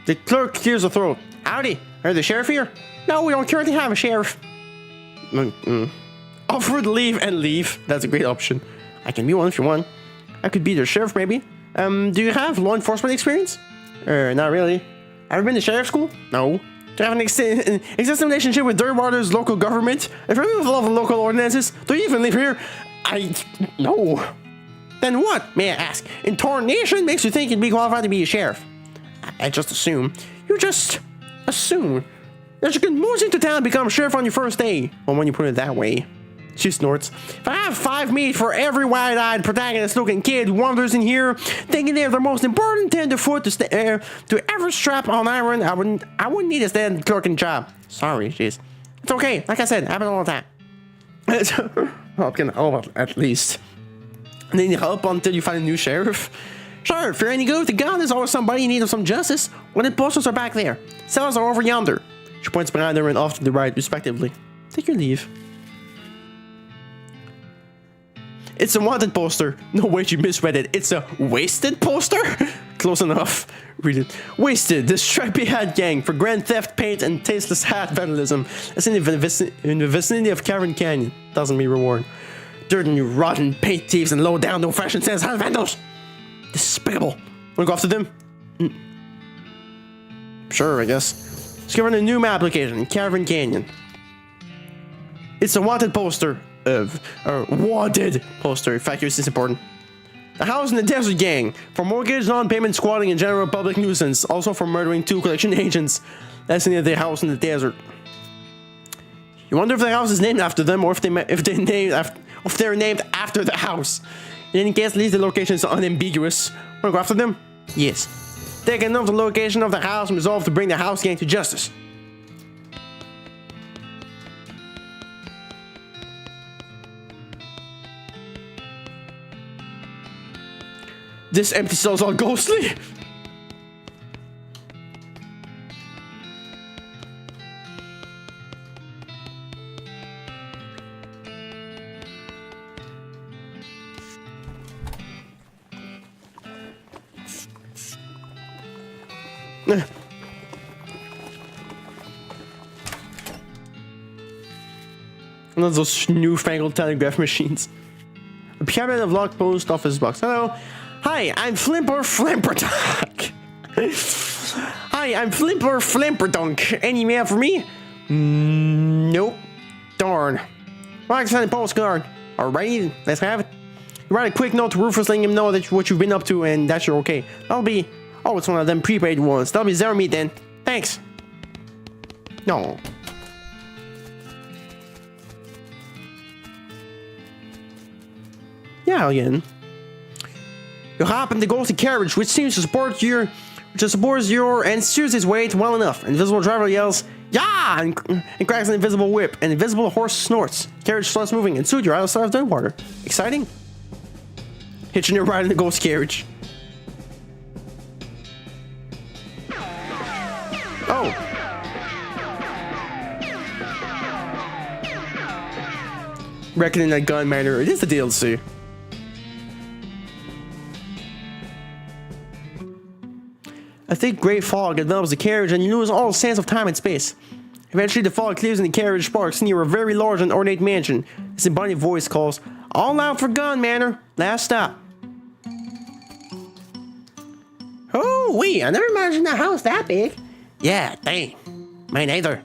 The clerk clears the throat. Howdy, are the sheriff here? No, we don't currently have a sheriff. Offer to leave and leave. That's a great option. I can be one if you want. I could be the sheriff maybe. Do you have law enforcement experience? Not really. Ever been to sheriff school? No. Do you have an existing relationship with Dirtwater's local government? If you're with all the local ordinances, do you even live here? No. Then what, may I ask? Intonation makes you think you'd be qualified to be a sheriff. I just assume. You just assume that you can move into town and become sheriff on your first day. Well, when you put it that way. She snorts. If I have 5 meat for every wide-eyed protagonist-looking kid who wanders in here, thinking they're the most important tenderfoot to ever strap on iron, I wouldn't need a stand clerking job. Sorry, jeez. It's okay. Like I said, happen all the time. Well, can help at least. And then you help until you find a new sheriff. Sure, if you're any good with the gun, there's always somebody in need of some justice. Wanted posters are back there. Cells are over yonder. She points behind her and off to the right, respectively. Take your leave. It's a wanted poster. No, wait, you misread it. It's a wasted poster? Close enough. Read it. Wasted. The stripy hat gang for grand theft, paint, and tasteless hat vandalism. That's in the vicinity of Cavern Canyon. Doesn't mean reward. Dirty, rotten paint thieves and low down, no fashion sense hat vandals. Despicable. Wanna go after them? Sure, I guess. Discovering a new map application, Cavern Canyon. It's a wanted poster. Wanted poster. In fact, this is important. The house in the desert gang for mortgage, non-payment, squatting, and general public nuisance. Also for murdering 2 collection agents. That's in the house in the desert. You wonder if the house is named after them, or if they're named after the house. In any case, at least the location is unambiguous. Wanna go after them? Yes. Taking note of the location of the house and resolve to bring the house gang to justice. This empty cell's all ghostly. One of those newfangled telegraph machines. A cabinet of locked post office box. Hello. Hi, I'm Flimper Flimperdunk. Hi, I'm Flimper Flimperdunk. Any mail for me? Nope. Darn. Well, I can send a postcard. Alrighty, let's have it. You write a quick note to Rufus letting him know that what you've been up to and that you're okay. That'll be... Oh, it's one of them prepaid ones. That'll be 0 meat then. Thanks. No. Yeah, again. You hop in the ghostly carriage, which seems to support your and steers its weight well enough. An invisible driver yells, "Yeah!" and cracks an invisible whip. An invisible horse snorts. Carriage starts moving, and soon you're outside of Dunwater. Exciting? Hitching your ride in the ghost carriage. Oh. Reckoning that gun manner. It is the DLC. A thick gray fog envelops the carriage and you lose all sense of time and space. Eventually the fog clears and the carriage parks near a very large and ornate mansion. This embodied voice calls, "All out for Gun Manor, last stop." Oh, wait, I never imagined a house that big. Yeah, dang. Me neither.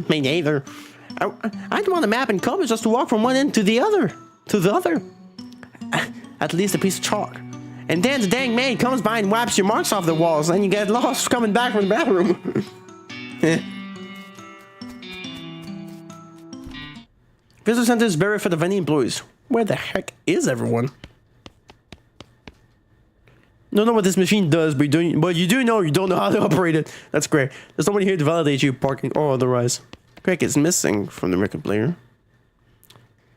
Me neither. I'd want a map and compass just to walk from one end to the other. At least a piece of chalk. And then the dang maid comes by and wipes your marks off the walls, and you get lost coming back from the bathroom. Visitor center is very fit of any employees. Where the heck is everyone? Don't know what this machine does, but you do know you don't know how to operate it. That's great. There's nobody here to validate you, parking or otherwise. Craig is missing from the record player.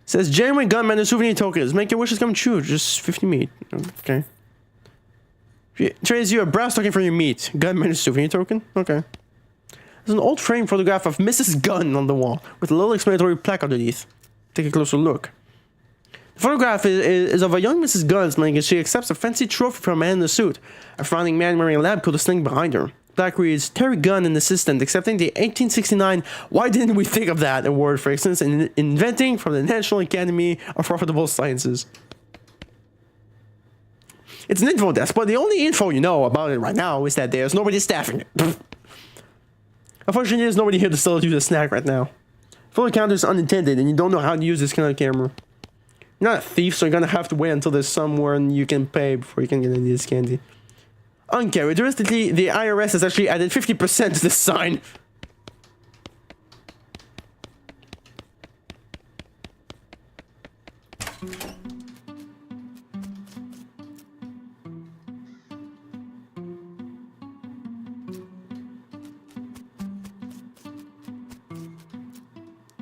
Says genuine gunman and souvenir tokens. Make your wishes come true. Just 50 meat. Okay. Trades you a brass token for your meat. Gunman and souvenir token. Okay. There's an old frame photograph of Mrs. Gunn on the wall with a little explanatory plaque underneath. Take a closer look. The photograph is of a young Mrs. Gunn smiling as she accepts a fancy trophy from a man in a suit. A frowning man wearing a lab coat is sling behind her. Plaque reads, Terry Gunn, an assistant, accepting the 1869 "Why didn't we think of that?" award for excellence in inventing from the National Academy of Profitable Sciences. It's an info desk, but the only info you know about it right now is that there's nobody staffing it. Unfortunately, there's nobody here to still use a snack right now. Photo counter is unintended, and you don't know how to use this kind of camera. You're not a thief, so you're gonna have to wait until there's somewhere and you can pay before you can get any of this candy. Uncharacteristically, the IRS has actually added 50% to this sign.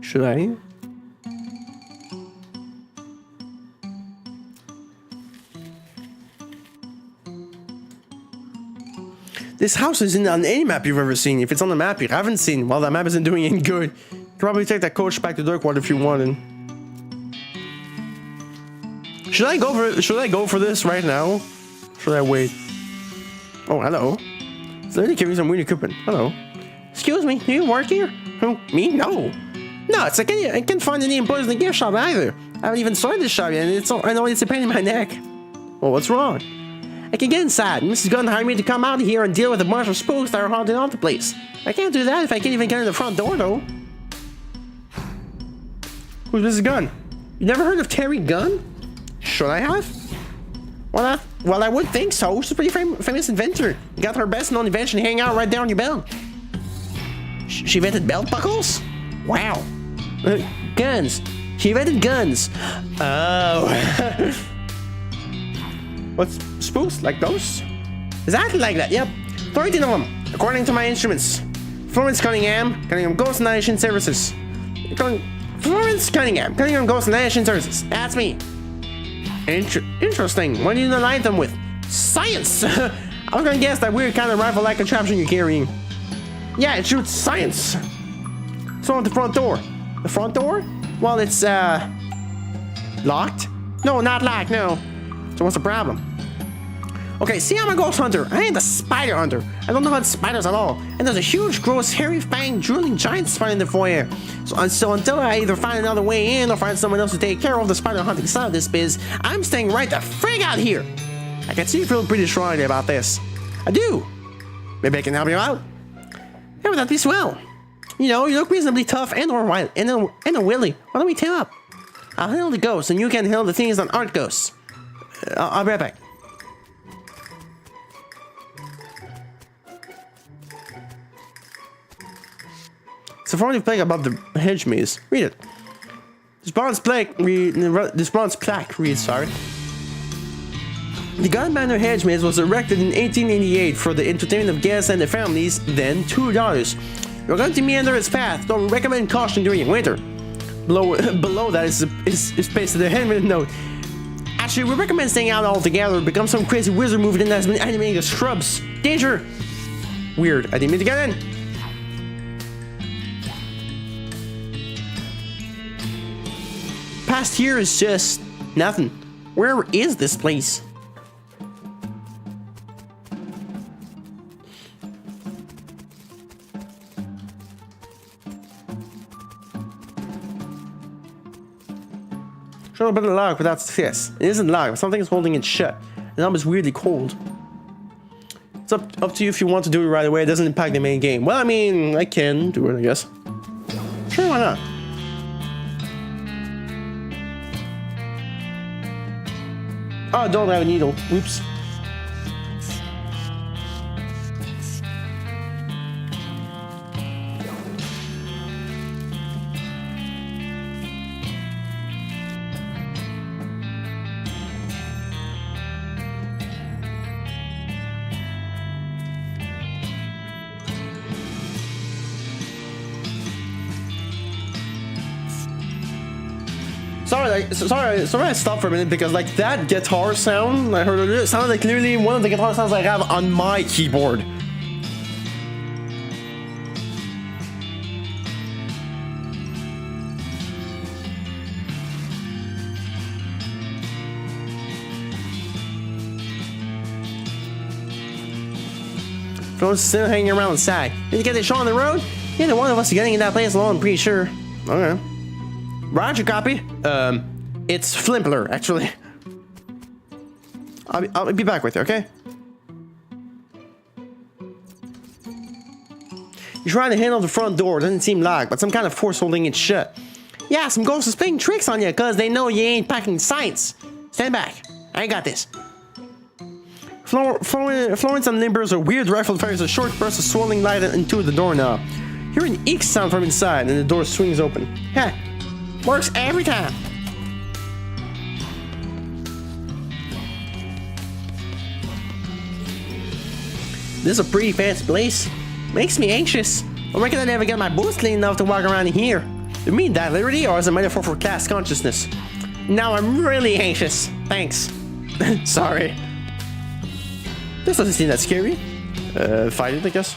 Should I? This house isn't on any map you've ever seen. If it's on the map you haven't seen, well, that map isn't doing any good. You can probably take that coach back to Darkwater if you wanted. Should I go for this right now? Should I wait? Oh, hello. Is lady carrying some weird equipment? Hello. Excuse me, do you work here? Who? Me? No. No, it's like I can't find any employees in the gift shop either. I haven't even started this shop yet, and I know it's a pain in my neck. Well, what's wrong? I can get inside. Mrs. Gunn hired me to come out here and deal with a bunch of spooks that are haunting all the place. I can't do that if I can't even get in the front door, though. Who's Mrs. Gunn? You never heard of Terry Gunn? Should I have? Well, I would think so. She's a pretty famous inventor. You got her best known invention hanging out right down your belt. She invented belt buckles? Wow. Guns. She invented guns. Oh. What's spooks? Like ghosts? Exactly like that, yep. 13 of them, according to my instruments. Florence Cunningham, Ghost Annihilation Services. Florence Cunningham, Ghost Annihilation Services. That's me. Interesting. What do you align them with? Science! I was gonna guess that weird kind of rifle-like contraption you're carrying. Yeah, it shoots science. So at the front door. The front door? Well, it's, locked? No, not locked, no. So what's the problem? Okay, see, I'm a ghost hunter. I ain't a spider hunter. I don't know about spiders at all. And there's a huge, gross, hairy, fanged, drooling giant spider in the foyer. So until I either find another way in or find someone else to take care of the spider hunting side of this biz, I'm staying right the frig out here. I can see you feel pretty strongly about this. I do. Maybe I can help you out. Yeah, that'd be swell. You know, you look reasonably tough and or wild and a willy. Why don't we team up? I'll handle the ghosts and you can handle the things that aren't ghosts. I'll be right back. It's a formative plaque about the hedge maze. Read it. This bronze plaque reads, sorry. The Gun Manor Hedge Maze was erected in 1888 for the entertainment of guests and their families, then two daughters. You're going to meander its path, so we recommend caution during winter. Below that is pasted a handwritten note. Actually, we recommend staying out altogether. Become some crazy wizard movie that has been animating the shrubs. Danger! Weird. I didn't mean to get in. Past here is just nothing. Where is this place? Should have been locked without success. It isn't locked, but something is holding it shut. The number is weirdly cold. It's up to you if you want to do it right away. It doesn't impact the main game. Well, I mean, I can do it, I guess. Sure, why not? Oh, I don't have a needle. Oops. Sorry, I stopped for a minute because like that guitar sound I heard earlier, it sounded like literally one of the guitar sounds I have on my keyboard. Flo's still hanging around inside. Did you get the show on the road? Neither one of us is getting in that place alone, I'm pretty sure. Okay. Roger, copy. It's Flimpler, actually. I'll be back with you, okay? You try to handle the front door, doesn't seem locked, but some kind of force holding it shut. Yeah, some ghosts is playing tricks on you, cause they know you ain't packing science. Stand back. I got this. Florence and Limbers a weird rifle fires a short burst of swirling light into the doorknob. You hear an eek sound from inside, and the door swings open. Heh. Works every time. This is a pretty fancy place. Makes me anxious. I reckon I never get my boots clean enough to walk around in here. Do you mean that literally, or is it a metaphor for class consciousness? Now I'm really anxious. Thanks. Sorry. This doesn't seem that scary. Fight it, I guess.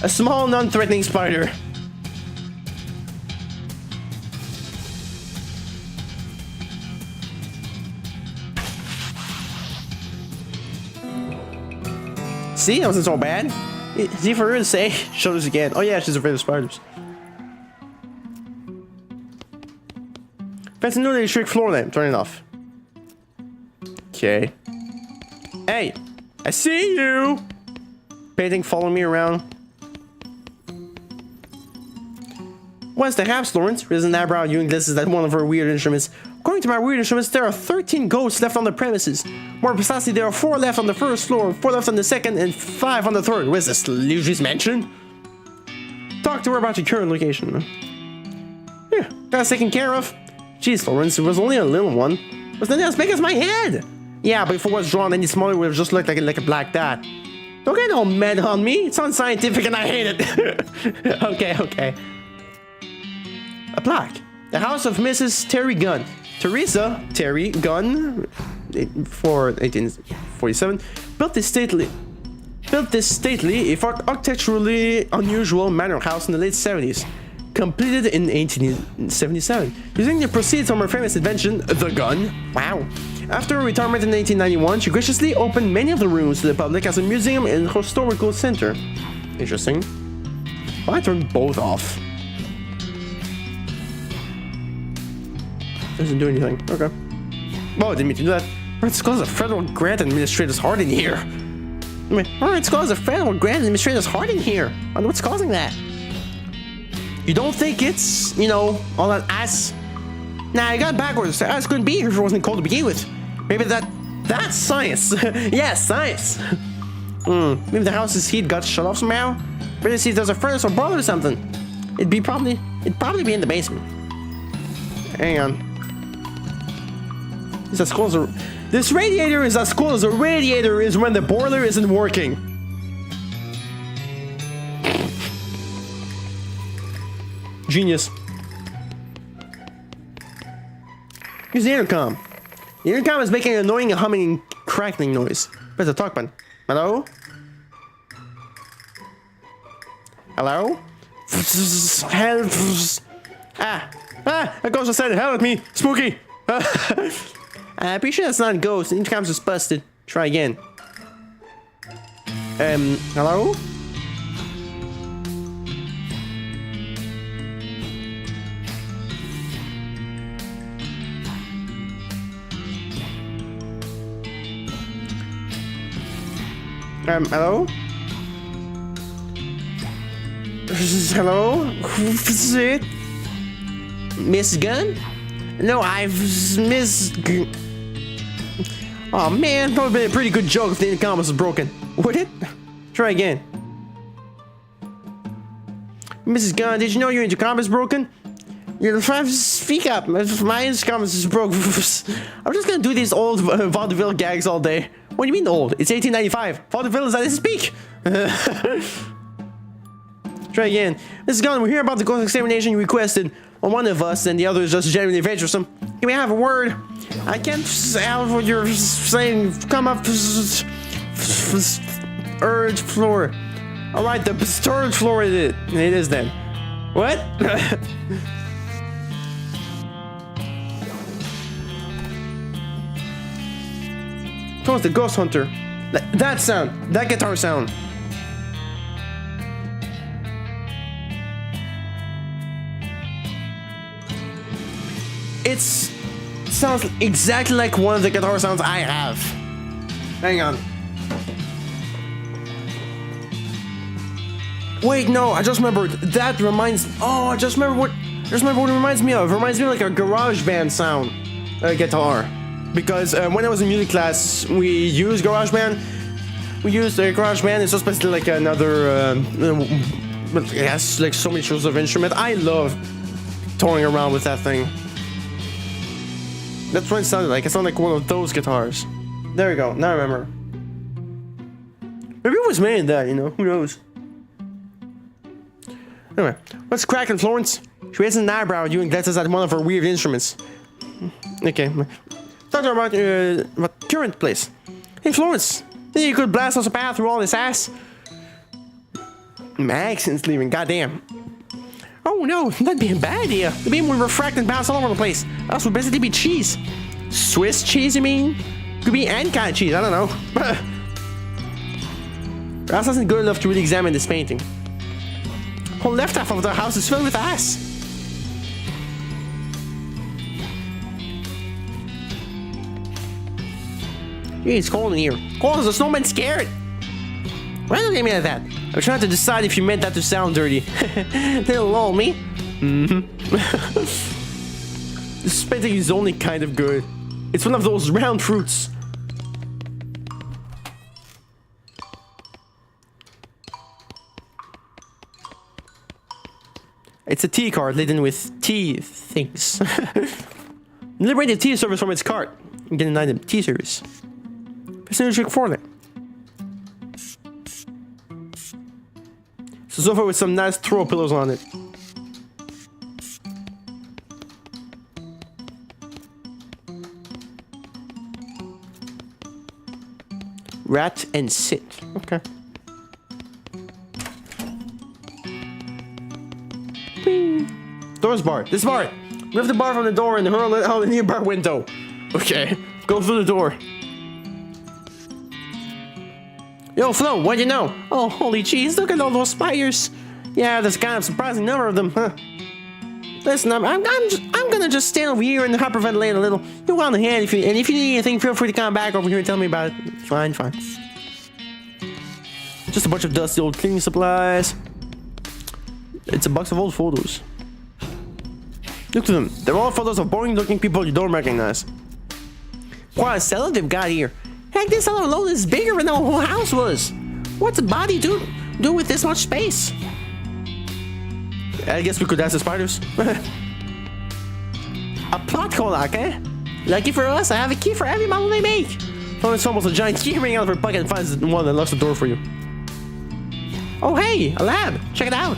A small, non-threatening spider. See, that wasn't so bad. See, for her to say, show this again. Oh yeah, she's afraid of spiders. Fancy knew they shriek floor lamp. Turn it off. Okay. Hey, I see you. Painting, follow me around. What's the haps, Lawrence? Raises an eyebrow at you and glances at one of her weird instruments. According to my weird instruments, there are 13 ghosts left on the premises. More precisely, there are 4 left on the first floor, 4 left on the second, and 5 on the third. Where's this Luigi's mansion? Talk to her about your current location. Yeah, got us taken care of. Jeez, Lawrence, it was only a little one. Was nothing as big as my head. Yeah, but if it was drawn any smaller, it would have just looked like a black dot. Don't get all mad on me. It's unscientific and I hate it. Okay. A plaque. The house of Mrs. Terry Gunn. Teresa Terry Gunn, for 1847, built this stately, if architecturally unusual manor house in the late 70s. Completed in 1877, using the proceeds from her famous invention, the gun. Wow. After her retirement in 1891, she graciously opened many of the rooms to the public as a museum and historical center. Interesting. Why turn both off? Doesn't do anything. Okay. Oh, I didn't mean to do that. It's called a federal grant administrator's heart in here. It's called a federal grant administrator's heart in here. I wonder what's causing that. You don't think it's, you know, all that ass? Nah, you got it backwards. The ass couldn't be here if it wasn't cold to begin with. Maybe that's science. Yeah, science. Maybe the house's heat got shut off somehow. Better see if there's a furnace or boiler or something. It'd probably be in the basement. Hang on. These skulls are This radiator is as cool as a radiator is when the boiler isn't working. Genius. Here's the intercom. The intercom is making an annoying humming, crackling noise. Where's the talk button? Hello? Hello? Help! A ghost just said help at me! Spooky! I'm pretty sure that's not a ghost. The intercom's just busted. Try again. Hello? Hello? Hello? Who's it? Miss Gunn? No, I've missed. Oh man, that would have been a pretty good joke if the intercom was broken. Would it? Try again. Mrs. Gunn, did you know your intercom is broken? You're trying to speak up. My intercom is broke. I'm just gonna do these old vaudeville gags all day. What do you mean old? It's 1895. Vaudeville is as I speak. Try again. Mrs. Gunn, we're here about the ghost examination you requested. Well, one of us and the other is just genuinely venturesome. Can we have a word? I can't have what you're saying. Come up. Third floor. Alright, the third floor it is then. What? Towards the ghost hunter. That sound. That guitar sound. It sounds exactly like one of the guitar sounds I have. Hang on. Wait, no, I just remembered. That reminds. Oh, I just remember what it reminds me of. It reminds me of like a garage band sound guitar. Because when I was in music class, we used GarageBand. We used GarageBand. It's just basically like another. It has like so many choices of instrument. I love touring around with that thing. That's what it sounded like. It sounded like one of those guitars. There we go. Now I remember. Maybe it was made in that, you know. Who knows? Anyway, what's cracking, Florence? She raises an eyebrow at you and glances at one of her weird instruments. Okay. Talk to her about current place. Hey, Florence. Think you could blast us a path through all this ass? My accent's leaving. Goddamn. Oh no, that'd be a bad idea. The beam would refract and bounce all over the place. Us would basically be cheese. Swiss cheese, you mean? Could be any kind of cheese, I don't know. The house isn't good enough to really examine this painting. The whole left half of the house is filled with ass. Hey, it's cold in here. Cold as a snowman scared. Why don't you mean like that? I'm trying to decide if you meant that to sound dirty. They'll lull me. This painting is only kind of good. It's one of those round fruits. It's a tea cart laden with tea things. Liberate the tea service from its cart. Get an item. Tea service. Precision for it. So sofa with some nice throw pillows on it. Rat and sit. Okay. Bing. Door's barred. This bar. Lift the bar from the door and hurl it out the nearby window. Okay. Go through the door. Yo, Flo, what'd you know? Oh, holy jeez, look at all those spiders. Yeah, there's kind of surprising number of them, huh? Listen, I'm gonna just stand over here and hyperventilate a little. You go on ahead if you need anything, feel free to come back over here and tell me about it. Fine. Just a bunch of dusty old cleaning supplies. It's a box of old photos. Look to them. They're all photos of boring-looking people you don't recognize. What a cellar they've got here. Heck, this cellar alone is bigger than the whole house was. What's a body do with this much space? I guess we could ask the spiders. A plot hole, eh? Lucky for us, I have a key for every model they make. Florence fumbles a giant key ring out of her pocket and finds the one that locks the door for you. Oh hey, a lab! Check it out!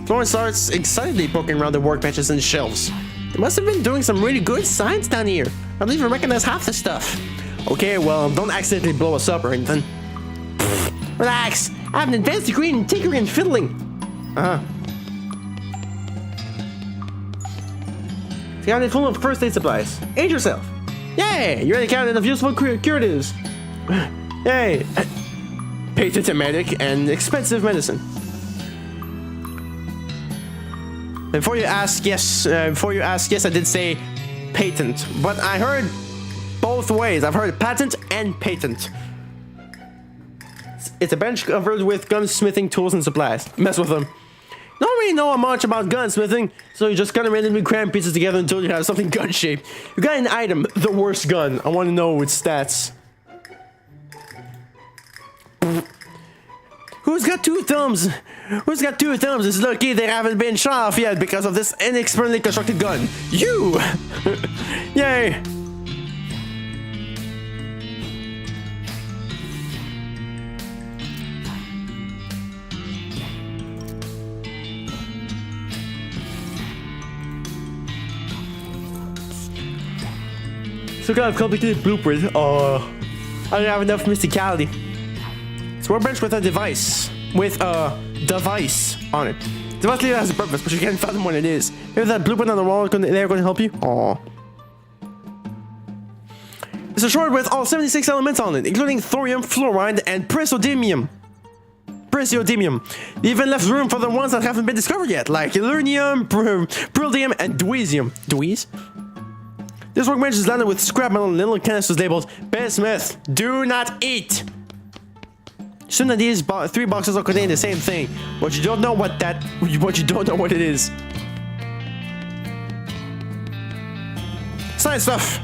Florence starts excitedly poking around the workbenches and shelves. They must have been doing some really good science down here. I don't even recognize half the stuff. Okay, well, don't accidentally blow us up or anything. Pfft, relax! I have an advanced degree in tinkering and fiddling. Uh-huh. Cabinet full of first aid supplies. Aid yourself. Yay! You're in a cabinet of useful curatives. Yay! Patent medic and expensive medicine. Before you ask, yes, I did say patent, but I heard both ways. I've heard patent and patent. It's a bench covered with gunsmithing tools and supplies. Mess with them. Don't really know much about gunsmithing, so you just kind of randomly cram pieces together until you have something gun-shaped. You got an item, the worst gun. I want to know its stats. Who's got two thumbs? Who's got two thumbs is lucky they haven't been shot off yet because of this inexpertly constructed gun. You! Yay! So kind of complicated blueprint. I don't have enough mysticality. It's a workbench with a device. With a device on it. The device clearly has a purpose, but you can't fathom what it is. Maybe that blueprint on the wall they're going to help you? Aww. It's a short with all 76 elements on it, including thorium, fluoride, and praseodymium. They even left room for the ones that haven't been discovered yet, like elurnium, beryllium, and dweezium. Dweez? This workbench is landed with scrap metal and little canisters labeled bismuth. Do not eat! Soon that these three boxes will contain the same thing, but you don't know what it is. Science stuff.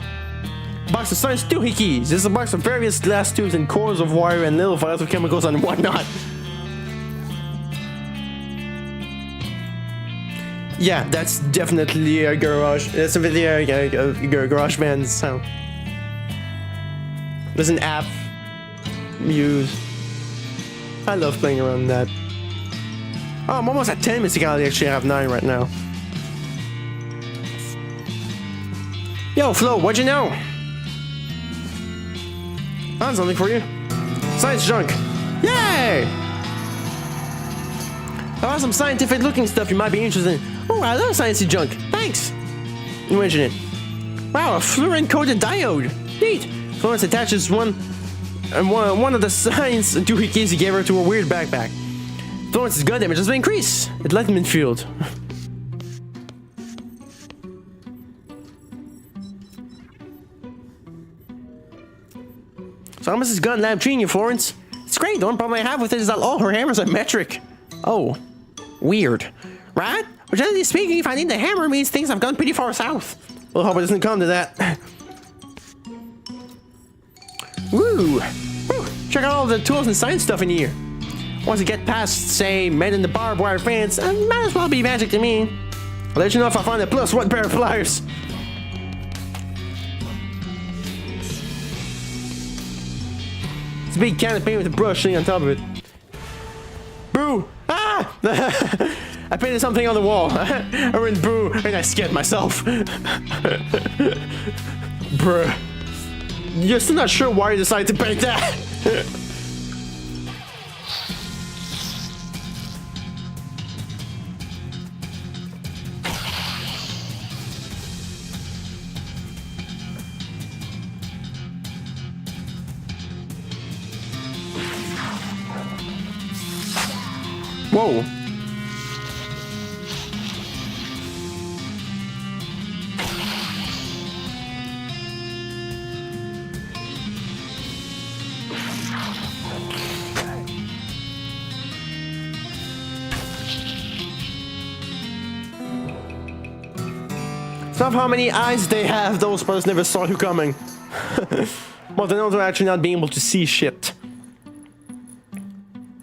Box of science doohickeys. This is a box of various glass tubes and cores of wire and little vials of chemicals and whatnot. Yeah, that's definitely a garage. That's definitely a garage band sound. There's an app. Use. I love playing around that. Oh, I'm almost at 10 mysticality. Actually, I have 9 right now. Yo, Flo, what'd you know? I have something for you. Science junk. Yay! I have some scientific looking stuff you might be interested in. Oh, I love sciencey junk. Thanks. You mentioned it. Wow, a fluorine coated diode. Neat. Florence attaches one of the science doohickeys he gave her to a weird backpack. Florence's gun damage has been increased. It left him in field. So how much is gun lab treating you, Florence? It's great. The only problem I have with it is that all her hammers are metric. Oh, weird. Right? But generally speaking, finding the hammer means things have gone pretty far south. We'll hope it doesn't come to that. Woo! Woo! Check out all the tools and science stuff in here. Once you get past, say, men in the barbed wire fence, it might as well be magic to me. I'll let you know if I find a +1 pair of pliers. It's a big can of paint with a brush sitting on top of it. Boo! Ah! I painted something on the wall. I went boo, and I scared myself. Bruh. You're still not sure why you decided to paint that. Whoa. Stop how many eyes they have, those brothers never saw you coming. Well, they're also actually not being able to see shit.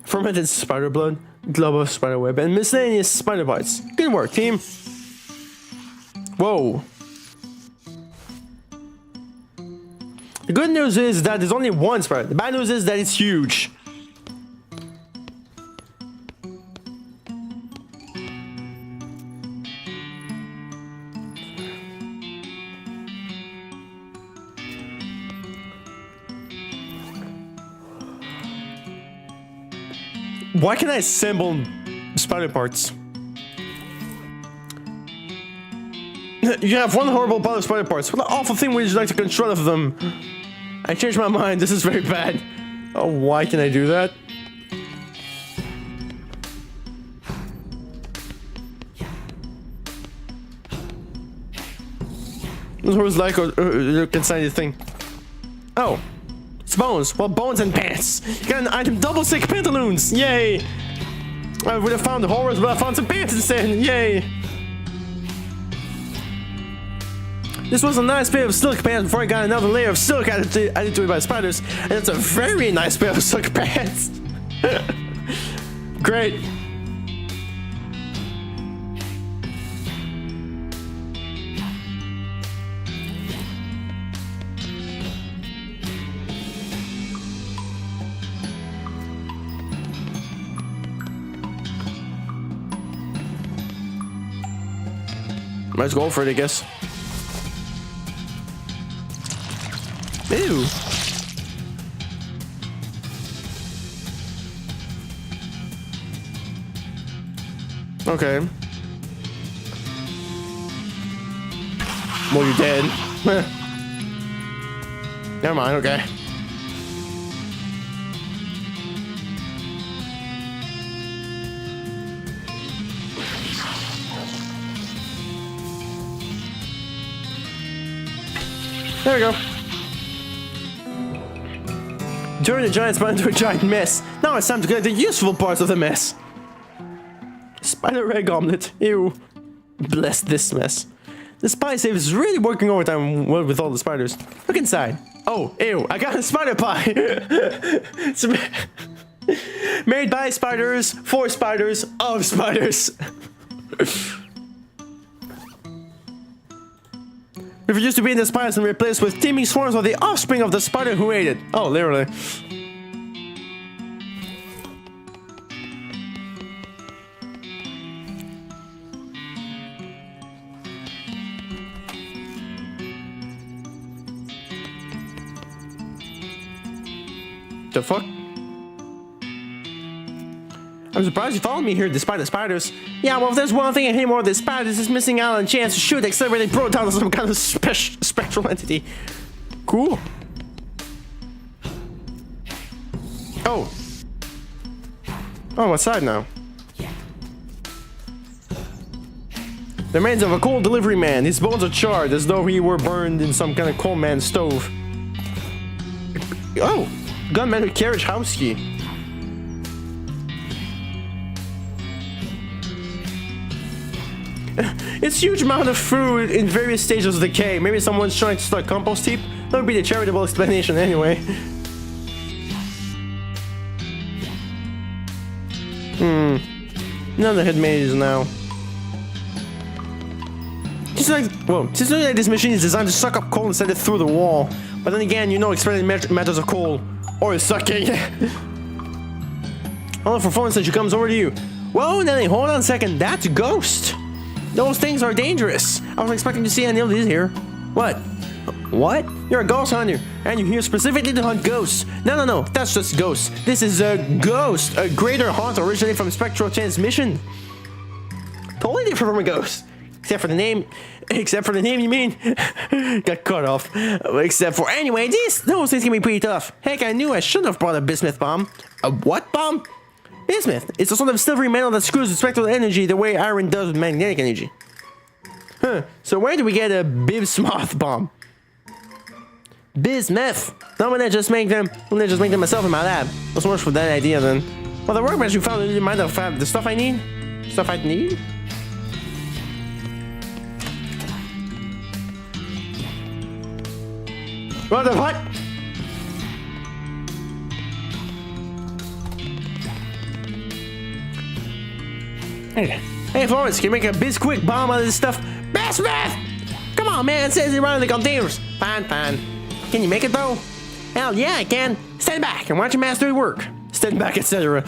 Fermented spider blood, globe of spider web, and miscellaneous spider bites. Good work, team. Whoa. The good news is that there's only one spider. The bad news is that it's huge. Why can I assemble spider parts? You have one horrible pile of spider parts. What an awful thing would you like to control of them? I changed my mind. This is very bad. Oh, why can I do that? This was like look inside the thing. Oh. It's bones. Well, bones and pants. You got an item, double sick pantaloons. Yay. I would have found the horrors, but I found some pants instead. Yay. This was a nice pair of silk pants before I got another layer of silk added to it by spiders. And it's a very nice pair of silk pants. Great. Let's go for it, I guess. Ew. Okay. Well, you're dead. Never mind, okay. There we go. Turn the giant spider into a giant mess. Now it's time to get the useful parts of the mess. Spider egg omelet. Ew. Bless this mess. The spy safe is really working overtime with all the spiders. Look inside. Oh, ew. I got a spider pie. It's made by spiders, for spiders, of spiders. If it used to be in the spiders and replaced with teeming swarms of the offspring of the spider who ate it. Oh, literally. The fuck? I'm surprised you followed me here despite the spiders. Yeah, well, if there's one thing I hate more than spiders, it's missing out on a chance to shoot accelerated protons of some kind of spectral entity. Cool. Oh. Oh, what side now? The remains of a coal delivery man. His bones are charred as though he were burned in some kind of coal man stove. Oh. Gunman with carriage house key. It's huge amount of food in various stages of decay. Maybe someone's trying to start a compost heap? That would be the charitable explanation anyway. None of the head maze now. Seems like this machine is designed to suck up coal and send it through the wall. But then again, you know experimental matters of coal. Or sucking. All for fun since she comes over to you. Whoa, Nelly, hold on a second. That's a ghost. Those things are dangerous. I was expecting to see any of these here. What? What? You're a ghost hunter, and you're here specifically to hunt ghosts. No, that's just ghosts. This is a ghost, a greater haunt originating from spectral transmission. Totally different from a ghost. Except for the name, you mean? Got cut off. Except for, anyway, those things can be pretty tough. Heck, I knew I shouldn't have brought a bismuth bomb. A what bomb? Bismuth. It's a sort of silvery metal that screws with spectral energy the way iron does with magnetic energy. Huh, so where do we get a bismuth bomb? Bismuth. No, when I just make them myself in my lab. What's worse for that idea then? Well, the workbench you found really might have the stuff I need? Stuff I need? What the what? Hey Florence, can you make a bisquick bomb out of this stuff? Bismuth! Come on, man, it says it right in the containers. Fine. Can you make it though? Hell yeah, I can. Stand back and watch your master work. Stand back, etc.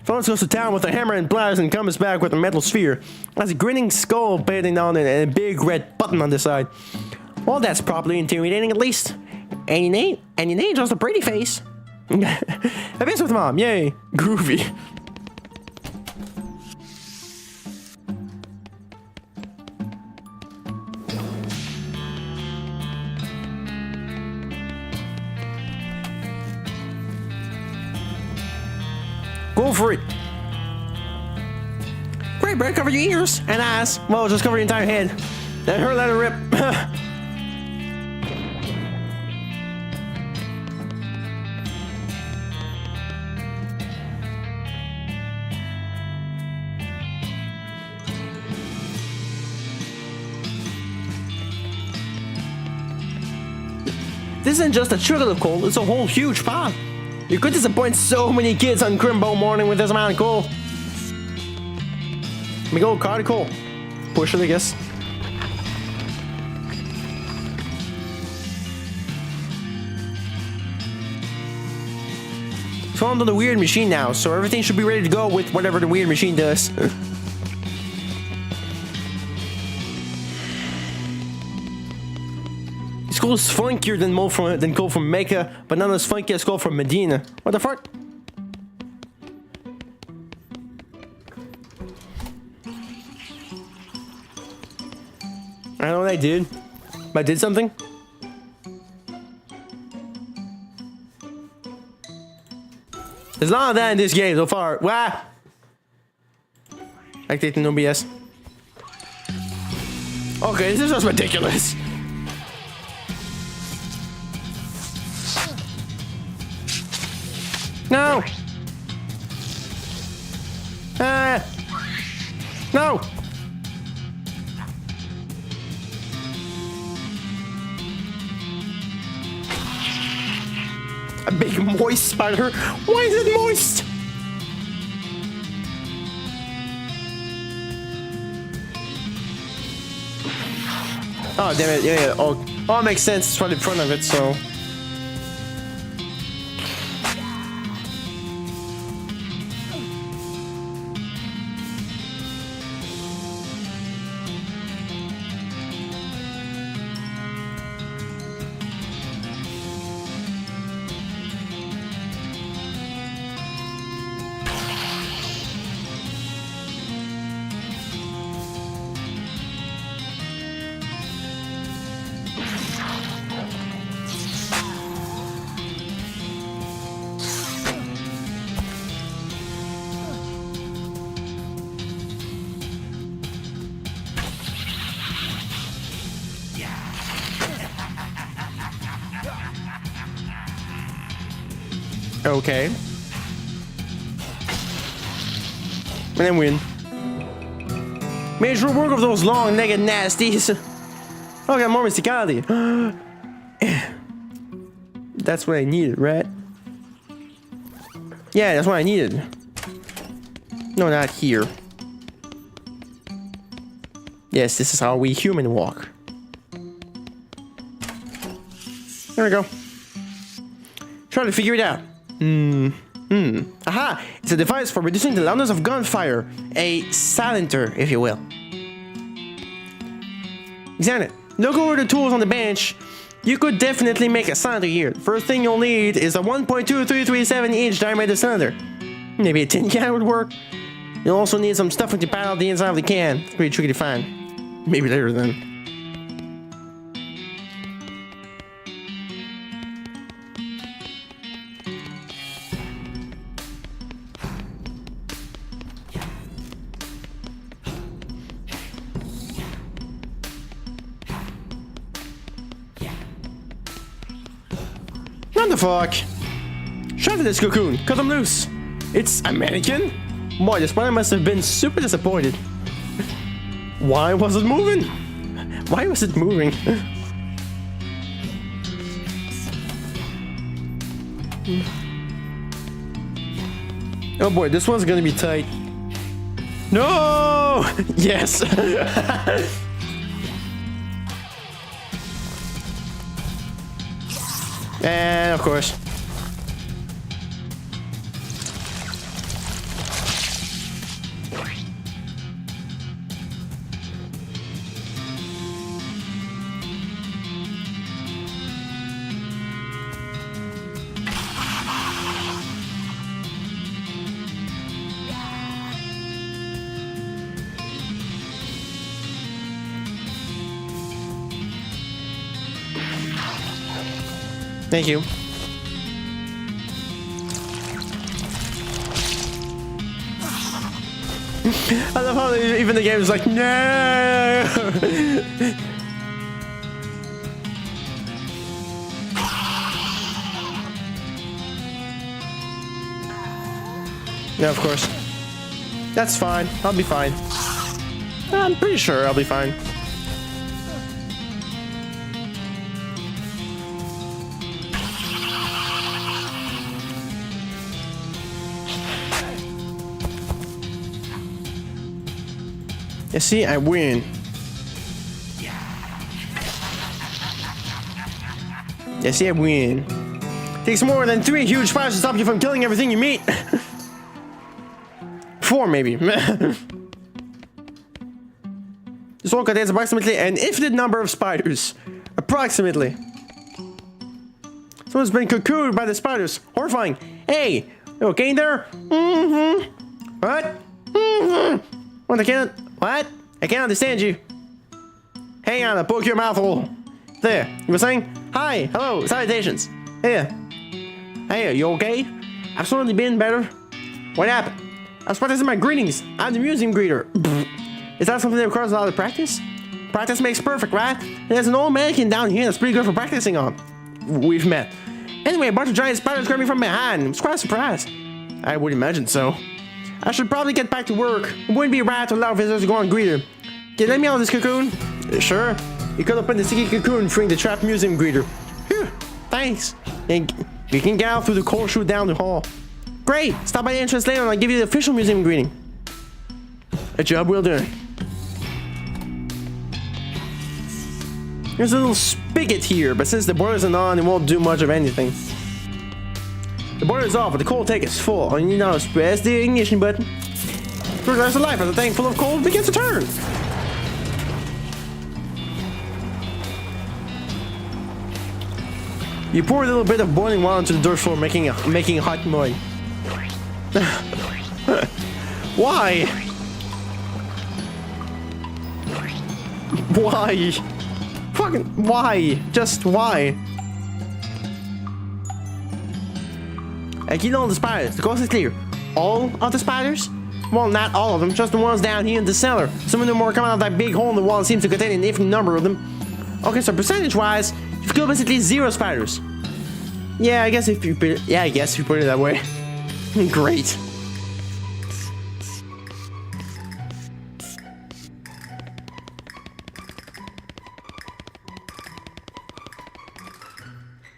Florence goes to town with a hammer and pliers and comes back with a metal sphere. Has a grinning skull painted on it and a big red button on the side. Well, that's properly intimidating at least. And your name just a pretty face. A bit with mom, yay. Groovy. Go for it. Great, Brett, cover your ears and eyes. Well, just cover your entire head. Then her let it rip. This isn't just a trickle of coal, it's a whole huge pot. You could disappoint so many kids on Crimbo morning with this amount of coal. Let me go, card coal. Push it, I guess. So I'm on the weird machine now, so everything should be ready to go with whatever the weird machine does. Coal is funkier than coal from Mecca, but not as funky as coal from Medina. What the fuck? I don't know what I did. But I did something? There's a lot of that in this game so far. Wah! Activating no BS. Okay, this is just ridiculous. No! No! A big moist spider? Why is it moist? Oh, damn it. Yeah. Oh, it makes sense. It's right in front of it, so... Okay. And then win. Major work of those long-legged nasties. Okay, more mysticality. That's what I needed, right? Yeah, that's what I needed. No, not here. Yes, this is how we human walk. There we go. Try to figure it out. Aha! It's a device for reducing the loudness of gunfire. A silencer, if you will. Examine it. Look over the tools on the bench. You could definitely make a cylinder here. The first thing you'll need is a 1.2337 inch diameter cylinder. Maybe a tin can would work. You'll also need some stuffing to pad out the inside of the can. It's pretty tricky to find. Maybe later then. What the fuck? Shut this cocoon, cut them loose. It's a mannequin? Boy, this one must have been super disappointed. Why was it moving? Why was it moving? Oh boy, this one's gonna be tight. No! Yes! And of course. Thank you. I love how even the game is like, no. Yeah, of course. That's fine. I'll be fine. I'm pretty sure I'll be fine. You see, I win. You see, I win. Takes more than 3 huge spiders to stop you from killing everything you meet. 4 maybe. This one contains approximately an infinite number of spiders. Approximately. Someone's been cocooned by the spiders. Horrifying. Hey, you okay in there? Mm-hmm. What? Mm-hmm. What? What? I can't understand you. Hang on, I'll poke your mouth hole. There. You were saying? Hi. Hello. Salutations. Here. Hey, are you okay? I've certainly been better. What happened? I was practicing my greetings. I'm the museum greeter. Is that something that requires a lot of practice? Practice makes perfect, right? And there's an old mannequin down here that's pretty good for practicing on. We've met. Anyway, a bunch of giant spiders grabbed me from behind. I was quite surprised. I would imagine so. I should probably get back to work. It wouldn't be right to allow visitors to go on greeter. Can you let me out of this cocoon? Sure. You could open the sticky cocoon, freeing the trapped museum greeter. Phew, thanks. And you can get out through the cold chute down the hall. Great. Stop by the entrance later and I'll give you the official museum greeting. A job well done. There's a little spigot here, but since the boiler isn't on, it won't do much of anything. The boiler is off, but the coal tank is full. All you need now is press the ignition button. For the rest of life, as the tank full of coal begins to turn. You pour a little bit of boiling water onto the dirt floor, making hot mud. Why? Why? Fucking why? Just why? I killed all the spiders. The coast is clear. All of the spiders? Well, not all of them, just the ones down here in the cellar. Some of them are coming out of that big hole in the wall and seems to contain an infinite number of them. Okay, so percentage-wise, you've killed basically 0 spiders. Yeah, I guess if you put it, that way. Great.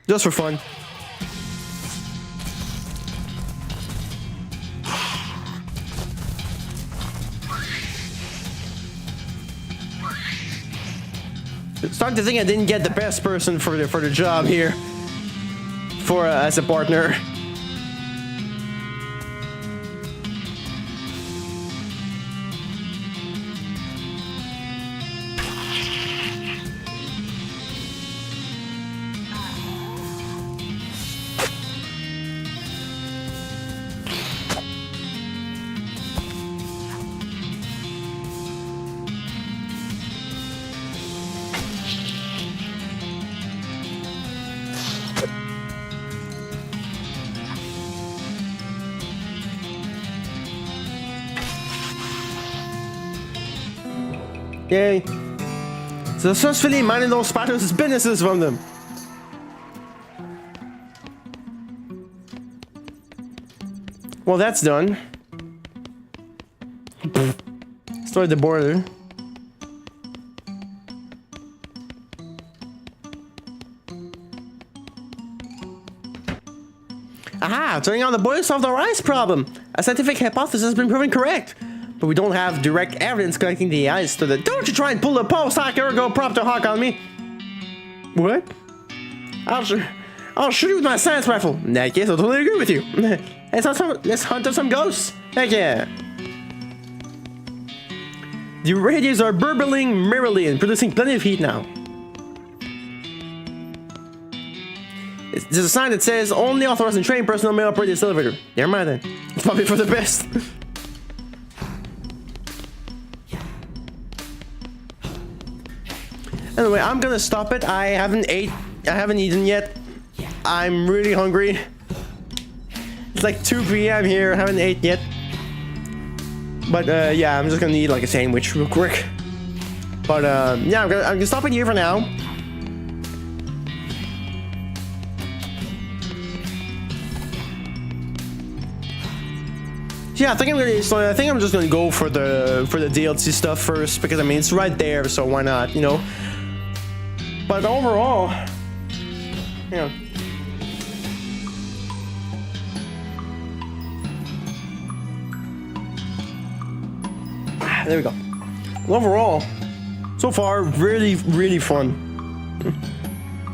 Just for fun. Starting to think I didn't get the best person for the job here. As a partner. Yay. So successfully mining those spiders' businesses from them. Well, that's done. Start the boiler. Aha! Turning on the boiler solved our ice problem. A scientific hypothesis has been proven correct. But we don't have direct evidence connecting the ice to the... Don't you try and pull the post-hoc ergo prop to hawk on me! What? I'll shoot you with my science rifle. In that case, I'll totally agree with you. Let's hunt up some ghosts. Heck yeah. The radios are burbling merrily and producing plenty of heat now. There's a sign that says only authorized and trained personnel may operate this elevator. Never mind then. It's probably for the best. Anyway, I'm gonna stop it. I haven't eaten yet. I'm really hungry. It's like 2 p.m. here. I haven't ate yet. But yeah, I'm just gonna eat like a sandwich real quick. But yeah, I'm gonna stop it here for now. Yeah, I think I'm just gonna go for the DLC stuff first because I mean it's right there, so why not, you know? But overall, yeah. There we go. Overall, so far, really, really fun.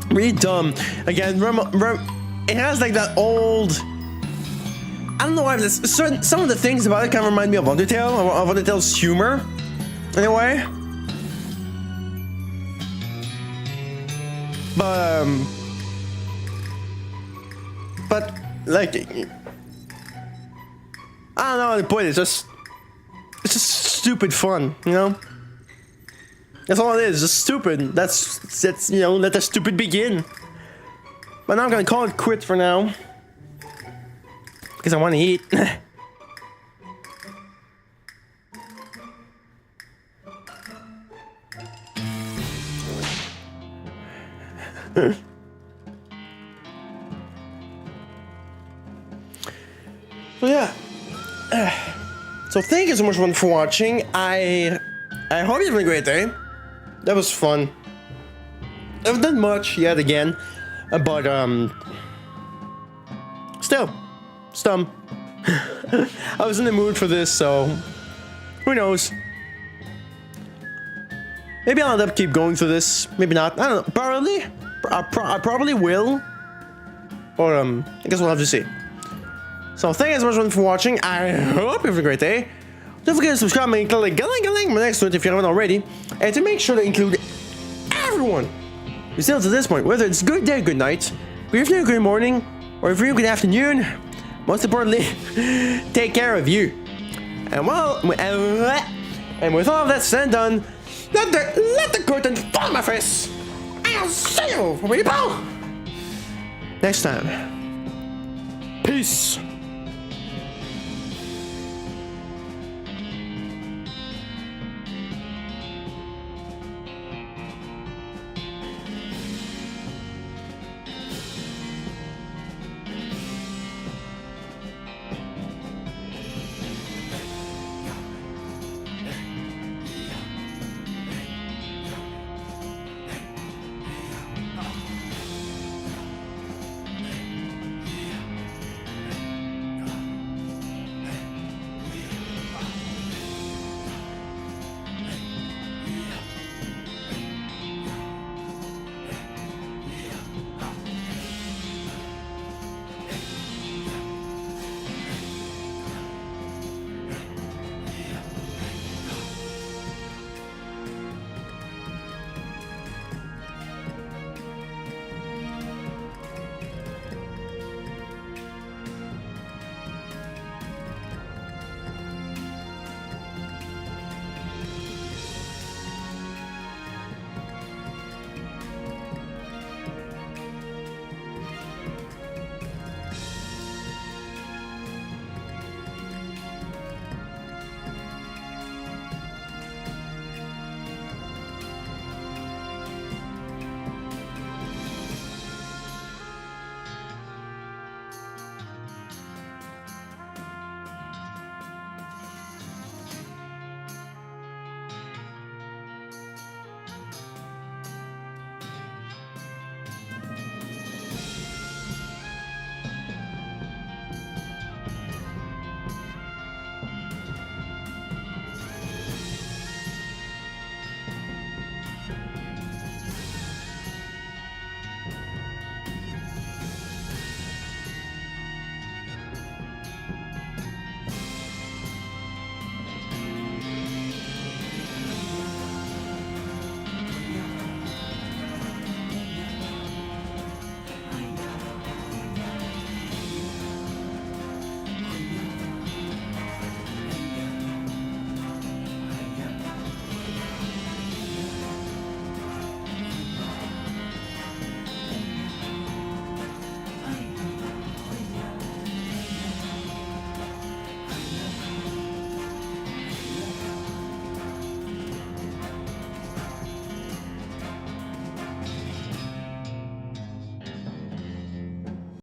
Really dumb. Again, it has like that old. I don't know why. Some of the things about it kind of remind me of Undertale, of Undertale's humor, in a way. But like, I don't know how to put it. It's just stupid fun, you know. That's all it is. Just stupid. That's you know, let the stupid begin. But now I'm gonna call it quit for now because I want to eat. So yeah. So thank you so much for watching. I hope you're having a great day. That was fun. I haven't done much yet again, but still, stum. I was in the mood for this, so who knows? Maybe I'll end up keep going through this. Maybe not. I don't know. Probably. I probably will. Or I guess we'll have to see. So thank you so much for watching. I hope you have a great day. Don't forget to subscribe and click the next to it if you haven't already. And to make sure to include everyone who's still to this point, whether it's good day or good night, good evening or good morning, or if you're good afternoon, most importantly, take care of you. And well, and with all of that said and done, let the curtain fall on my face. I'll see you, people, next time. Peace.